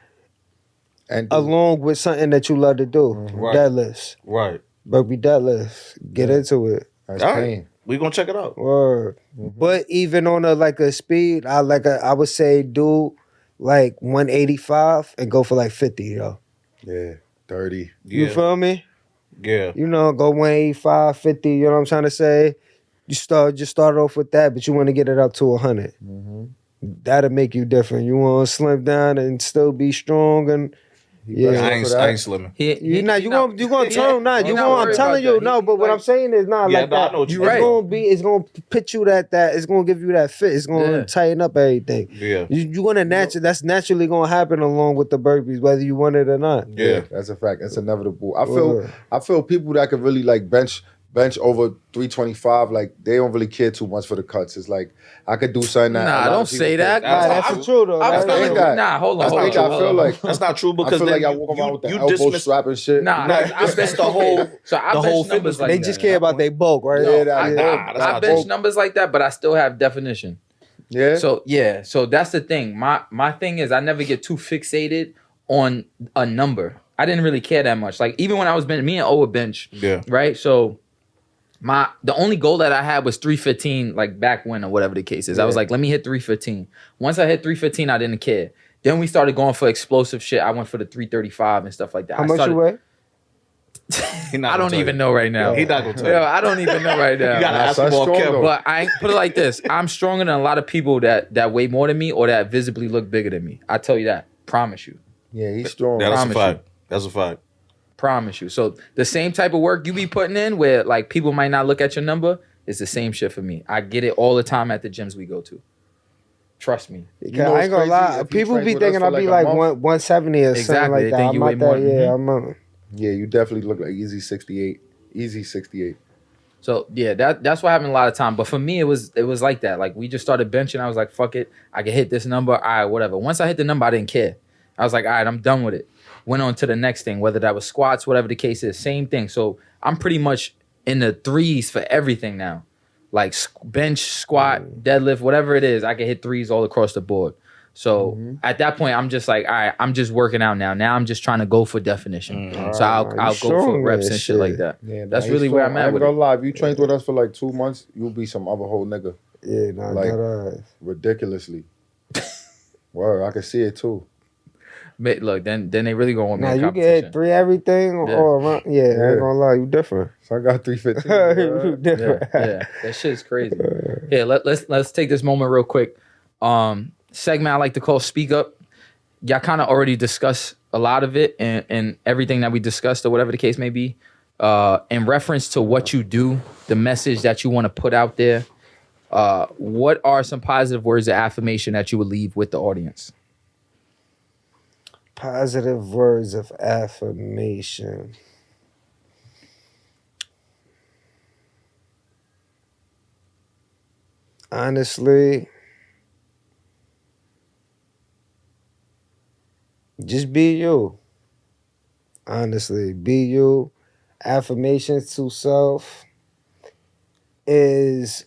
And Along with something that you love to do. Right. Deadlifts. Right. Burpee deadlifts. Get into it. that's All right. pain. We gonna check it out. Word. But even on a speed, I would say do like 185 and go for like 50, yo. Yeah, 30. You Yeah. feel me? Yeah. You know, go 185, 50, you know what I'm trying to say? Just start off with that, but you want to get it up to 100. That'll make you different. You want to slim down and still be strong and yeah. I ain't slimming. You gonna turn now. I'm telling you, no, but what I'm saying is not Yeah, like no, I that. know what you're It's gonna put you that it's gonna give you that fit. It's gonna tighten up everything. Yeah. You're gonna that's naturally gonna happen along with the burpees, whether you want it or not. Yeah. That's a fact. It's inevitable. I feel people that could really like bench over 325, like they don't really care too much for the cuts. It's like I could do something that. Nah, don't say that. That's the truth though. I That's feel the like, nah, hold on. I feel like That's not true because I feel then like I walk around with the elbow dismiss. strap and shit. Nah, I dismiss the whole. So I the bench whole numbers fitness. like They that. just care about their bulk, right? Yeah, that's I not bench true. numbers like that, but I still have definition. Yeah. So that's the thing. My thing is I never get too fixated on a number. I didn't really care that much. Like even when I was bench, me and O would bench. Yeah. Right. So the only goal that I had was 315, like back when or whatever the case is. I was like, let me hit 315. Once I hit 315, I didn't care. Then we started going for explosive shit. I went for the 335 and stuff like that. How much you weigh? I don't even know right now. He not gonna tell you. Yo, I don't even know right now. You gotta ask that's him strong, on though. camera. But I ain't put it like this. I'm stronger than a lot of people that weigh more than me or that visibly look bigger than me. I tell you that. Promise you. Yeah, he's strong. Yeah, that's a Promise fact. That's a fact. Promise you. So the same type of work you be putting in where like people might not look at your number, it's the same shit for me. I get it all the time at the gyms we go to. Trust me. know I ain't gonna what's lie. crazy? If you People train be with us thinking for I'll be like like a month- 170 or something Exactly. like They that. think you I'm weigh out more. there. Yeah, I'm out. Yeah, you definitely look like easy 68. Easy 68. So yeah, that's what happened a lot of time. But for me, it was like that. Like we just started benching. I was like, fuck it. I can hit this number. All right, whatever. Once I hit the number, I didn't care. I was like, all right, I'm done with it. Went on to the next thing, whether that was squats, whatever the case is, same thing. So I'm pretty much in the threes for everything now. Like bench, squat, deadlift, whatever it is, I can hit threes all across the board. So at that point, I'm just like, all right, I'm just working out now. Now I'm just trying to go for definition. So I'll go for reps and shit like that. Yeah, That's really where I'm at with I it. ain't gonna lie. If you trained with us for like 2 months, you'll be some other whole nigga. Yeah, nah, Like- that Ridiculously. Word, I can see it too. But look, then they really gonna want me Now in you competition. get 3 everything or around. Yeah, I ain't gonna lie, you different. So I got 315. You different. Yeah, that shit's crazy. Yeah, let's take this moment real quick. Segment I like to call Speak Up. Y'all kind of already discussed a lot of it and everything that we discussed or whatever the case may be. In reference to what you do, the message that you want to put out there, what are some positive words of affirmation that you would leave with the audience? Positive words of affirmation. Honestly, just be you. Honestly, be you. Affirmations to self is,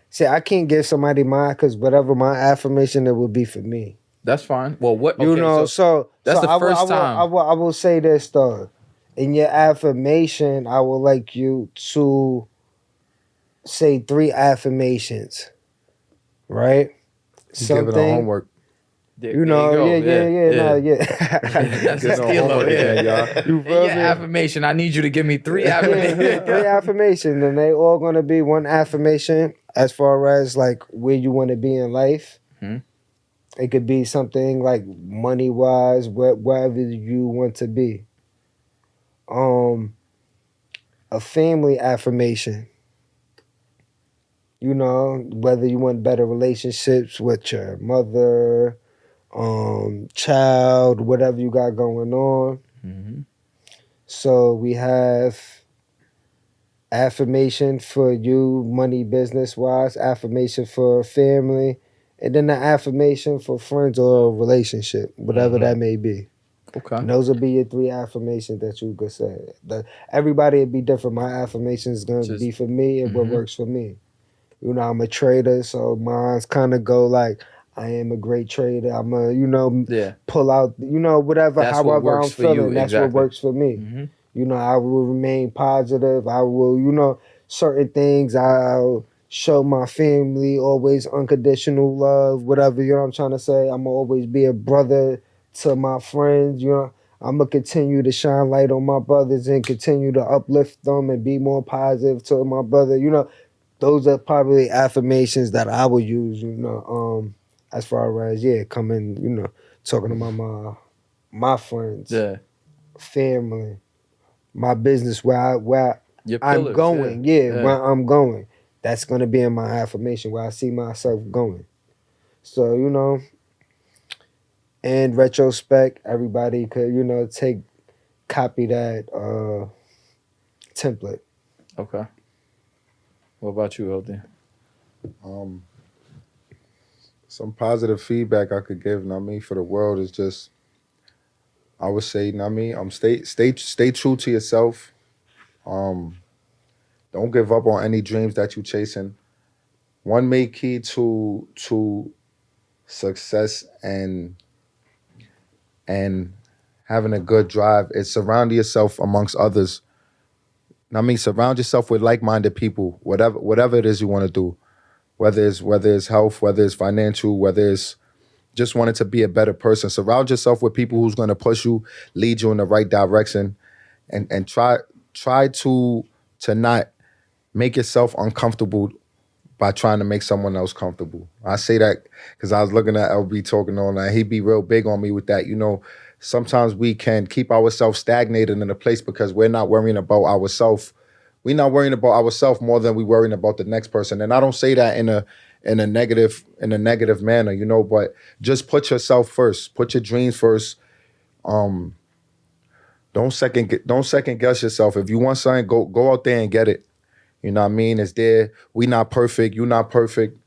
see, I can't give somebody mine because whatever my affirmation, it would be for me. That's fine. Well, what You okay, know, so that's the I will- first I will, time. I will say this though. In your affirmation, I would like you to say 3 affirmations. Right? You giving her homework. You know, yeah. That's a steal, yeah. You feel me? Affirmation. I need you to give me 3 affirmations. 3 affirmations, and they all gonna be one affirmation as far as like where you want to be in life. Hmm. It could be something like money wise, wherever you want to be. A family affirmation. You know, whether you want better relationships with your mother, child, whatever you got going on. Mm-hmm. So we have affirmation for you, money, business wise, affirmation for family, and then the affirmation for friends or relationship, whatever that may be. Okay. And those will be your 3 affirmations that you could say. Everybody would be different. My affirmation is going to be for me and what works for me. You know, I'm a trader, so mine's kind of go like, I am a great trader. I'm a, pull out, whatever, that's however I'm feeling. That's exactly. what works for me. Mm-hmm. You know, I will remain positive. I will, certain things I'll show my family, always unconditional love, whatever, you know what I'm trying to say. I'm going to always be a brother to my friends, I'm going to continue to shine light on my brothers and continue to uplift them and be more positive to my brother, Those are probably affirmations that I would use, as far as, coming, talking about my friends, family, my business, where I'm going, where I'm going. That's going to be in my affirmation, where I see myself going. So, in retrospect, everybody could, copy that template. Okay. What about you, LD? Some positive feedback I could give, for the world is just, I would say, stay true to yourself. Don't give up on any dreams that you're chasing. One main key to success and having a good drive is surround yourself amongst others. Surround yourself with like-minded people, whatever it is you want to do. Whether it's health, whether it's financial, whether it's just wanting to be a better person. Surround yourself with people who's going to push you, lead you in the right direction, and try to not make yourself uncomfortable by trying to make someone else comfortable. I say that because I was looking at LB talking on that. He'd be real big on me with that. Sometimes we can keep ourselves stagnated in a place because we're not worrying about ourselves. We're not worrying about ourselves more than we're worrying about the next person. And I don't say that in a negative manner, but just put yourself first. Put your dreams first. Don't second guess yourself. If you want something, go out there and get it. You know what I mean? It's there. We not perfect. You not perfect.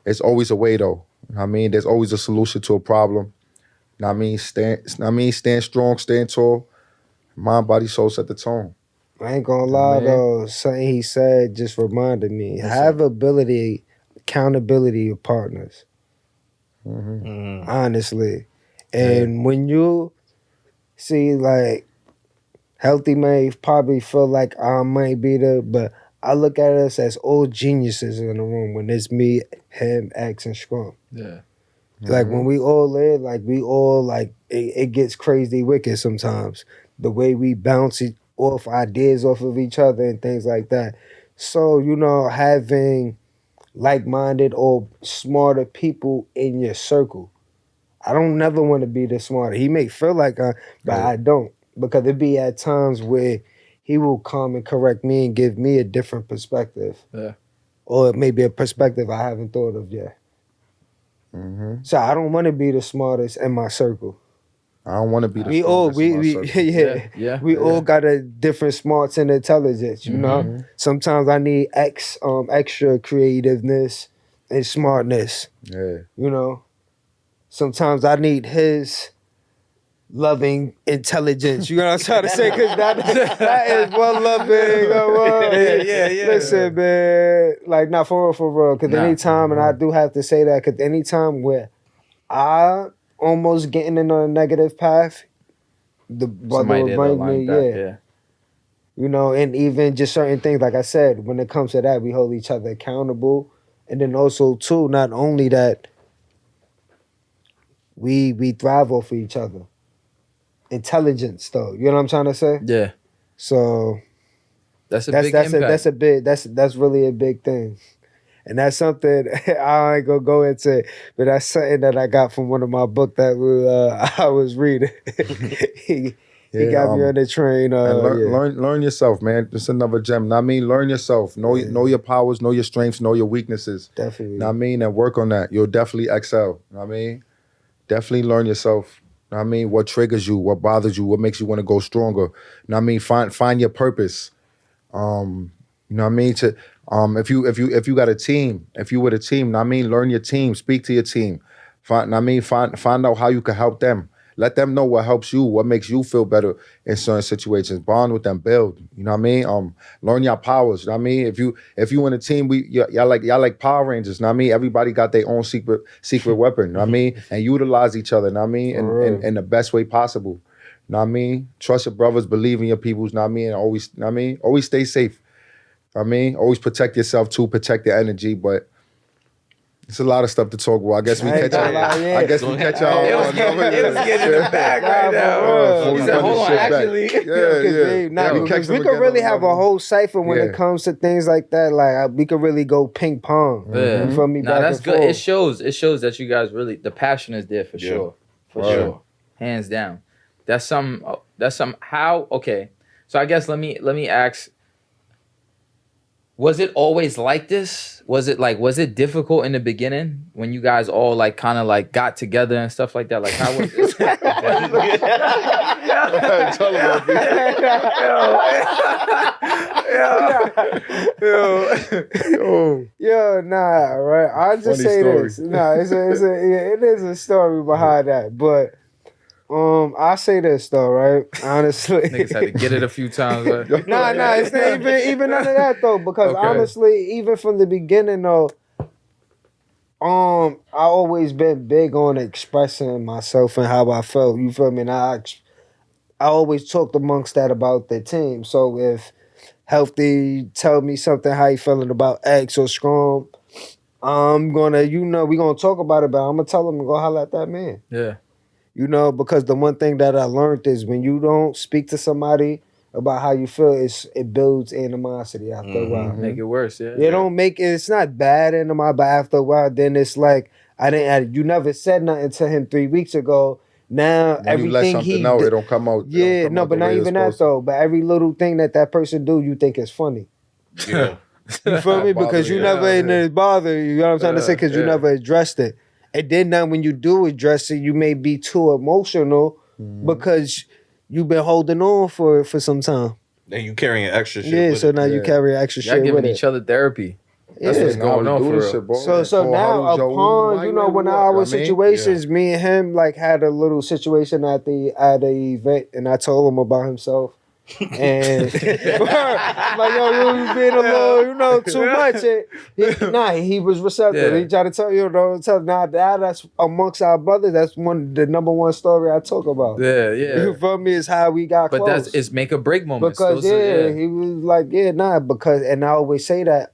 It's always a way though. You know what I mean? There's always a solution to a problem. You know what I mean? Stand strong, stand tall. Mind, body, soul, set the tone. I ain't gonna lie though, something he said just reminded me. Have accountability of partners. Mm-hmm. Honestly. And when you see like Healthy may probably feel like I might be there, but I look at us as all geniuses in the room when it's me, him, X, and Scrum. Yeah. Like when we all live, like we all like it gets crazy wicked sometimes. The way we bounce off ideas off of each other and things like that. So, having like-minded or smarter people in your circle. I don't never want to be the smarter. He may feel like but I don't. Because it be at times where he will come and correct me and give me a different perspective. Yeah. Or maybe a perspective I haven't thought of yet. Mm-hmm. So I don't want to be the smartest in my circle. I don't want to be the smartest in my circle. We all got a different smarts and intelligence, you know? Sometimes I need extra creativeness and smartness. Yeah. Sometimes I need his loving intelligence. You know what I'm trying to say? Because that is one loving. Listen, man. Like, not for real. Because anytime, and I do have to say that, because anytime where I almost getting in a negative path, the brother will bring me, and even just certain things, like I said, when it comes to that, we hold each other accountable. And then also, too, not only that, we thrive off of each other. Intelligence, though. You know what I'm trying to say? Yeah. So that's big impact. That's really a big thing. And that's something I ain't gonna go into, but that's something that I got from one of my books that I was reading. he got me on the train. Learn yourself, man. Just another gem. Know I mean, learn yourself. Know your powers, know your strengths, know your weaknesses. Definitely. Know I mean, and work on that. You'll definitely excel. Know I mean, definitely learn yourself. Know I mean, what triggers you, what bothers you, what makes you want to go stronger. Know I mean, find your purpose. You know what I mean? If you got a team, if you with a team, know I mean, learn your team, speak to your team. Find out how you can help them. Let them know what helps you, what makes you feel better in certain situations. Bond with them, build. You know what I mean? Learn your powers. You know what I mean? If you in a team, y'all like Power Rangers. You know what I mean? Everybody got their own secret weapon. You know what I mean? And utilize each other. You know what I mean? In the best way possible. You know what I mean? Trust your brothers, believe in your peoples. You know what I mean? And always, you know what I mean? Always stay safe. I mean, always protect yourself too, protect your energy, but it's a lot of stuff to talk about. I guess we catch y'all. I guess we catch y'all. It was getting in the back right now. He said, hold on, actually. We could really have a whole cipher when it comes to things like that. Like, we could really go ping pong. Yeah. You feel me? Nah, that's good. It shows that you guys really, the passion is there for sure. For sure. Hands down. That's some, okay. So I guess let me ask, was it always like this? Was it difficult in the beginning when you guys all like kind of like got together and stuff like that? Like how was it? Right. I'll just say this. It is a story behind that, but I say this though, right? Honestly, niggas had to get it a few times. Right? Nah, it's not even none of that though. Because honestly, even from the beginning though, I always been big on expressing myself and how I felt. You feel me? And I always talked amongst that about the team. So if Healthy tell me something, how he feeling about X or Scrum, I'm gonna, we gonna talk about it, but I'm gonna tell him to go holler at that man. Yeah. Because the one thing that I learned is when you don't speak to somebody about how you feel, it builds animosity after a while. Make it worse, yeah. It don't make it, it's not bad animosity, but after a while, then it's like, you never said nothing to him 3 weeks ago. Now, when everything you let it don't come out. Yeah, no, but not even that though. But every little thing that person do, you think is funny. Yeah. You feel me? Because you never it bother you. You know what I'm trying to say? Because you never addressed it. And then now when you do address it, you may be too emotional because you've been holding on for some time. And you carrying extra shit. Yeah, so now you carry extra shit with giving each other therapy. That's what's going on for real. So now upon, when our situations, me and him like had a little situation at the event, and I told him about himself. And like, yo, you being a little, too much. He was receptive. He tried to tell you, that's amongst our brothers. That's the number one story I talk about. Yeah. You feel me? Is how we got close. It's make or break moments. Because he was like, because, and I always say that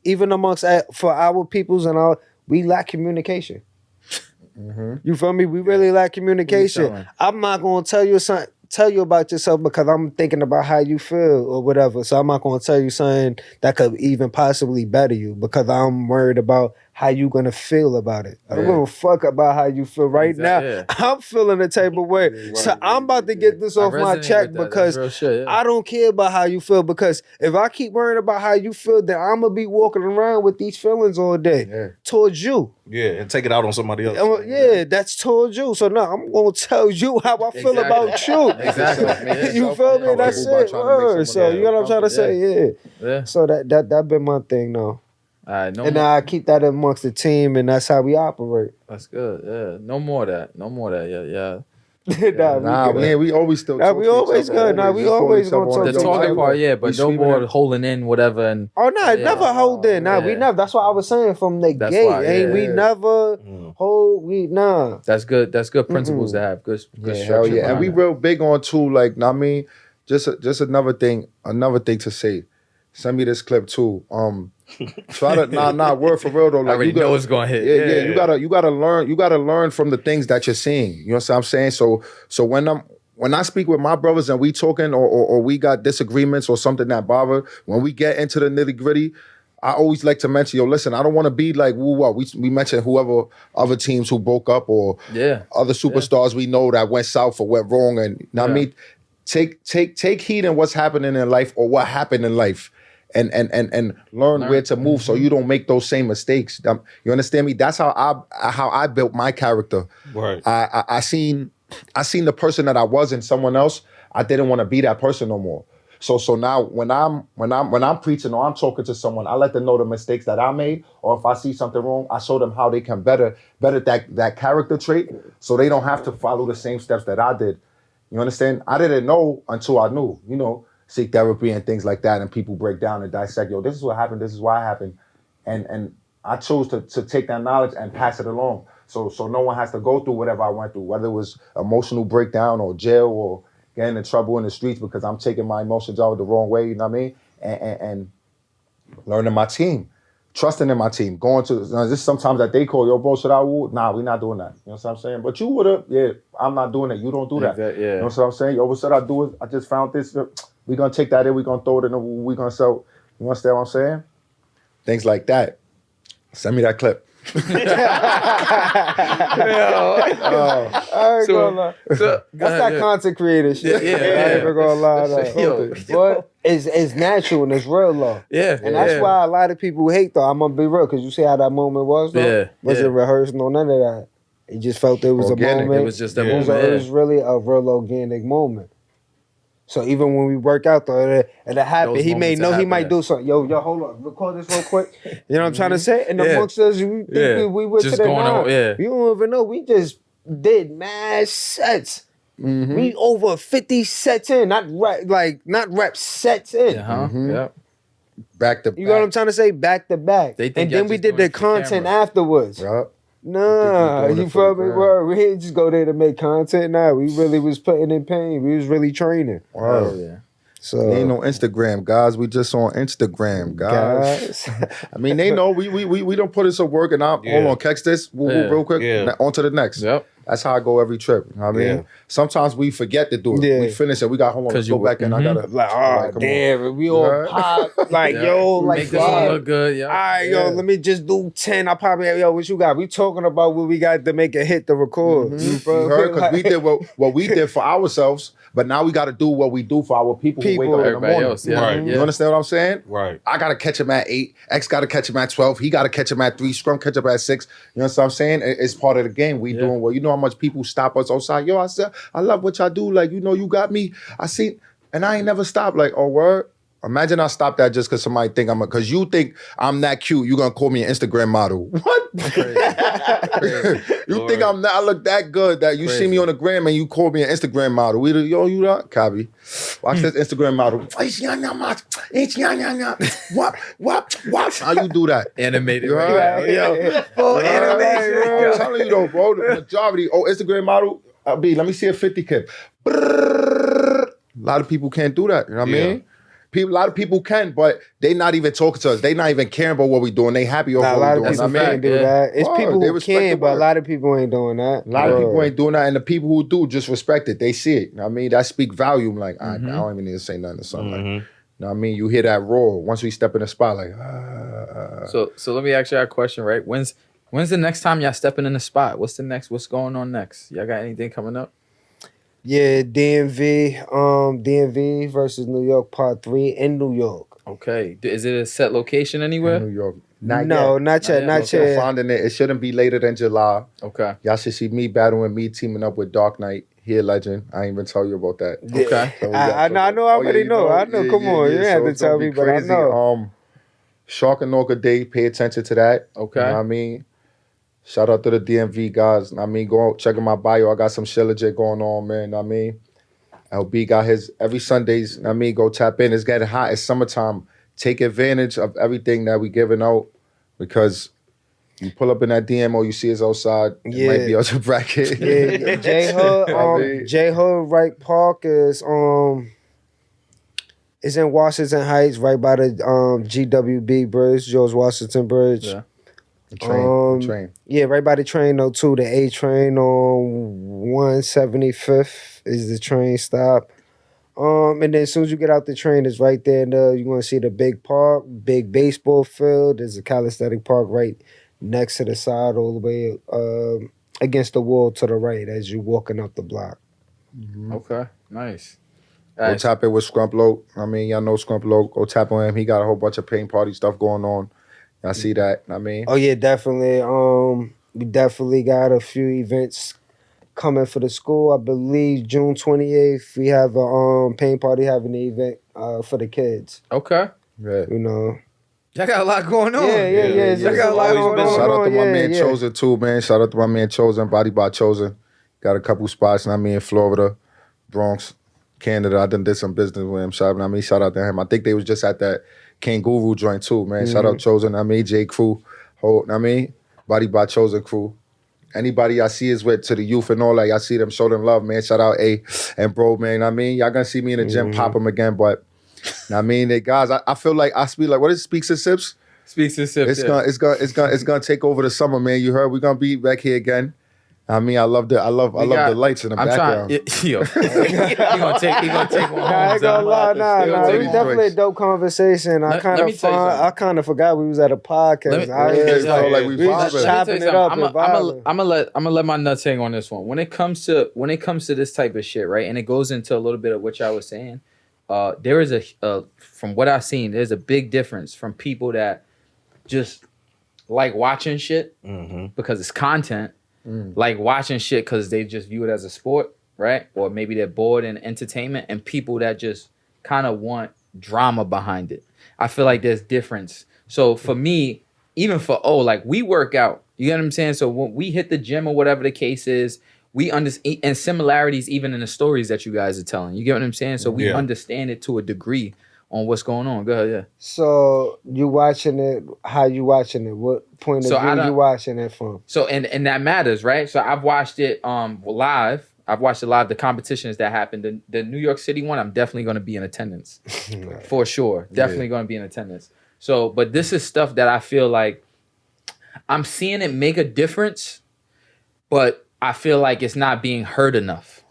even amongst for our peoples and all, we lack communication. You feel me? We really lack communication. I'm not gonna tell you about yourself because I'm thinking about how you feel or whatever. So I'm not going to tell you something that could even possibly better you because I'm worried about how you going to feel about it. I don't give a fuck about how you feel right now. Yeah. I'm feeling the type of way. So I'm about to get this off my check because I don't care about how you feel, because if I keep worrying about how you feel, then I'm going to be walking around with these feelings all day towards you. Yeah, and take it out on somebody else. That's towards you. So now I'm going to tell you how I feel about you. Exactly. You feel me? That's it. So you know what I'm trying to say? Yeah. So that been my thing though. And I keep that amongst the team, and that's how we operate. That's good. Yeah. No more of that. Yeah. We always still talk. We always good. We always gonna talk. The talking part, but no more holding in whatever. And never hold in. We never. That's what I was saying from the gate. We never hold. That's good. That's good principles to have. Good structure. And we real big on too. Like, just another thing to say. Send me this clip too. Try to word for real though. Like, I already know it's gonna hit. Yeah. You gotta learn from the things that you're seeing. You know what I'm saying? So when I speak with my brothers and we talking or we got disagreements or something that bother, when we get into the nitty gritty, I always like to mention, yo, listen, I don't want to be like, woo, what? We mentioned whoever other teams who broke up or other superstars we know that went south or went wrong. And you know what I mean? Take heed in what's happening in life or what happened in life and learn where to move so you don't make those same mistakes. You understand me? That's how I built my character. Right. I seen the person that I was in someone else. I didn't want to be that person no more. So now when I'm preaching or I'm talking to someone, I let them know the mistakes that I made, or if I see something wrong, I show them how they can better that character trait, so they don't have to follow the same steps that I did. You understand? I didn't know until I knew. You know, seek therapy and things like that, and people break down and dissect. Yo, this is what happened. This is why it happened, and I chose to take that knowledge and pass it along. So no one has to go through whatever I went through, whether it was emotional breakdown or jail or getting in trouble in the streets because I'm taking my emotions out the wrong way, you know what I mean? And learning my team, trusting in my team, going to, this sometimes that they call, yo, bro, should I woo? Nah, we're not doing that. You know what I'm saying? But you would have, yeah, I'm not doing it. You don't do that. You know what I'm saying? Yo, what should I do? I just found this. We're going to take that in. We're going to throw it in. We're going to sell. You understand what I'm saying? Things like that. Send me that clip. That's that content creator shit. I ain't even gonna lie though. But it's natural and it's real though. And that's why a lot of people hate though. I'm gonna be real, because you see how that moment was though? Wasn't rehearsed, no none of that. It just felt it was organic. A moment. It was just a moment. It was really a real organic moment. So even when we work out though, and it happened, he may know he might do something. Yo, hold on, record this real quick. You know what I'm trying to say? And amongst us, we think we went just to the nine. You don't even know. We just did mad sets. We over 50 sets in, not rep sets in. Back to back. You know what I'm trying to say? Back to back. And then we did the content afterwards. Nah, you feel me? We didn't just go there to make content. Nah, we really was putting in pain. We was really training. So we ain't no Instagram, guys. We just on Instagram, guys. I mean, they know we don't put in some work, and hold on, catch this real quick. On to the next. That's how I go every trip. You know what I mean? Sometimes we forget to do it. We finish it. We got hold on, let's go back and I gotta damn, we all pop yo, make this one look good. All right, yo, let me just do 10. I probably what you got? We talking about what we got to make a hit to record. You heard? Because we did what we did for ourselves, but now we got to do what we do for our people who wake up in the morning. Else, right. You understand what I'm saying? Right. I got to catch him at 8. X got to catch him at 12. He got to catch him at 3. Scrum catch up at 6. You know what I'm saying? It's part of the game. We doing well. You know how much people stop us outside. Yo, I said, I love what y'all do. Like, you know, you got me. I see, and I ain't never stopped. Like, oh, word? Imagine I stopped that just because somebody think because you think I'm that cute, you gonna call me an Instagram model. What? You think I look that good that you see me on the gram and you call me an Instagram model. Yo, you not? Copy. Watch this Instagram model. What? How you do that? Animated. Full animation. I'm telling you though, bro, the majority, Instagram model, let me see a 50 clip. A lot of people can't do that. You know what I mean? A lot of people can, but they not even talking to us. They not even caring about what we doing. They happy over what we doing. A lot of people can't do that. It's people who can, but a lot of people ain't doing that. A lot of people ain't doing that, and the people who do just respect it. They see it. You know what I mean? That speak volume. Like, I don't even need to say nothing to something. Like, you know what I mean? You hear that roar once we step in the spot. Like, So let me ask you a question, right? When's the next time y'all stepping in the spot? What's going on next? Y'all got anything coming up? Yeah, DMV versus New York Part 3 in New York. Okay. Is it a set location anywhere? In New York. Not yet. Finding it. It shouldn't be later than July. Okay. Y'all should see me battling me teaming up with Dark Knight. Here, legend. I ain't even tell you about that. Okay. So I know. I already know. I know. Come on. You have to tell me, but I know. Shark and Orca Day. Pay attention to that. Okay. You know what I mean? Shout out to the DMV guys. I mean, go check out my bio. I got some shit legit going on, man. I mean, LB got his every Sundays. I mean, go tap in. It's getting hot. It's summertime. Take advantage of everything that we giving out, because you pull up in that DM or you see us outside, it might be out your bracket. J Hood, J Hood Wright Park is It's in Washington Heights, right by the GWB Bridge, George Washington Bridge. Yeah. Train. Yeah, right by the train though too. The A train on 175th is the train stop. And then as soon as you get out the train, it's right there. You're gonna see the big park, big baseball field. There's a calisthenic park right next to the side, all the way against the wall to the right as you're walking up the block. Mm-hmm. Okay, nice. Go tap it with Scrumplo. I mean, y'all know Scrumplo. Go tap on him. He got a whole bunch of paint party stuff going on. Y'all see that? I mean, oh yeah, definitely. We definitely got a few events coming for the school. I believe June 28th we have a paint party, having an event for the kids. Okay. yeah. You know. Y'all got a lot going on. Yeah. Y'all got a lot going on. Shout out to my man Chosen too, man. Shout out to my man Chosen, Body by Chosen. Got a couple spots, and I mean, in Florida, Bronx, Canada. I done did some business with him. Shout out to him. I think they was just at that Kangaroo joint too, man. Shout out Chosen. I mean, J Crew. Body by Chosen crew. Anybody I see is with to the youth and all that, y'all see them, show them love, man. Shout out A and bro, man. I mean, y'all gonna see me in the gym, pop them again, but I mean, they guys, I feel like I speak like what is Speaks and Sips? Speaks and Sips. It's gonna take over the summer, man. You heard we're gonna be back here again. I mean, I love the lights in the background. He gonna take one. I ain't gonna lie, nah. It was definitely a dope conversation. I kind of forgot we was at a podcast. We was chopping it up. I'm gonna let my nuts hang on this one. When it comes to this type of shit, right? And it goes into a little bit of what y'all was saying. There is from what I've seen, there's a big difference from people that just like watching shit because it's content. Like watching shit because they just view it as a sport, right? Or maybe they're bored in entertainment, and people that just kind of want drama behind it. I feel like there's difference. So for me, even for like we work out, you get what I'm saying? So when we hit the gym or whatever the case is, we understand, and similarities even in the stories that you guys are telling. You get what I'm saying? So we understand it to a degree on what's going on. Go ahead, yeah. So you watching it? How you watching it? What point of view you watching it from? So and that matters, right? So I've watched it live. I've watched it live. The competitions that happened, the New York City one, I'm definitely going to be in attendance for sure. Definitely going to be in attendance. So, but this is stuff that I feel like I'm seeing it make a difference, but I feel like it's not being heard enough.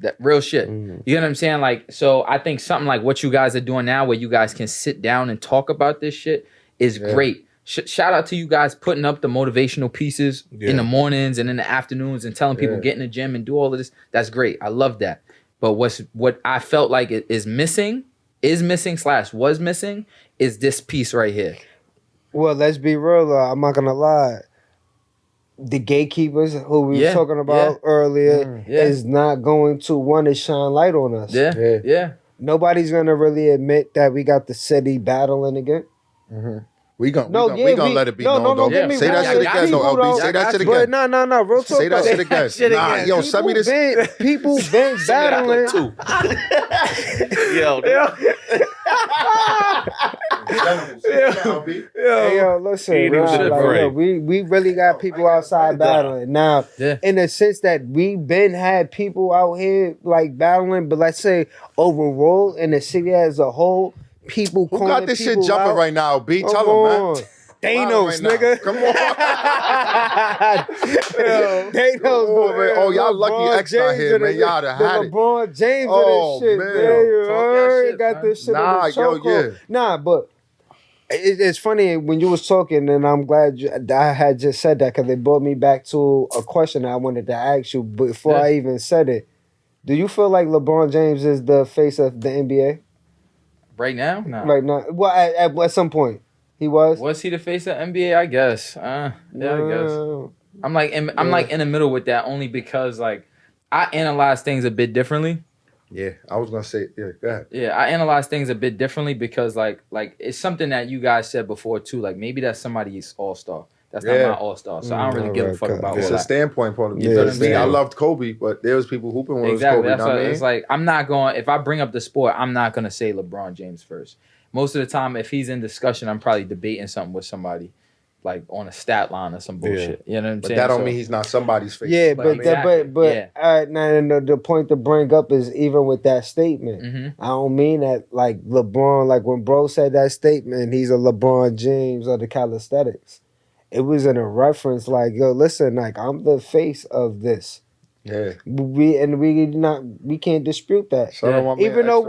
That real shit. You know what I'm saying? Like, so I think something like what you guys are doing now, where you guys can sit down and talk about this shit, is great. Shout out to you guys putting up the motivational pieces in the mornings and in the afternoons and telling people get in the gym and do all of this. That's great. I love that. But what I felt like is missing is this piece right here. Well, let's be real. I'm not gonna lie. The gatekeepers who we were talking about earlier is not going to want to shine light on us. Yeah. Nobody's gonna really admit that we got the city battling again. We gonna let it be known though. Say that shit again, though, LB. Say that shit again. No. Real talk. Say that shit again. Nah, yo, send me this. People been battling. Yo, listen. We really got people outside battling now. In the sense that we been had people out here like battling, but let's say overall in the city as a whole. People who got this shit jumping out. right now, B? Tell them, man. Thanos, nigga. Come on. Thanos. Man. Oh, y'all lucky X out here, man. Y'all done had it. LeBron James of this shit, man. You heard? Got this shit on the chokehold. Nah, but it's funny when you was talking, and I'm glad I had just said that because it brought me back to a question I wanted to ask you before I even said it. Do you feel like LeBron James is the face of the NBA? Right now? No. Right now. Well, at some point. He was? Was he the face of NBA? I guess. I guess. I'm like in the middle with that only because like I analyze things a bit differently. Yeah, I was gonna say go ahead. Yeah, I analyze things a bit differently because like it's something that you guys said before too. Like maybe that's somebody's all-star. That's not my all-star. So I don't really give a fuck about it's all a standpoint point of view. I loved Kobe, but there was people hooping with Kobe. That's what it's like. I'm not going. If I bring up the sport, I'm not gonna say LeBron James first. Most of the time, if he's in discussion, I'm probably debating something with somebody. like on a stat line or some bullshit. You know what I'm but saying? that don't mean he's not somebody's face. Yeah, But exactly. Now the point to bring up is even with that statement, I don't mean that like LeBron, like when bro said that statement, he's a LeBron James of the calisthenics. It was in a reference like, yo, listen, like I'm the face of this. Yeah, we can't dispute that. Even though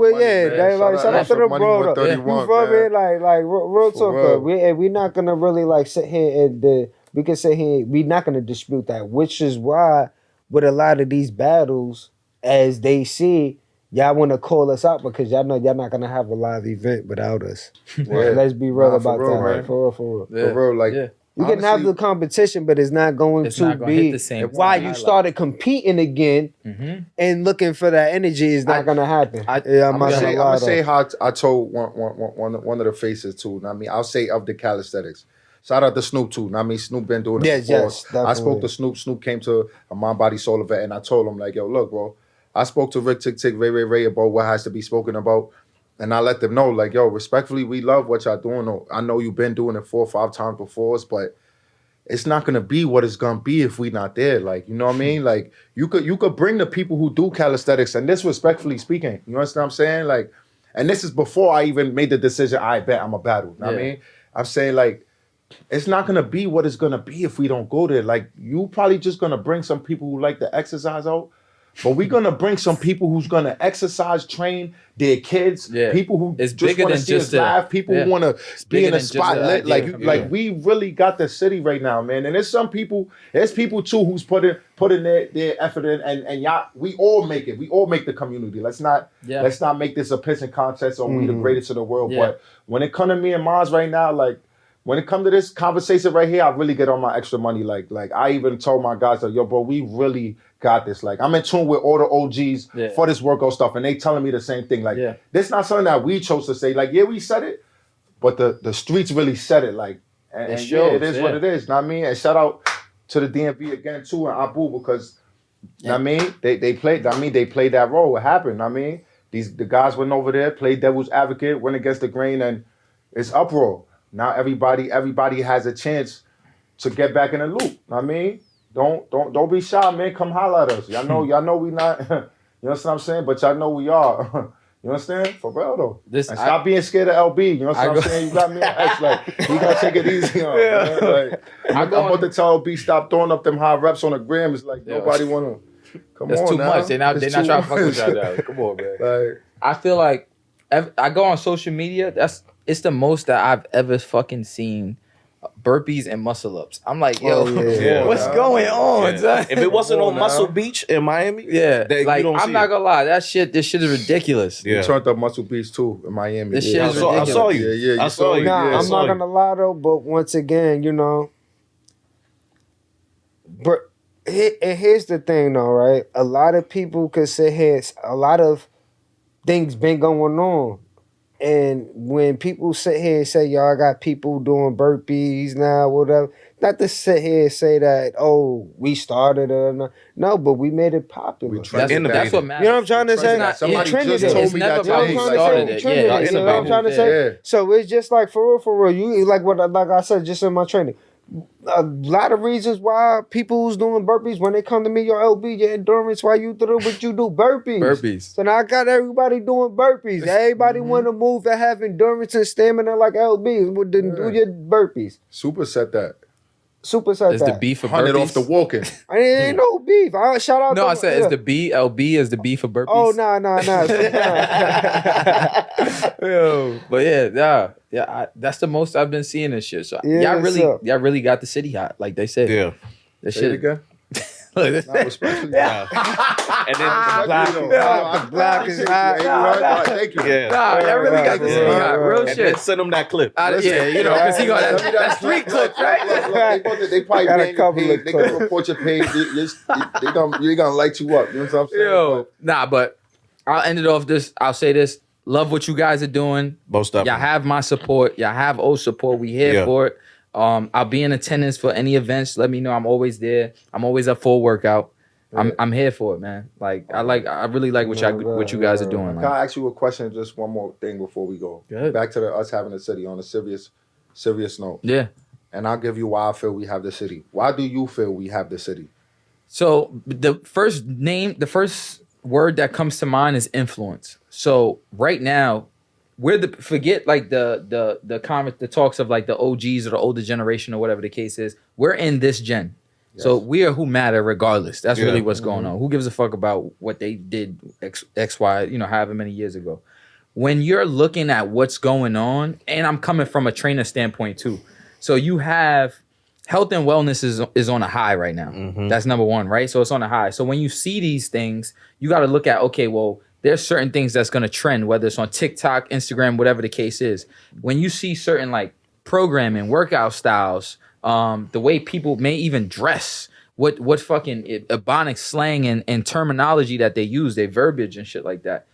shout out to the bro. You feel me? Like real talk though. We not gonna really like sit here and we can sit here. We not gonna dispute that, which is why with a lot of these battles, as they see, y'all want to call us out because y'all know y'all not gonna have a live event without us. Let's be real about that. Man. For real. For real, like. You can have the competition, but it's not going to be the same why you started competing again and looking for that energy is not going to happen. I'm gonna say how I told one of the faces too. I mean, I'll say of the calisthenics. Shout out to Snoop too. I mean, Snoop been doing it before. Yes, I spoke to Snoop. Snoop came to a Mind Body Soul event, and I told him like, yo, look, bro. I spoke to Rick Tick Tick, Ray about what has to be spoken about. And I let them know, like, yo, respectfully, we love what y'all doing. I know you've been doing it 4 or 5 times before us, but it's not gonna be what it's gonna be if we not there. Like, you know what I mean? Like, you could bring the people who do calisthenics, and this respectfully speaking, you understand what I'm saying? Like, and this is before I even made the decision, I bet I'm a battle. You know what I mean? I'm saying, like, it's not gonna be what it's gonna be if we don't go there. Like, you probably just gonna bring some people who like to exercise out. But we're gonna bring some people who's gonna exercise, train their kids, people who it's just want to see us live, people who want to be in a spotlight. Like we really got the city right now, man. And there's people too who's putting their effort in, and y'all, we all make it. We all make the community. Let's not make this a pissing contest or we the greatest in the world. But when it come to me and Maz right now, like. When it comes to this conversation right here, I really get on my extra money. Like I even told my guys, like, yo, bro, we really got this. Like, I'm in tune with all the OGs for this workout stuff, and they telling me the same thing. Like, this not something that we chose to say. Like, we said it, but the streets really said it. Like, and it is what it is. Know what I mean? And shout out to the DMV again too and Abu because, know what I mean, they played. I mean, they played that role. It happened. Know what I mean, the guys went over there, played devil's advocate, went against the grain, and it's uproar. Now everybody has a chance to get back in the loop. I mean, don't be shy, man. Come holler at us. Y'all know we not. You know what I'm saying? But y'all know we are. You understand? For real though. And stop being scared of LB. You know what I'm saying? You got me on X. Like, you gotta take it easy on. Man. Like, I'm about to tell LB stop throwing up them high reps on the gram. It's like nobody wanna. Come that's on, too now. much. They're not trying to fuck with y'all. Now. Come on, man. Like, I feel like I go on social media. It's the most that I've ever fucking seen burpees and muscle ups. I'm like, yo, what's going on? If it wasn't on Muscle Beach in Miami, like I'm not gonna lie, this shit is ridiculous. You turned up Muscle Beach too in Miami. This shit is ridiculous. I saw you. I saw you. Nah, I'm not gonna lie though, but once again, you know, but here's the thing though, right? A lot of people could sit here, a lot of things been going on. And when people sit here and say, y'all got people doing burpees now, whatever, not to sit here and say that, oh, we started it. No, but we made it popular. That's what matters. You know what I'm trying to say? Somebody trended just told me never that about today. who started it. Yeah, you know what I'm trying to say? Yeah. So it's just like, for real, you like I said, just in my training. A lot of reasons why people who's doing burpees, when they come to me, your LB, your endurance, why you do what you do, burpees. So now I got everybody doing burpees. Everybody want to move and have endurance and stamina like LB. Do your burpees. Super said that. Is the B for 100 burpees? off the walking. I ain't no beef. Shout out. No, I said is the B LB is the B for burpees. Oh no. But that's the most I've been seeing this shit. So y'all really got the city hot, like they said. Yeah. That Say shit it again. And then black is hot. Thank you. Y'all really got the city hot. Real and shit. then send him that clip. Because he got that street clip, right? They probably Got a ban couple your of page. They gonna report your page. They gonna light you up. You know what I'm saying? But I'll end it off this. I'll say this. Love what you guys are doing. Most definitely. Y'all have my support. Y'all have O's support. We here for it. I'll be in attendance for any events. Let me know. I'm always there. I'm always up for a workout. I'm here for it, man. Like I really like what you guys are doing. Can I ask you a question? Just one more thing before we go. Good. Back to us having a city on a serious note. Yeah. and I'll give you why I feel we have the city. Why do you feel we have the city? So the first word that comes to mind is influence. So right now, forget like the comment, the talks of like the OGs or the older generation or whatever the case is. We're in this gen. Yes. So we are who matter regardless. That's really what's going on. Who gives a fuck about what they did X, Y, however many years ago. When you're looking at what's going on, and I'm coming from a trainer standpoint too. So you have health and wellness is on a high right now. Mm-hmm. That's number one, right? So it's on a high. So when you see these things, you got to look at, okay, well, there's certain things that's going to trend, whether it's on TikTok, Instagram, whatever the case is. When you see certain like programming, workout styles, the way people may even dress, what fucking ebonics slang and terminology that they use, their verbiage and shit like that.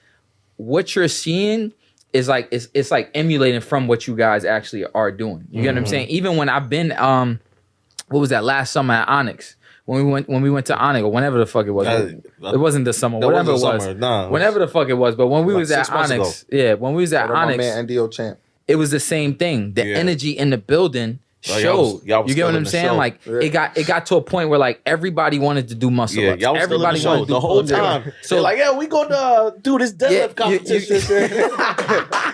What you're seeing is like, it's like emulating from what you guys actually are doing. You get what I'm saying? Even when I've been, what was that last summer at Onyx? When we went to Onyx, or whenever the fuck it was. It wasn't the summer, whatever it was. Nah, whenever the fuck it was. But when we was at Onyx, when we was at Onyx, my man NDO champ. It was the same thing. The energy in the building showed. Y'all you get what I'm saying? Show. Like it got to a point where like everybody wanted to do muscle ups. Y'all everybody still in the show the whole time. So they're like, yeah, we gonna do this deadlift competition.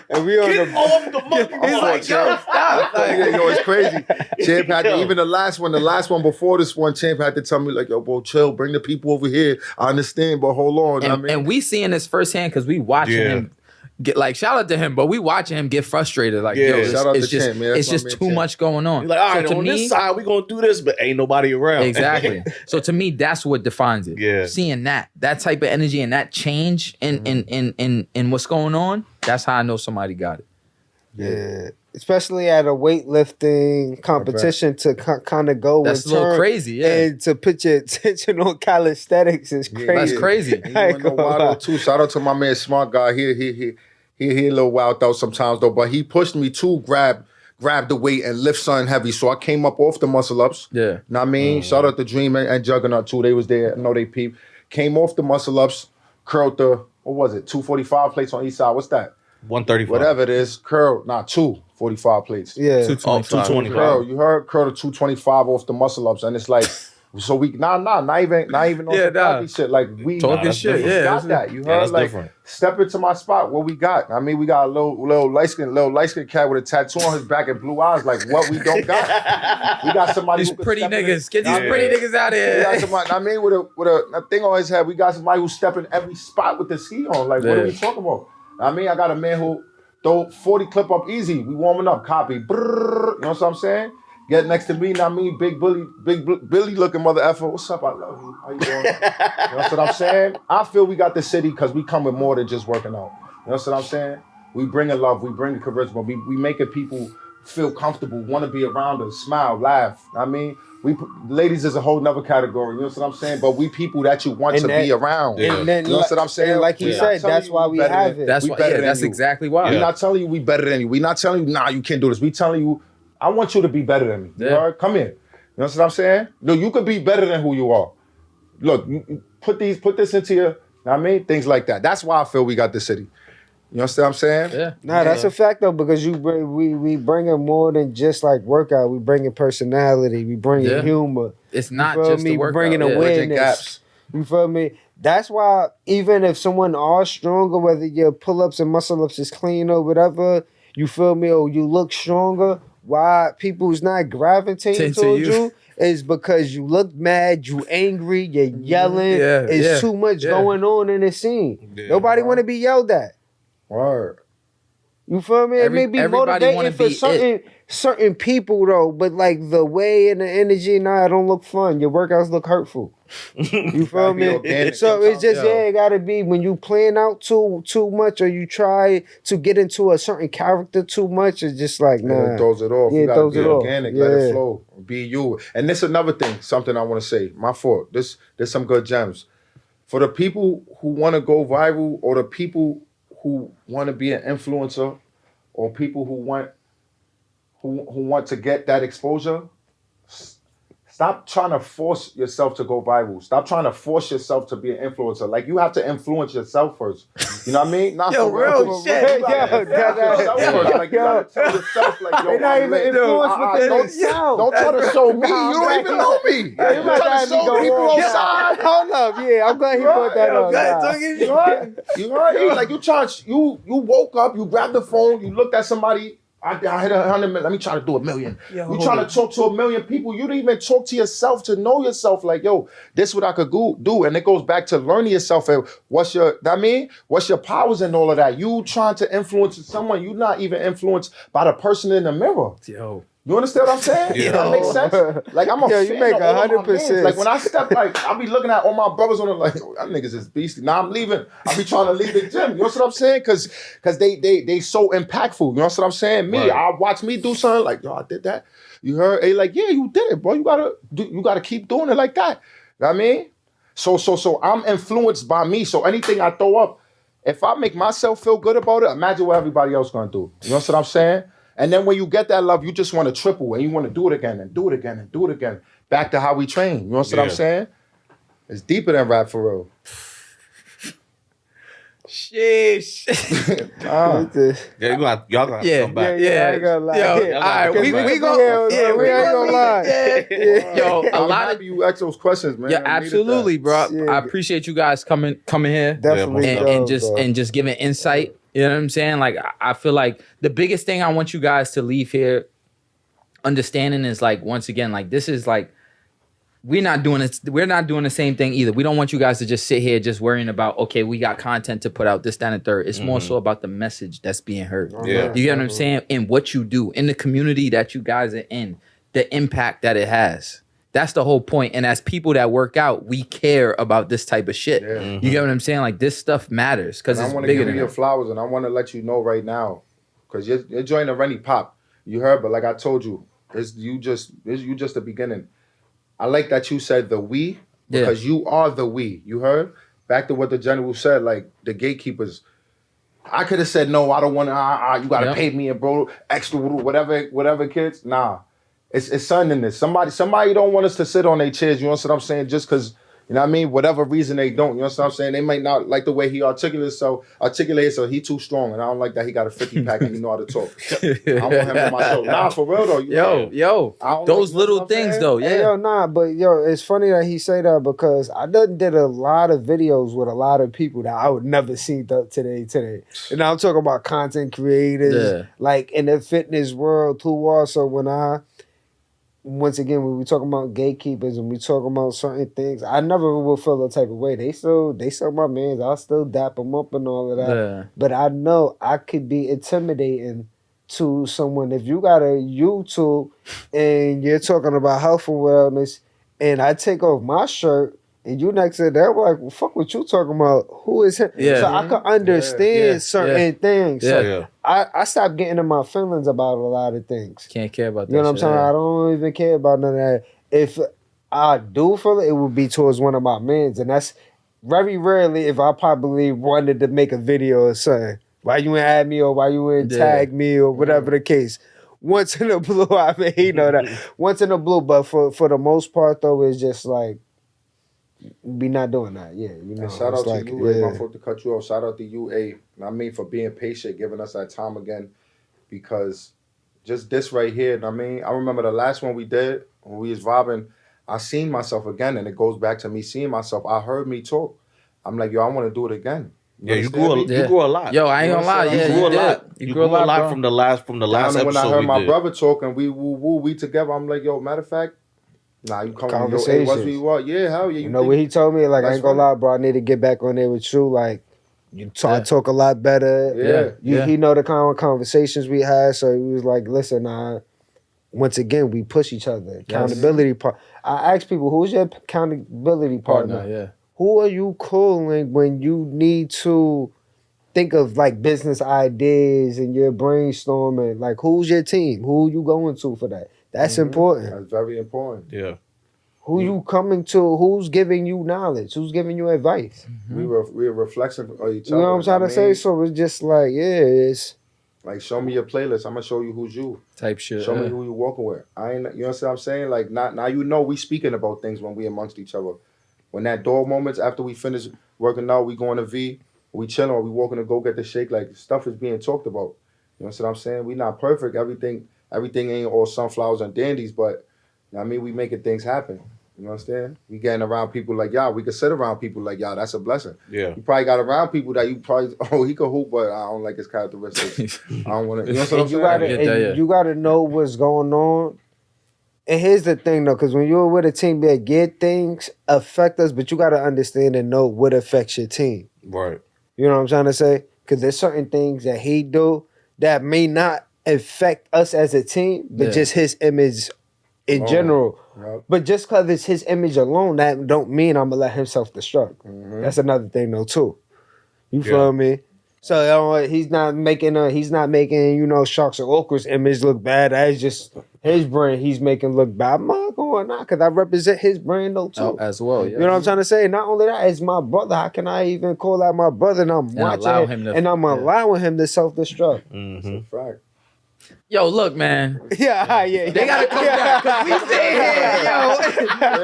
And we on Get off the monkey. He's like, yo, stop. Yo, it's crazy. Champ had to, even the last one before this one, Champ had to tell me like, yo, bro, chill, bring the people over here. I understand, but hold on. And we seeing this firsthand because we watching him. Get like shout out to him, but we watching him get frustrated. Like, yo, it's just too much going on. You're like, all right, so on this side, we gonna do this, but ain't nobody around. Exactly. So to me, that's what defines it. Yeah. Seeing that type of energy and that change in what's going on, that's how I know somebody got it. Yeah. Especially at a weightlifting competition to kind of go that's a little crazy, and to put your attention on calisthenics is crazy. That's crazy. You know why, too? Shout out to my man, Smart Guy. He a little wild out sometimes though, but he pushed me to grab the weight and lift something heavy. So I came up off the muscle ups. Yeah, know what I mean, shout out to Dream and Juggernaut too. They was there. I know they peeped. Came off the muscle ups, curled the 245 plates on each side. What's that? 135. Whatever it is, curl. 245 plates. Yeah, 225. Curl. You heard curl to 225 off the muscle ups, and it's like. So we not even on some shit. Like we talking shit. We got that. You heard like different. Step into my spot. What we got? I mean, we got a little light skinned cat with a tattoo on his back and blue eyes. Like what we don't got. We got somebody. These pretty niggas. Get these pretty niggas out of here. We got somebody. I mean, with a thing on his head. We got somebody who's stepping every spot with the ski on. Like what are we talking about? I mean, I got a man who throw 40 clip up easy. We warming up. Copy. Brrr, you know what I'm saying? Get next to me, not me, big Billy looking mother effer. What's up? I love you. How you doing? You know what I'm saying? I feel we got the city because we come with more than just working out. You know what I'm saying? We bring a love, we bring a charisma, we making people feel comfortable, want to be around us, smile, laugh. I mean, ladies is a whole nother category. You know what I'm saying? But we people that you want to be around. Yeah. And then, you know what I'm saying? Like you said, that's why we have it. That's exactly why. We're not telling you we better than you. We're not telling you, nah, you can't do this. We telling you, I want you to be better than me. Yeah. You know? Come here. You know what I'm saying? No, you could be better than who you are. Look, put this into your, you know what I mean? Things like that. That's why I feel we got the city. You know what I'm saying? Yeah. Nah, that's a fact though, because we bring in more than just like workout. We bring in personality. We bring in humor. It's not just the workout. Bringing awareness. You feel me? That's why even if someone are stronger, whether your pull-ups and muscle-ups is clean or whatever, you feel me, or you look stronger, why people's not gravitating towards you is because you look mad, you angry, you're yelling. It's too much going on in the scene. Nobody want to be yelled at. Word. You feel me? It may be motivating for certain people though, but like the way and the energy, it don't look fun. Your workouts look hurtful. You feel me? So it's just it gotta be when you plan out too much or you try to get into a certain character too much. It's just like it throws it off. You gotta be organic, let it flow, be you. And this is another thing, something I want to say. My fault. There's some good gems for the people who want to go viral, or the people who want to be an influencer, or people who want to get that exposure. Stop trying to force yourself to go viral. Stop trying to force yourself to be an influencer. Like, you have to influence yourself first. You know what I mean? Not Yo, for real shit. You gotta influence yourself first. Like, you gotta tell yourself, like, yo, They're not even influenced within themselves. Don't try to show me. You don't even know me. You try to show people outside. Hold up, yeah, I'm glad he put that on. You heard? Like, you woke up, you grabbed the phone, you looked at somebody. I hit 100 million. Let me try to do 1 million. You trying to talk to 1 million people. You didn't even talk to yourself to know yourself. Like, yo, this is what I could do. And it goes back to learning yourself. And what's your powers and all of that? You trying to influence someone. You not even influenced by the person in the mirror. Yo. You understand what I'm saying? Yeah. That makes sense. Like, I'm a fan you make of all of my 100%. mans. Like, when I step, like, I'll be looking at all my brothers on the, like, that niggas is beastie. Now I'm leaving. I'll be trying to leave the gym. You know what I'm saying? Because they so impactful. You know what I'm saying? Me, I watch me do something like, yo, I did that. You heard? They like, yeah, you did it, bro. You gotta keep doing it like that. You know what I mean? So I'm influenced by me. So anything I throw up, if I make myself feel good about it, imagine what everybody else gonna do. You know what I'm saying? And then when you get that love, you just want to triple and you want to do it again and do it again and do it again. Back to how we train. You know what I'm saying? It's deeper than rap for real. Sheesh. Yeah, y'all gonna come back. I ain't gonna lie. Yo, all right, we ain't gonna lie. Yo, a lot of you ask those questions, man. Yeah, absolutely, bro. Yeah. I appreciate you guys coming here. Definitely. and just giving insight. You know what I'm saying? Like, I feel like the biggest thing I want you guys to leave here understanding is, like, once again, like, this is like, we're not doing the same thing either. We don't want you guys to just sit here just worrying about, okay, we got content to put out, this, that, and third. It's more so about the message that's being heard. Yeah. You get what I'm saying? And what you do in the community that you guys are in, the impact that it has. That's the whole point. And as people that work out, we care about this type of shit. Yeah. You get what I'm saying? Like, this stuff matters because it's bigger than that. I want to give you your flowers, and I want to let you know right now, because you're joining Rennie Pop. You heard, but like I told you, you just the beginning. I like that you said the we, because you are the we. You heard? Back to what the general said, like, the gatekeepers. I could have said, no, I don't want to, you got to pay me, and bro, extra, whatever, kids. Nah. It's something in this. Somebody don't want us to sit on their chairs, you know what I'm saying? Just because, you know what I mean? Whatever reason they don't, you know what I'm saying? They might not like the way he articulates, so he too strong, and I don't like that he got a 50-pack and he know how to talk. I want him on my show. Nah, for real though. Yo, those little things though, Hey, it's funny that he say that because I did a lot of videos with a lot of people that I would never see today. And I'm talking about content creators, like in the fitness world too also once again, when we talking about gatekeepers and we talking about certain things, I never will feel the type of way. They still my mans. I'll still dap them up and all of that. Yeah. But I know I could be intimidating to someone. If you got a YouTube and you're talking about health and wellness, and I take off my shirt and you next to that, like, well, fuck what you talking about. Who is him? Yeah. So I can understand certain things. So I stopped getting in my feelings about a lot of things. Can't care about that. You know what I'm saying? I don't even care about none of that. If I do feel it, it would be towards one of my mans. And that's very rarely if I probably wanted to make a video or something. Why you ain't add me or why you ain't tag me or whatever the case. Once in a blue, I mean, you know that. Once in a blue, but for the most part though, it's just like, be not doing that, you know. And shout out to you, A. My fault to cut you off. Shout out to you, A. I mean, for being patient, giving us that time again, because just this right here. I mean, I remember the last one we did when we was vibing. I seen myself again, and it goes back to me seeing myself. I heard me talk. I'm like, yo, I want to do it again. You grew a lot. Yo, I ain't gonna lie. You grew a lot. You grew a lot from the last episode. When I heard my brother talking, we together. I'm like, yo, matter of fact. Nah, you come conversations. Hell yeah. You know what he told me? Like, I ain't gonna lie, bro. I need to get back on there with you. Like, you talk a lot better. He know the kind of conversations we had. So he was like, listen, once again, we push each other. Accountability part. I ask people, who's your accountability partner? Who are you calling when you need to think of like business ideas and you're brainstorming? Like, who's your team? Who you going to for that? That's important. That's very important. Yeah. Who you coming to? Who's giving you knowledge? Who's giving you advice? We're a reflection of each other. You know what I'm trying to say? So it's just like, it's Like, show me your playlist. I'm gonna show you who's you. Type shit. Show me who you walking with. I ain't, you know what I'm saying? Like, now you know we speaking about things when we amongst each other. When that dog moments after we finish working out, we going to V, we chilling, or we walking to go get the shake. Like, stuff is being talked about. You know what I'm saying? We not perfect. Everything ain't all sunflowers and dandies, but I mean, we making things happen. You know what I'm saying? We getting around people like y'all. We can sit around people like y'all. That's a blessing. Yeah. You probably got around people that you probably, he could hoop, but I don't like his characteristics. I don't want to. You know what I'm saying? You gotta know what's going on. And here's the thing though, because when you're with a team, things affect us, but you gotta understand and know what affects your team. Right. You know what I'm trying to say? Because there's certain things that he do that may not affect us as a team, but just his image in general. Yep. But just because it's his image alone, that don't mean I'm gonna let him self-destruct. Mm-hmm. That's another thing though too. You feel me? So he's not making Sharks or Okras image look bad. That's just his brand he's making look bad. I'm not going on because I represent his brand though too. As well. Yeah. You know what I'm trying to say? Not only that, it's my brother. How can I even call out my brother and I'm watching him and I'm allowing him to self-destruct? Mm-hmm. That's a fact. Yo, look, man. Yeah. They gotta come back because we stay here, yo.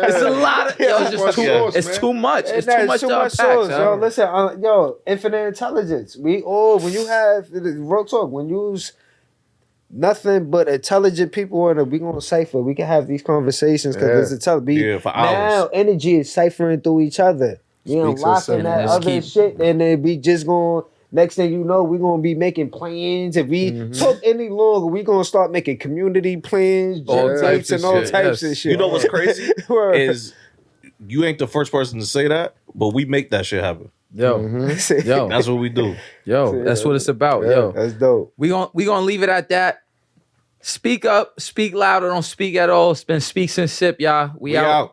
It's a lot of it's too much. It's too much to unpack. Yo, listen, infinite intelligence. When you have real talk, when you use nothing but intelligent people in it, we gonna cipher. We can have these conversations because it's for hours. Now energy is ciphering through each other. You know, locking that other shit, and then we just going. Next thing you know, we're going to be making plans. If we talk any longer, we're going to start making community plans, all types of shit. You know what's crazy? Is you ain't the first person to say that, but we make that shit happen. Yo, yo. That's what we do. Yo, that's what it's about. Yo. That's dope. We gonna leave it at that. Speak up, speak loud, or don't speak at all. It's been SpeaksNSip, y'all. We out.